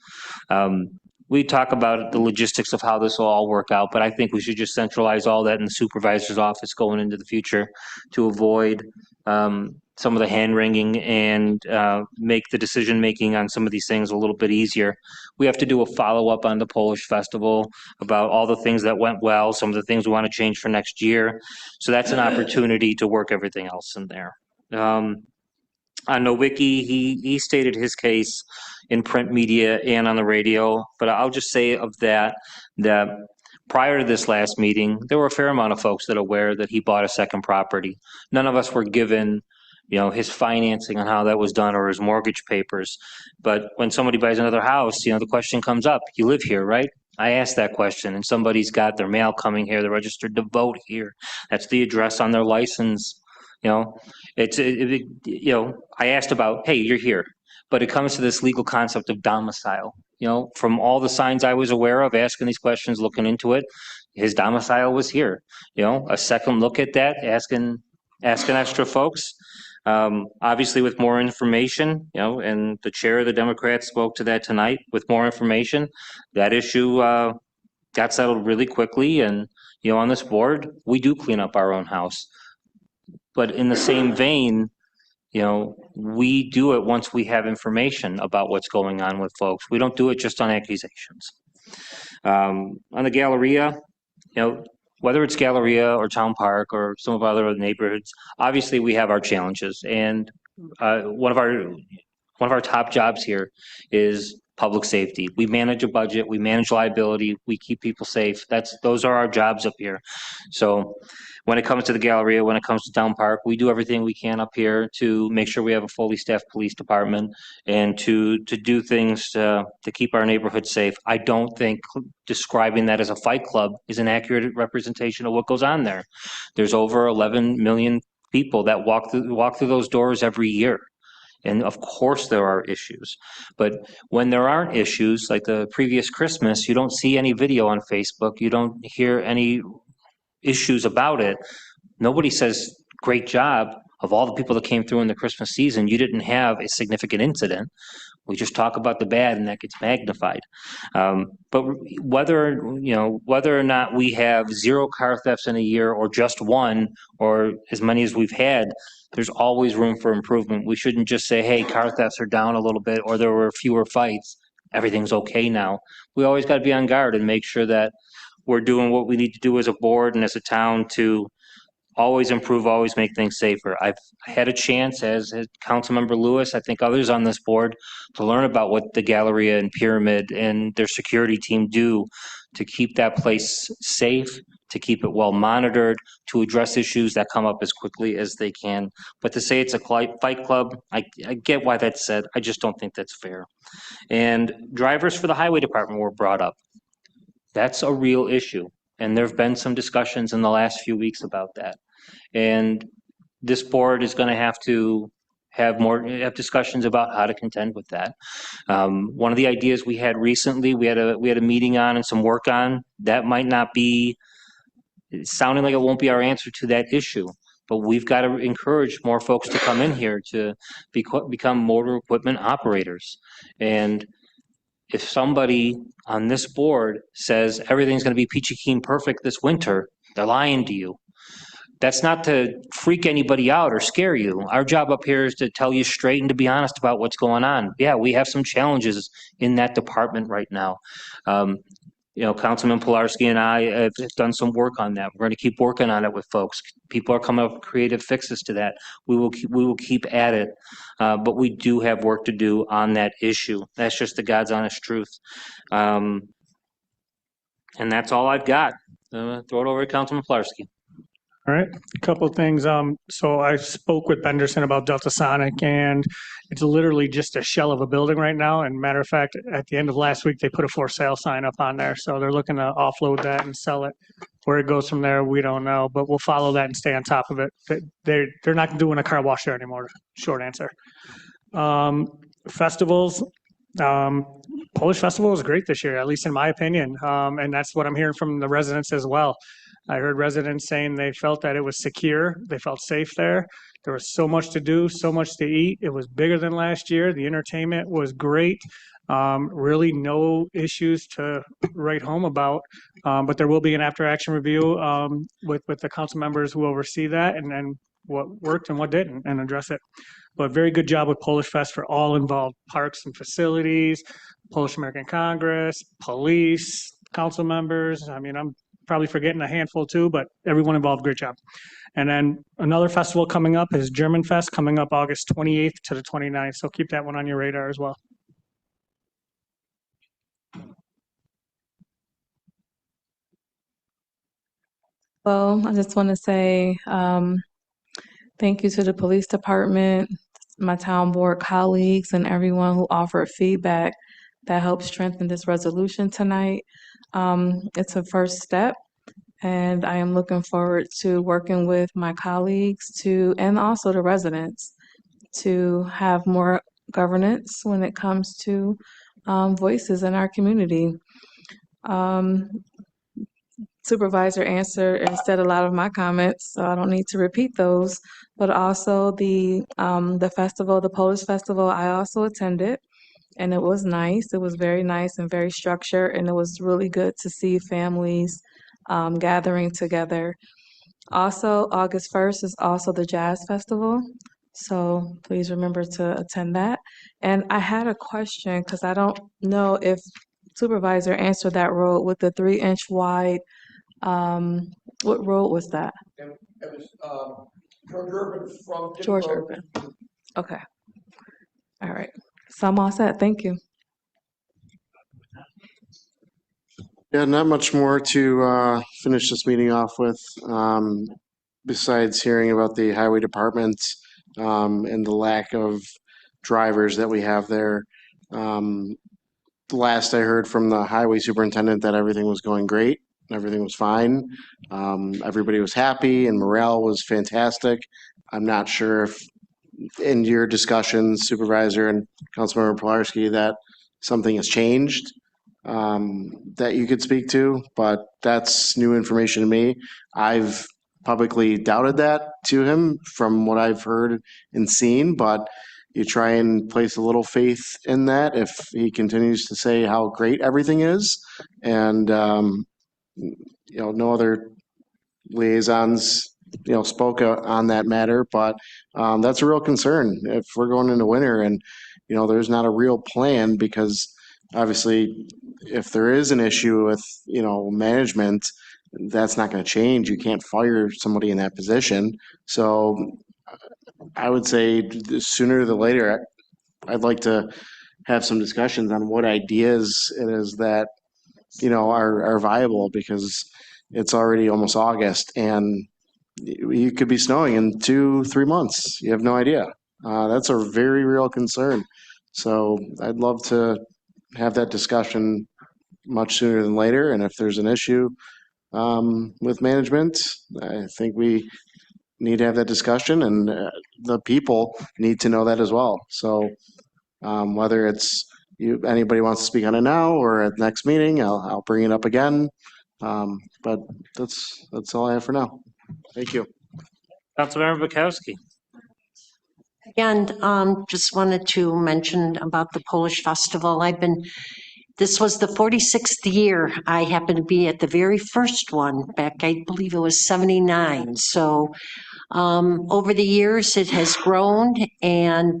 We talk about the logistics of how this will all work out, but I think we should just centralize all that in the supervisor's office going into the future to avoid some of the hand-wringing and make the decision-making on some of these things a little bit easier. We have to do a follow-up on the Polish festival about all the things that went well, some of the things we want to change for next year. So that's an opportunity to work everything else in there. On Nowicki, he stated his case in print media and on the radio, but I'll just say of that prior to this last meeting, there were a fair amount of folks that are aware that he bought a second property. None of us were given, his financing on how that was done or his mortgage papers. But when somebody buys another house, the question comes up, you live here, right? I asked that question, and somebody's got their mail coming here, they're registered to vote here. That's the address on their license. I asked about, hey, you're here, but it comes to this legal concept of domicile. From all the signs I was aware of, asking these questions, looking into it, his domicile was here. A second look at that, asking extra folks. Obviously, with more information, and the chair of the Democrats spoke to that tonight. With more information, that issue got settled really quickly. And on this board, we do clean up our own house. But in the same vein, we do it once we have information about what's going on with folks. We don't do it just on accusations. On the Galleria, whether it's Galleria or Town Park or some of our other neighborhoods, obviously we have our challenges. And one of our top jobs here is public safety. We manage a budget, we manage liability, we keep people safe. Those are our jobs up here. So when it comes to the Galleria, when it comes to Town Park, we do everything we can up here to make sure we have a fully staffed police department and to do things to keep our neighborhood safe. I don't think describing that as a fight club is an accurate representation of what goes on there. There's over 11 million people that walk through those doors every year. And of course there are issues, but when there aren't issues, like the previous Christmas, you don't see any video on Facebook, you don't hear any issues about it. Nobody says, great job, of all the people that came through in the Christmas season, you didn't have a significant incident. We just talk about the bad and that gets magnified. But whether or not we have 0 car thefts in a year or just 1 or as many as we've had, there's always room for improvement. We shouldn't just say, hey, car thefts are down a little bit or there were fewer fights. Everything's okay now. We always got to be on guard and make sure that we're doing what we need to do as a board and as a town to always improve, always make things safer. I've had a chance as Councilmember Lewis, I think others on this board, to learn about what the Galleria and Pyramid and their security team do to keep that place safe, to keep it well monitored, to address issues that come up as quickly as they can. But to say it's a fight club, I get why that's said. I just don't think that's fair. And drivers for the highway department were brought up. That's a real issue. And there have been some discussions in the last few weeks about that. And this board is going to have to have discussions about how to contend with that. One of the ideas we had recently, we had a meeting on and some work on, that might not be sounding like it won't be our answer to that issue. But we've got to encourage more folks to come in here to become motor equipment operators. And if somebody on this board says everything's going to be peachy keen perfect this winter, they're lying to you. That's not to freak anybody out or scare you. Our job up here is to tell you straight and to be honest about what's going on. Yeah, we have some challenges in that department right now. Councilman Pilarski and I have done some work on that. We're going to keep working on it with folks. People are coming up with creative fixes to that. We will keep at it. But we do have work to do on that issue. That's just the God's honest truth. And that's all I've got. Throw it over to Councilman Pilarski.
All right, a couple of things. So I spoke with Benderson about Delta Sonic, and it's literally just a shell of a building right now. And matter of fact, at the end of last week, they put a for sale sign up on there. So they're looking to offload that and sell it. Where it goes from there, we don't know, but we'll follow that and stay on top of it. They're not doing a car wash there anymore. Short answer. Festivals. Polish Festival was great this year, at least in my opinion. And that's what I'm hearing from the residents as well. I heard residents saying they felt that it was secure. They felt safe there. There was so much to do, so much to eat. It was bigger than last year. The entertainment was great. Really no issues to write home about. But there will be an after action review with the council members who oversee that and then what worked and what didn't and address it. But very good job with Polish Fest for all involved, parks and facilities, Polish American Congress, police, council members. I mean, I'm probably forgetting a handful too, but everyone involved, great job. And then another festival coming up is German Fest, coming up August 28th to the 29th. So keep that one on your radar as well.
Well, I just want to say thank you to the police department, my town board colleagues, and everyone who offered feedback that helped strengthen this resolution tonight. It's a first step, and I am looking forward to working with my colleagues and also the residents to have more governance when it comes to voices in our community. Supervisor answered and said a lot of my comments, so I don't need to repeat those. But also the festival, the Polish Festival, I also attended. And it was nice. It was very nice and very structured. And it was really good to see families gathering together. Also, August 1st is also the Jazz Festival. So please remember to attend that. And I had a question because I don't know if Supervisor answered that road with the 3-inch wide. What road was that?
It was George Urban from
George Urban. Okay. All right. So I'm all set. Thank you.
Yeah, not much more to finish this meeting off with, besides hearing about the highway department and the lack of drivers that we have there. Last I heard from the highway superintendent that everything was going great. Everything was fine. Everybody was happy and morale was fantastic. I'm not sure if in your discussions, Supervisor and Councilmember Pilarski, that something has changed that you could speak to, but that's new information to me. I've publicly doubted that to him from what I've heard and seen, but you try and place a little faith in that if he continues to say how great everything is. And, no other liaisons spoke on that matter, but that's a real concern if we're going into winter and there's not a real plan, because obviously if there is an issue with management, that's not going to change. You can't fire somebody in that position. So I would say the sooner the later, I'd like to have some discussions on what ideas it is that are viable, because it's already almost August and you could be snowing in 2-3 months. You have no idea. That's a very real concern. So I'd love to have that discussion much sooner than later. And if there's an issue with management, I think we need to have that discussion, and the people need to know that as well. So whether it's anybody wants to speak on it now or at the next meeting, I'll bring it up again. But that's all I have for now. Thank you.
Councilmember Bukowski.
Again, just wanted to mention about the Polish Festival. This was the 46th year. I happened to be at the very first one back, I believe it was 79. So over the years, it has grown,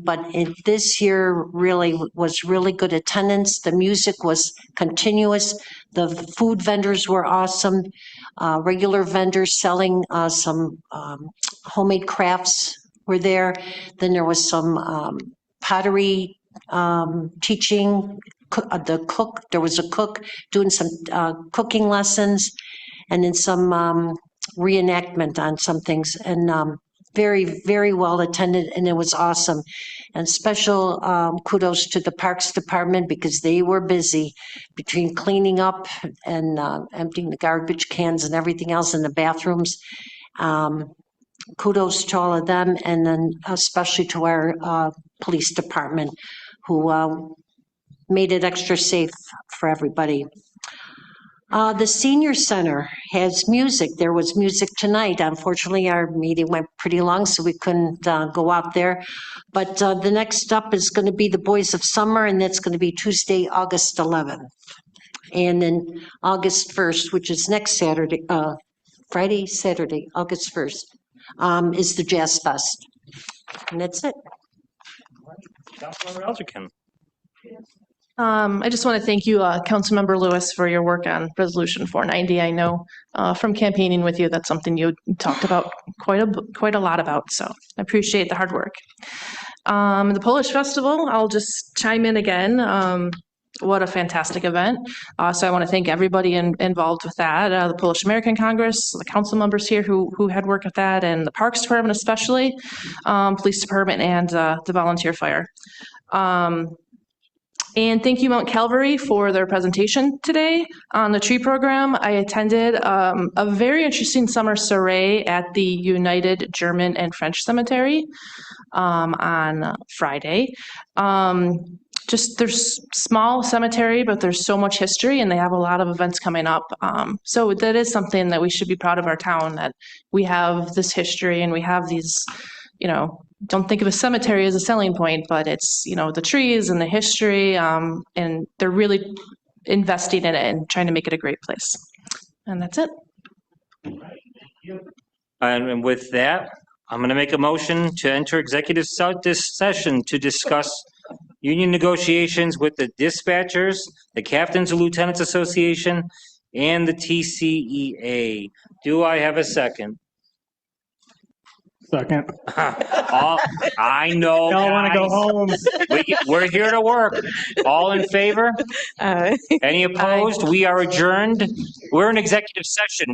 but this year really was really good attendance. The music was continuous. The food vendors were awesome. Regular vendors selling some homemade crafts were there. Then there was some pottery teaching. There was a cook doing some cooking lessons, and then some reenactment on some things, and very, very well attended, and it was awesome. And special kudos to the Parks Department because they were busy between cleaning up and emptying the garbage cans and everything else in the bathrooms. Kudos to all of them, and then especially to our police department who made it extra safe for everybody. The senior center has music. There was music tonight. Unfortunately, our meeting went pretty long, so we couldn't go out there. But the next up is going to be the Boys of Summer, and that's going to be Tuesday, August 11th. And then August 1st, which is next Saturday, Saturday, August 1st, is the Jazz Fest. And that's it.
Councilmember Elderkin.
I just want to thank you, Councilmember Lewis, for your work on Resolution 490. I know from campaigning with you, that's something you talked about quite a lot about, so I appreciate the hard work. The Polish Festival, I'll just chime in again. What a fantastic event. So I want to thank everybody involved with that, the Polish American Congress, the council members here who had worked with that, and the Parks Department especially, Police Department, and the Volunteer Fire. And thank you, Mount Calvary, for their presentation today on the tree program. I attended a very interesting summer soiree at the United German and French Cemetery on Friday. There's small cemetery, but there's so much history, and they have a lot of events coming up. So that is something that we should be proud of our town, that we have this history and we have these, don't think of a cemetery as a selling point, but it's, the trees and the history, and they're really investing in it and trying to make it a great place. And that's it.
And with that, I'm going to make a motion to enter executive session to discuss union negotiations with the dispatchers, the Captains and Lieutenants Association, and the TCEA. Do I have a second?
Second.
I know.
Y'all want to go home?
We're here to work. All in favor? Any opposed? We are adjourned. We're in executive session.